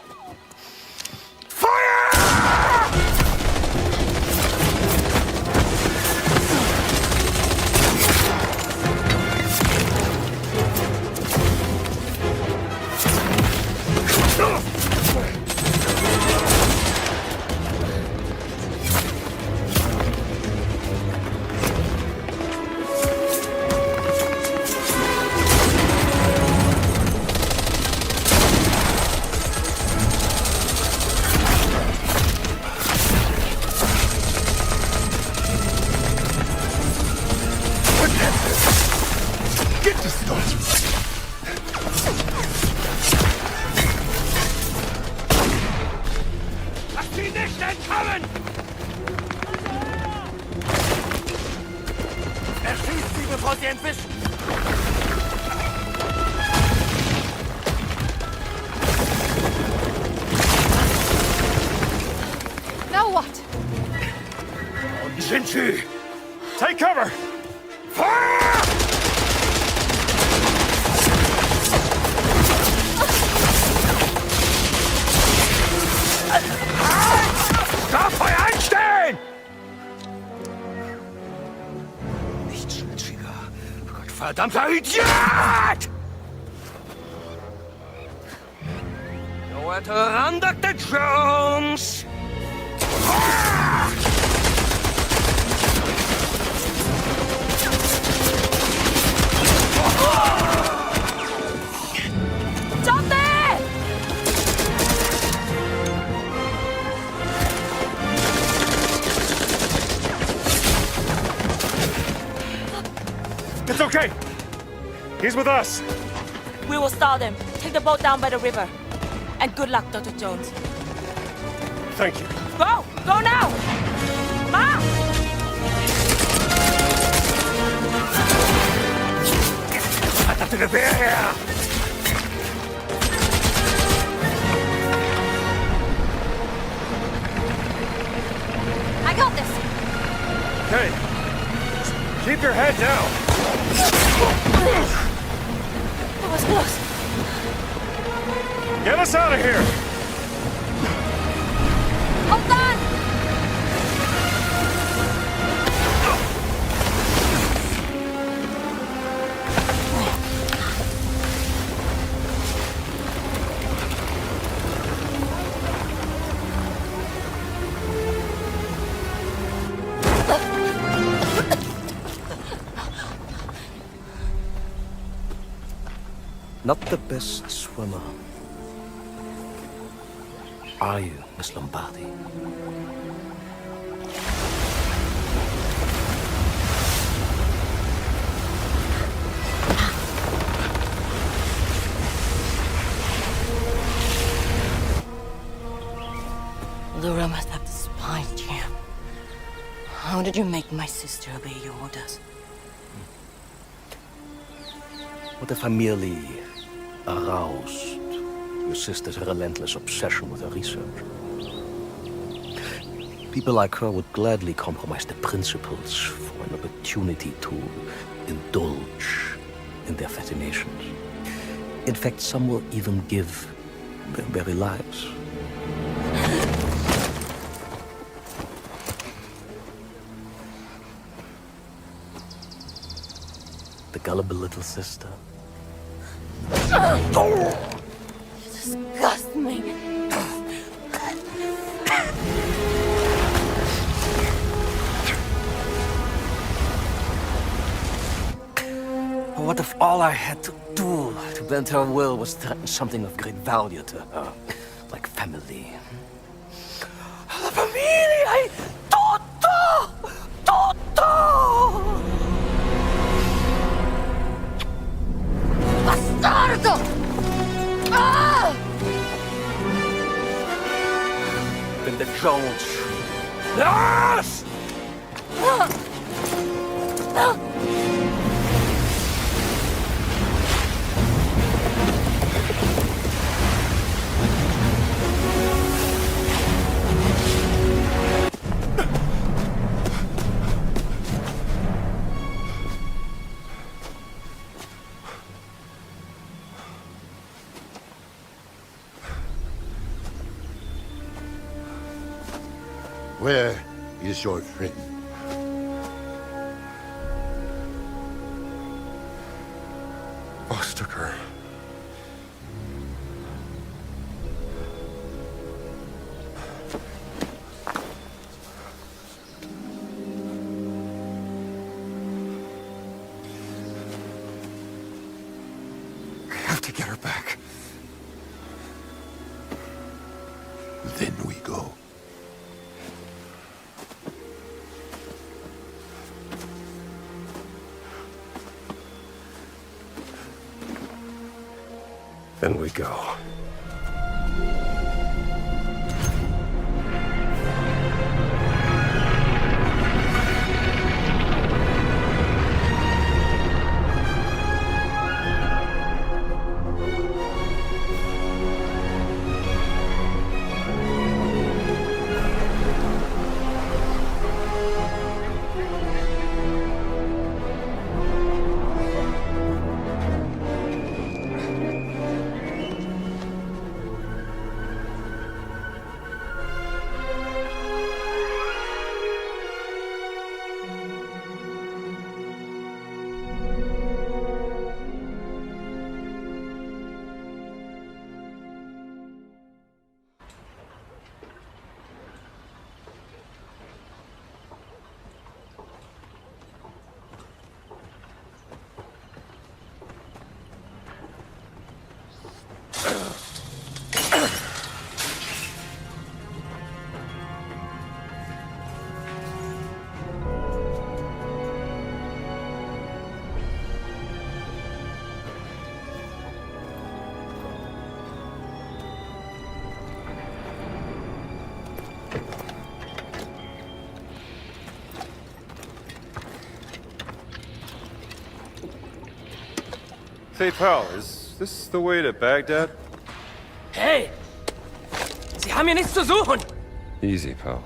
K: Now what?
J: Shinji! Take cover!
G: Feuer einstellen! Nichtsnütziger, Gottverdammter Idiot! Nowhere to run, Dr. Jones!
K: Stop there!
J: It's okay! He's with us!
D: We will stall them. Take the boat down by the river. And good luck, Dr. Jones.
J: Thank you.
D: Go! Go now! Ma!
G: Verdammte Gewehr her!
K: I got this!
J: Okay. Keep your head down.
K: That was close.
J: Get us out of here!
K: Hold on!
M: Not the best swimmer. Are you, Miss Lombardi?
E: Laura must have despised you. How did you make my sister obey your orders?
M: What if I merely aroused your sister's relentless obsession with her research? People like her would gladly compromise their principles for an opportunity to indulge in their fascinations. In fact, some will even give their very lives. The gullible little sister.
E: You disgust me.
M: What if all I had to do to bend her will was threaten something of great value to her, like family?
E: La familia! Tutto! Tutto! Bastardo! Ah!
M: Then the Jones. Yes!
L: Where is your friend?
C: Voss took her.
L: I have to get her back. Then we go.
C: Then we go.
J: Say, pal, is this the way to Baghdad?
G: Hey! Sie haben hier nichts zu suchen!
C: Easy, pal.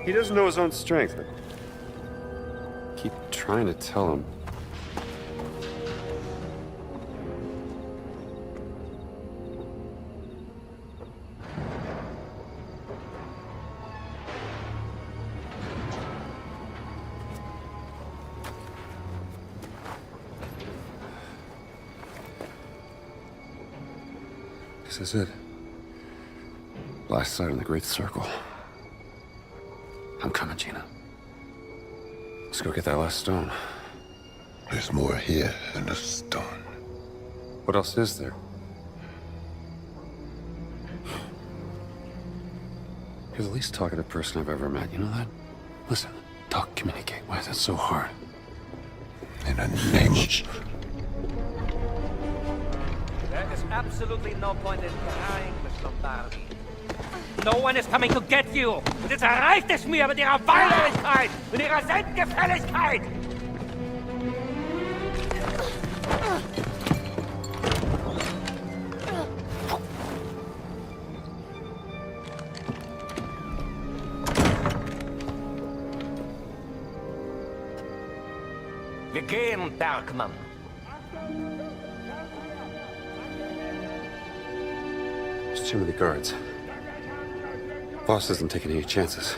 J: He doesn't know his own strength. Keep trying to tell him.
C: This is it. Last sight on the Great Circle.
M: I'm coming, Gina.
C: Let's go get that last stone.
L: There's more here than a stone.
C: What else is there? You're the least talkative person I've ever met, you know that? Listen, talk, communicate. Why is that so hard?
L: In the name of...
G: There is absolutely no point in trying, Miss Lombardi. No one is coming to get you! Und jetzt erreicht es mir mit ihrer Weinerlichkeit und ihrer Selbstgefälligkeit! Wir gehen, Bergmann.
C: There's too many guards. Voss isn't taking any chances.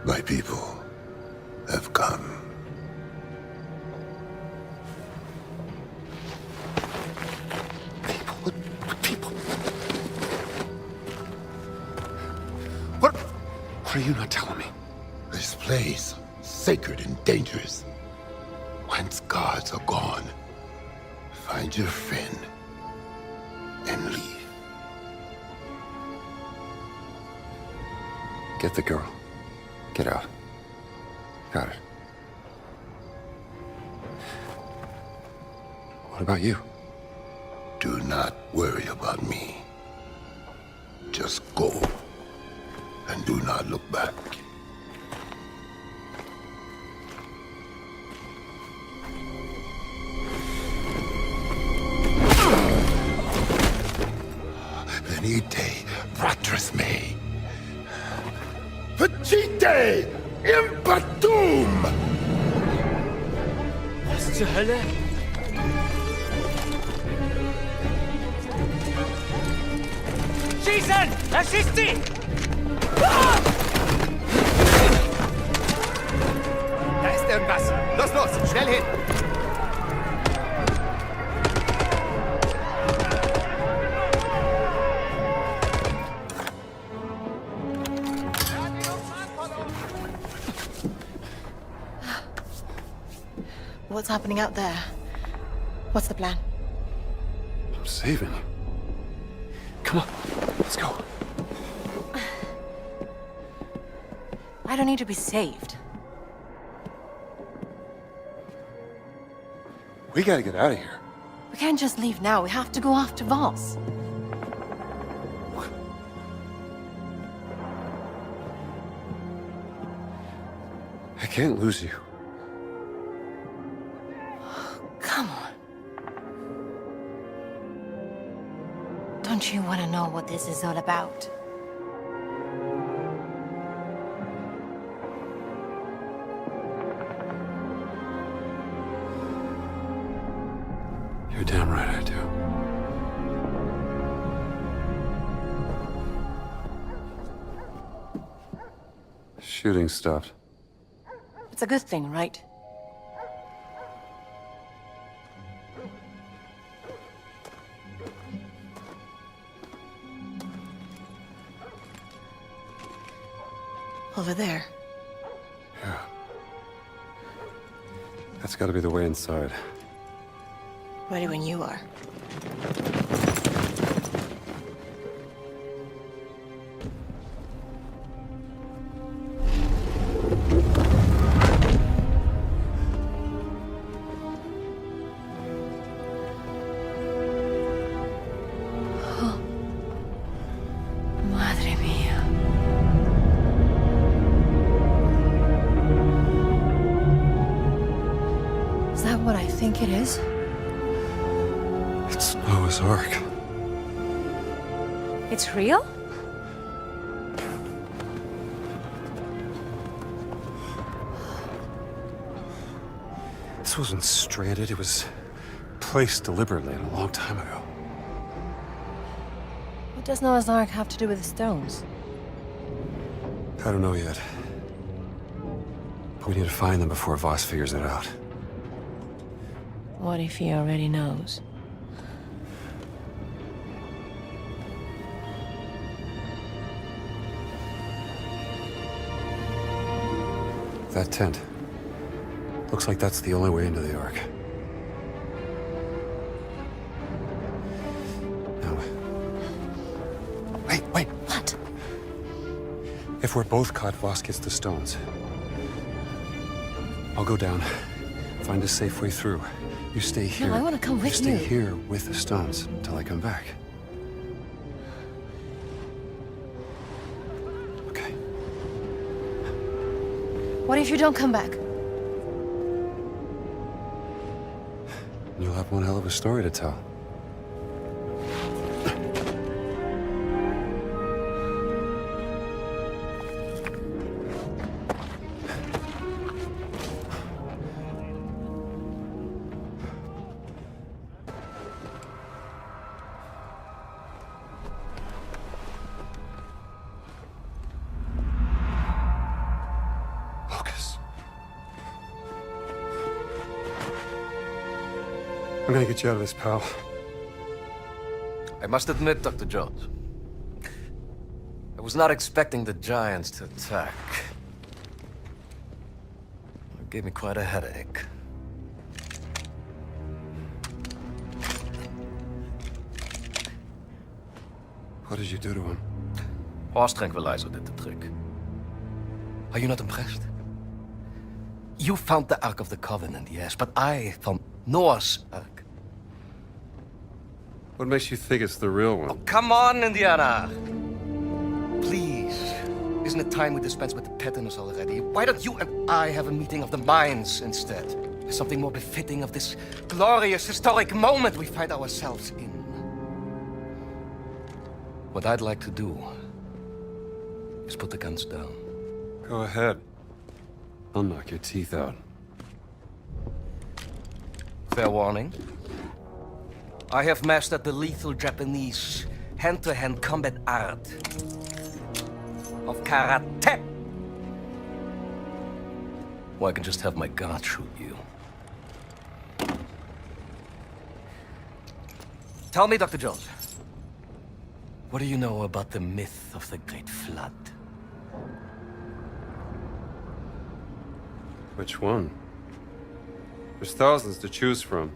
L: My people have come.
C: What are you not telling me?
L: This place, sacred and dangerous. Once guards are gone, find your friend and leave.
C: Get the girl. Get out. Got it. What about you?
L: Do not worry about me. Just go. And do not look back. Venite, fratres mei. Facite impatum!
G: Was zur Hölle? Schießen! Erschießt sie!
F: Da ist irgendwas. Los, los, schnell hin.
K: What's happening out there? What's the plan?
C: I'm saving you. Come on, let's go.
K: I don't need to be saved.
C: We gotta get out of here.
K: We can't just leave now. We have to go after Voss.
C: I can't lose you.
K: Come on. Don't you want to know what this is all about?
C: You're damn right I do. Shooting stopped.
K: It's a good thing, right? Over there.
C: Yeah. That's gotta be the way inside.
K: Ready when you are. Madre mía. Is that what I think it is?
C: It's Noah's Ark.
K: It's real?
C: This wasn't stranded, it was placed deliberately and a long time ago.
K: What does Noah's Ark have to do with the stones?
J: I don't know yet. But we need to find them before Voss figures it out.
K: What if he already knows?
J: That tent. Looks like that's the only way into the Ark. Now... Wait!
K: What?
J: If we're both caught, Voss gets the stones. I'll go down, find a safe way through. You stay here.
K: No, I want to come with you.
J: You stay here with the stones until I come back.
K: What if you don't come back?
J: You'll have one hell of a story to tell. I'm gonna get you out of this, pal.
G: I must admit, Dr. Jones, I was not expecting the Giants to attack. It gave me quite a headache.
J: What did you do to him?
G: Horse tranquilizer did the trick. Are you not impressed? You found the Ark of the Covenant, yes, but I found Noah's Ark.
J: What makes you think it's the real one?
G: Oh, come on, Indiana! Please. Isn't it time we dispense with the pettiness already? Why don't you and I have a meeting of the minds instead? Something more befitting of this glorious, historic moment we find ourselves in. What I'd like to do is put the guns down.
J: Go ahead. I'll knock your teeth out.
G: Fair warning. I have mastered the lethal Japanese hand-to-hand combat art of karate. Or I can just have my guard shoot you. Tell me, Dr. Jones, what do you know about the myth of the Great Flood?
J: Which one? There's thousands to choose from.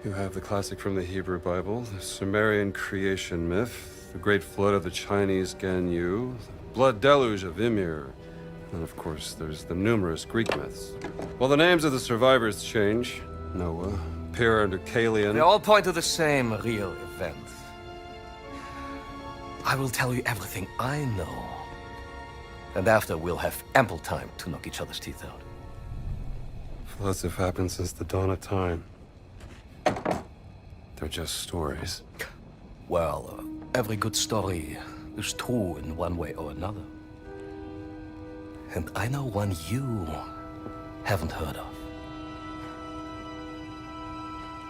J: You have the classic from the Hebrew Bible, the Sumerian creation myth, the Great Flood of the Chinese Ganyu, the Blood Deluge of Ymir, and of course there's the numerous Greek myths. Well, the names of the survivors change. Noah, Pyrrha, and Deucalion.
G: They all point to the same real event. I will tell you everything I know. And after, we'll have ample time to knock each other's teeth out.
J: Floods have happened since the dawn of time. They're just stories.
G: Well, every good story is true in one way or another. And I know one you haven't heard of.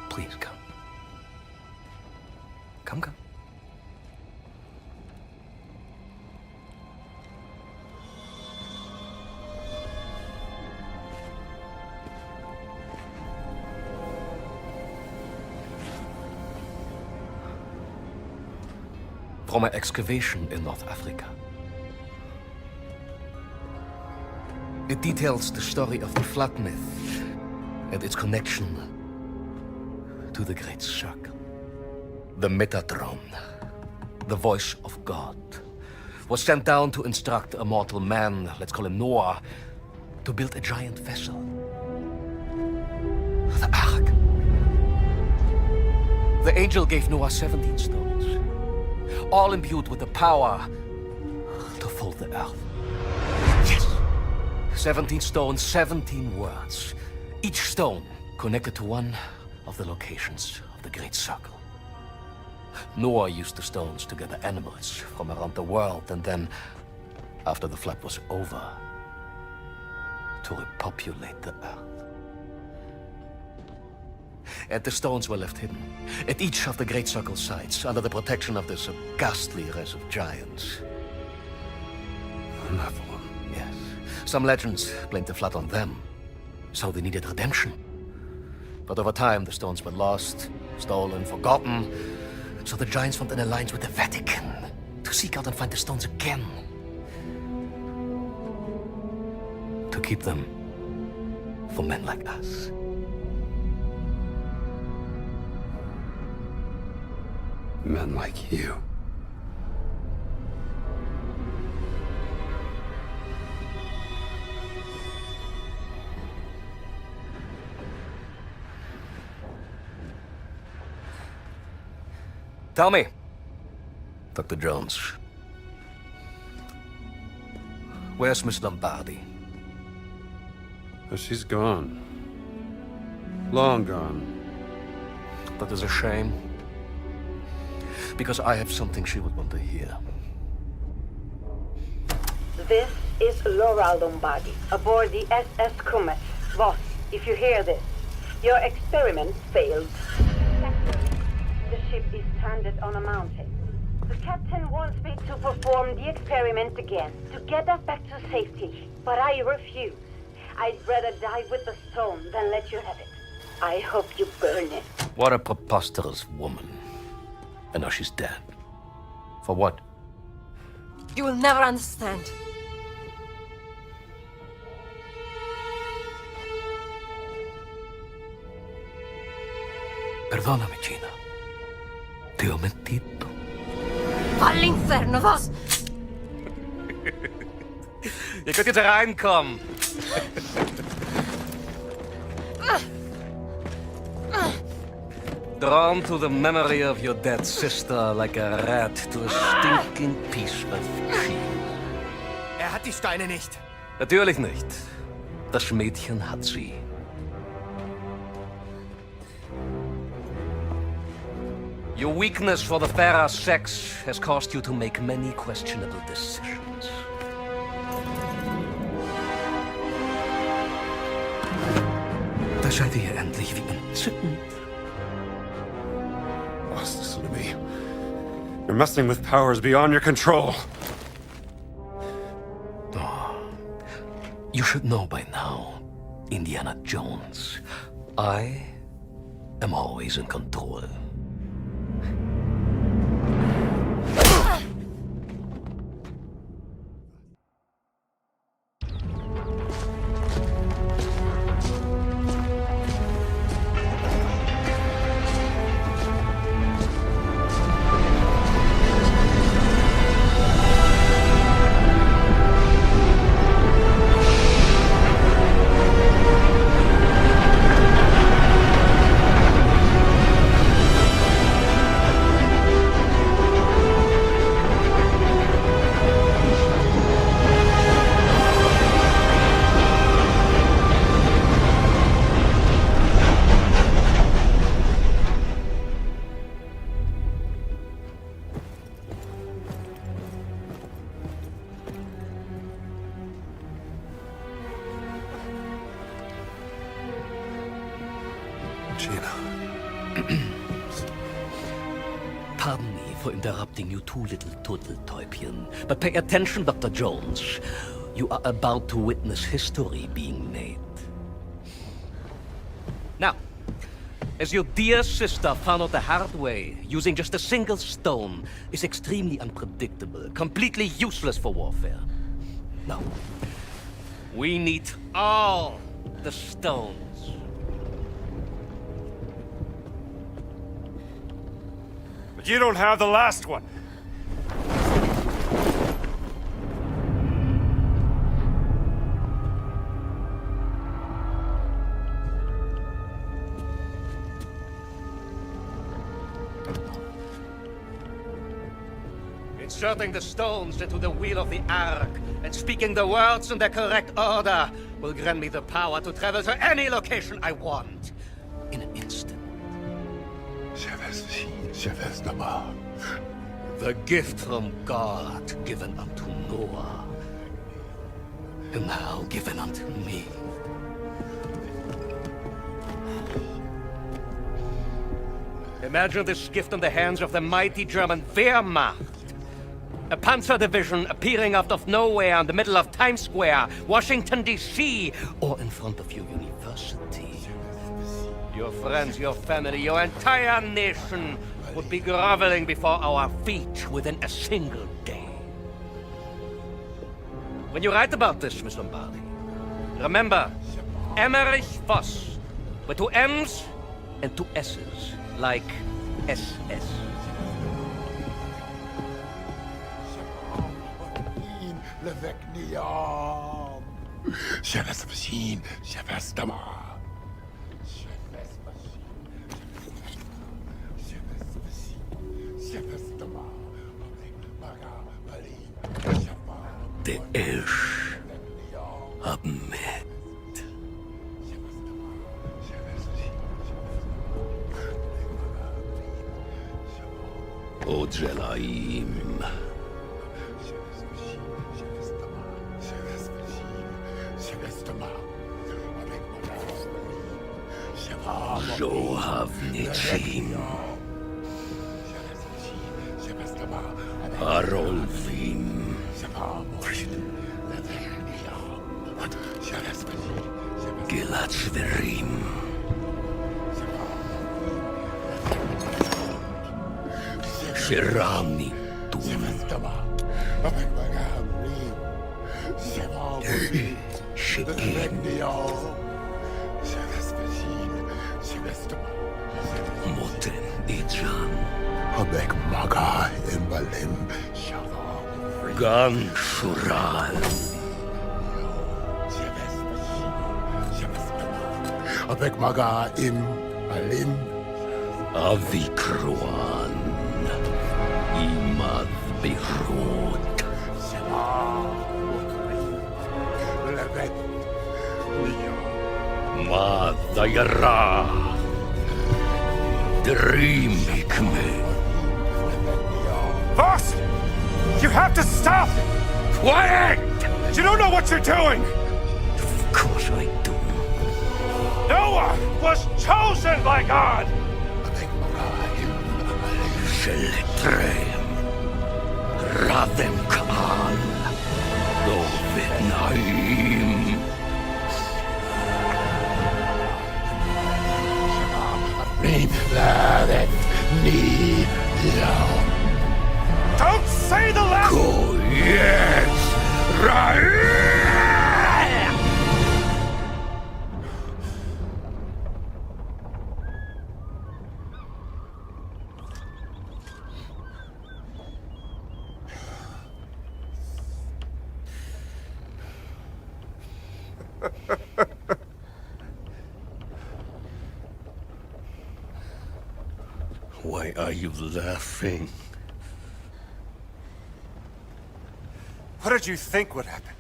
G: Please come. Come. From my excavation in North Africa. It details the story of the flood myth and its connection to the Great Circle. The Metatron, the voice of God, was sent down to instruct a mortal man, let's call him Noah, to build a giant vessel. The Ark. The angel gave Noah 17 stones, all imbued with the power to fold the earth. Yes! 17 stones, 17 words. Each stone connected to one of the locations of the Great Circle. Noah used the stones to gather animals from around the world, and then, after the flood was over, to repopulate the earth.
M: And the stones were left hidden at each of the great circle sites under the protection of this ghastly race of giants. Yes. Some legends blamed the flood on them, so they needed redemption. But over time, the stones were lost, stolen, forgotten. So the giants formed an alliance with the Vatican to seek out and find the stones again. To keep them for men like us.
C: Men like you.
M: Tell me, Dr. Jones, where's Miss Lombardi?
C: Oh, she's gone. Long gone.
M: That is a shame. Because I have something she would want to hear.
N: This is Laura Lombardi, aboard the SS Comet. Voss, if you hear this, your experiment failed. The ship is stranded on a mountain. The captain wants me to perform the experiment again, to get us back to safety. But I refuse. I'd rather die with the stone than let you have it. I hope you burn it.
M: What a preposterous woman. And now she's dead. For what?
K: You will never understand.
M: Perdóname, Gina. Te ho mentito.
K: All'inferno, Voss!
G: Ihr könnt jetzt reinkommen. Drawn to the memory of your dead sister like a rat to a stinking piece of cheese.
R: Hat die Steine nicht.
M: Natürlich nicht. Das Mädchen hat sie.
G: Your weakness for the fairer sex has caused you to make many questionable decisions.
M: Da seid ihr endlich wie entzückend.
C: Voss, listen to me. You're messing with powers beyond your control.
M: Oh, you should know by now, Indiana Jones. I am always in control. Pardon me for interrupting you two little turtle-täubchen, but pay attention, Dr. Jones. You are about to witness history being made.
G: Now, as your dear sister found out the hard way, using just a single stone is extremely unpredictable, completely useless for warfare. No. We need all the stones.
J: But you don't have the last one.
G: Inserting the stones into the wheel of the Ark and speaking the words in their correct order will grant me the power to travel to any location I want. In an instant. The gift from God given unto Noah, and now given unto me. Imagine this gift in the hands of the mighty German Wehrmacht. A panzer division appearing out of nowhere in the middle of Times Square, Washington, D.C.,
M: or in front of your university.
G: Your friends, your family, your entire nation would be groveling before our feet within a single day. When you write about this, Miss Lombardi, remember Emmerich Voss, with 2 M's and 2 S's, like SS.
M: Der Isch hab mit. O Jelaim. Zohavnichim. Harolvim. Gilad Sverim. Shirami Tum. Sheim. Moten Ijan.
L: Habek Maga Imbalim.
M: Gan Shural.
L: Habek Maga Imbalim.
M: Avikruan. Imad Beirut. Madayara. Dream Hikme.
A: Voss! You have to stop!
M: Quiet!
A: You don't know what you're doing!
M: Of course I do.
A: Noah was chosen by God!
M: Sheletrem. Radem Kaal. Dovet Naim.
A: Don't say the last...
M: Go, yes! Right! Why are you laughing?
A: What did you think would happen?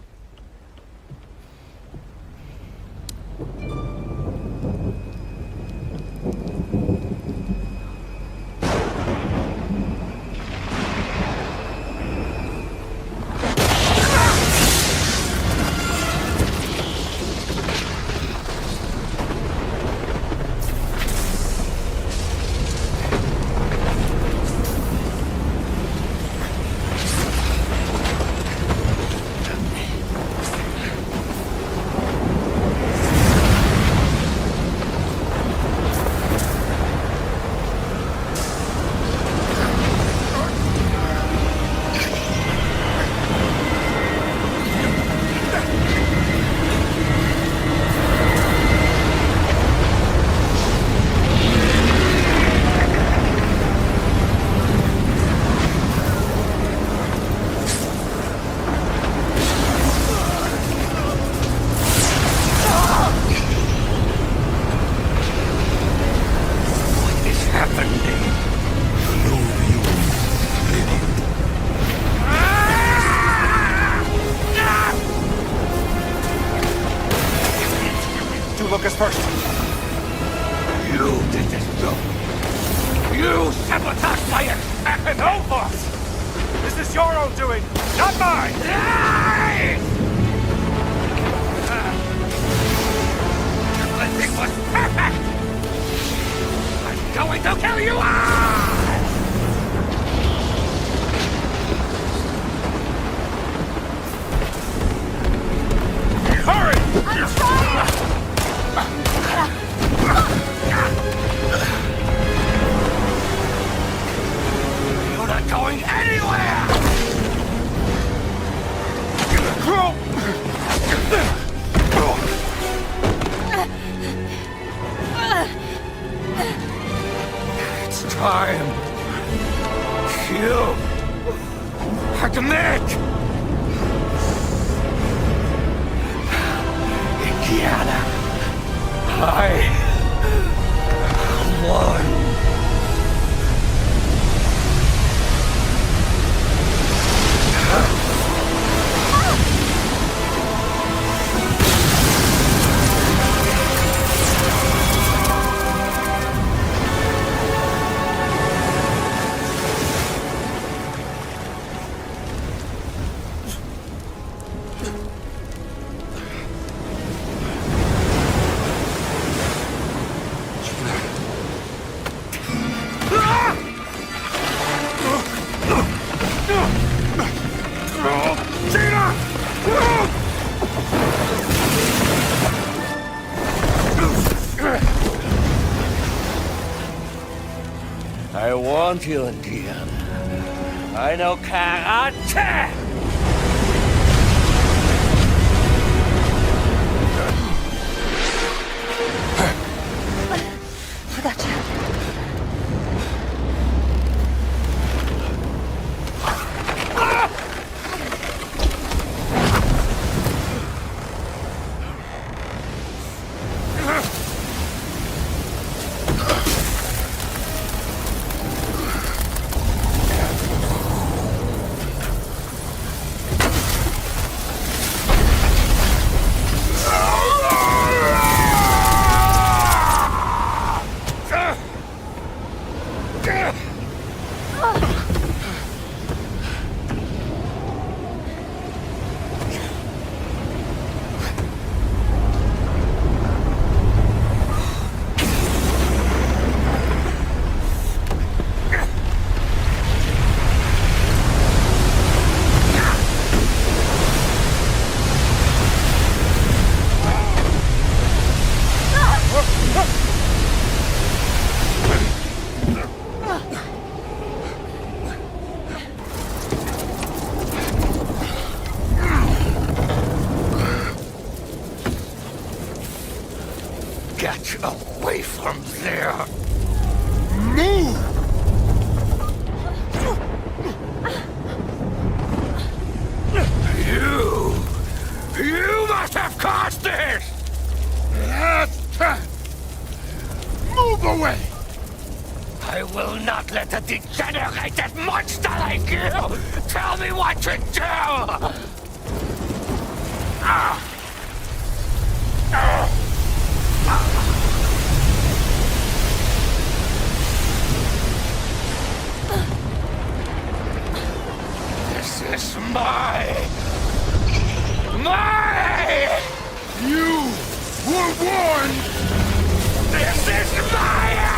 A: Lucas first.
M: You did this, Joe. You sabotaged my attack!
A: No, Voss! This is your own doing, not mine!
M: Everything was perfect! I'm going
G: going to kill you all!
A: Hurry!
D: I'm trying!
G: You're not going anywhere! It's time. You admit. Indiana, I won. I warned you, Indiana. I know karate!
K: I got you.
G: Get away from there!
A: Move!
G: You must have caused this!
A: Move away!
G: I will not let a degenerated monster like you tell me what to do! This is my...
A: You were warned!
G: This is Maya!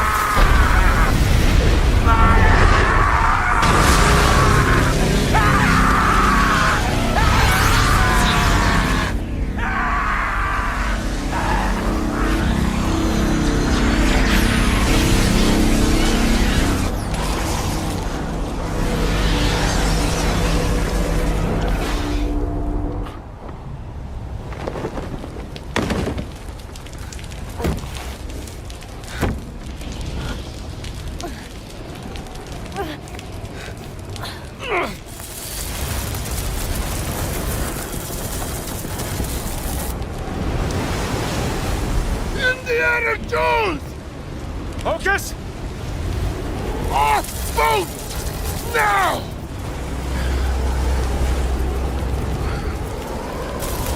A: Indiana Jones!
J: Focus!
A: Off boat! Now!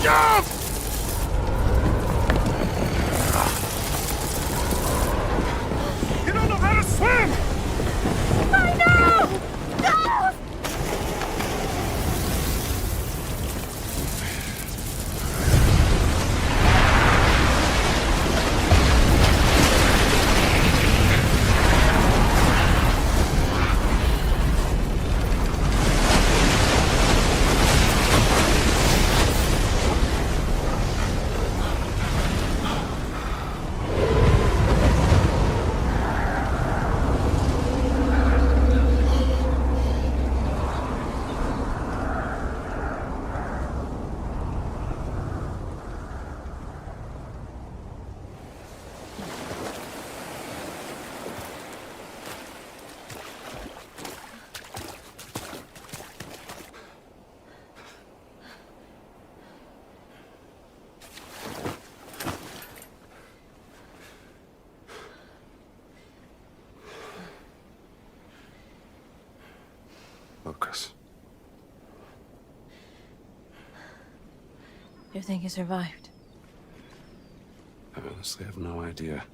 A: Jump!
J: You don't know how to swim!
D: I know! No!
K: You think he survived?
C: I honestly have no idea.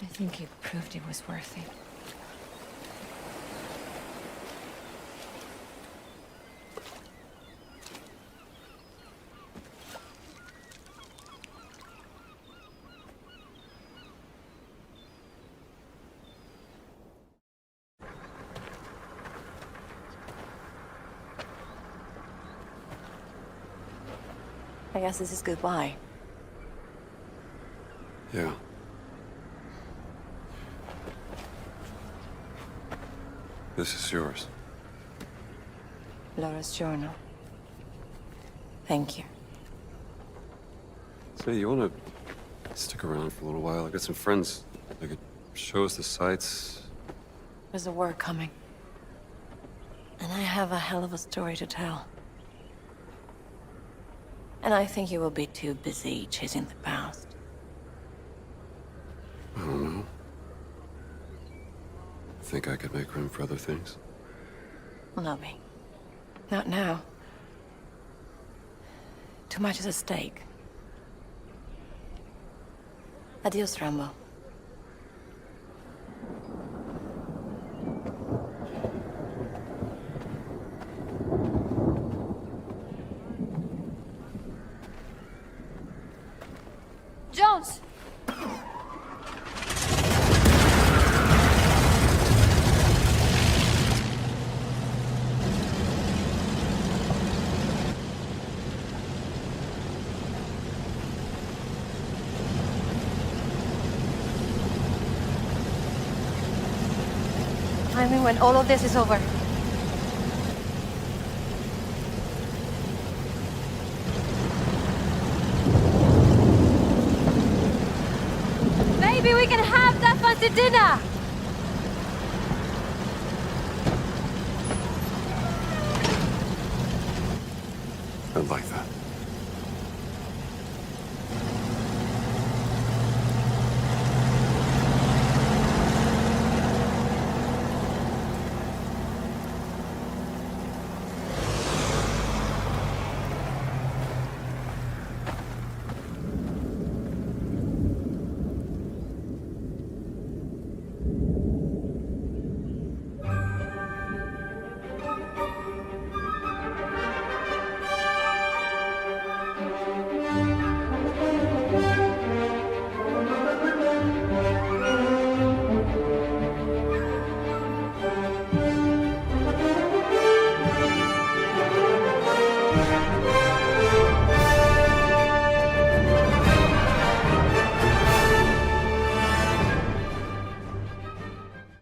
K: I think he proved he was worthy. I guess this is goodbye.
C: Yeah. This is yours.
K: Laura's journal. Thank you.
C: Say, you wanna stick around for a little while? I got some friends. They could show us the sights.
K: There's a war coming. And I have a hell of a story to tell. And I think you will be too busy chasing the past.
C: I don't know. Think I could make room for other things?
K: Lovey. Not now. Too much is at stake. Adios, Rambo.
D: Jones!
K: I mean, when all of this is over.
D: Maybe we can have that fancy dinner!
C: I'd like that.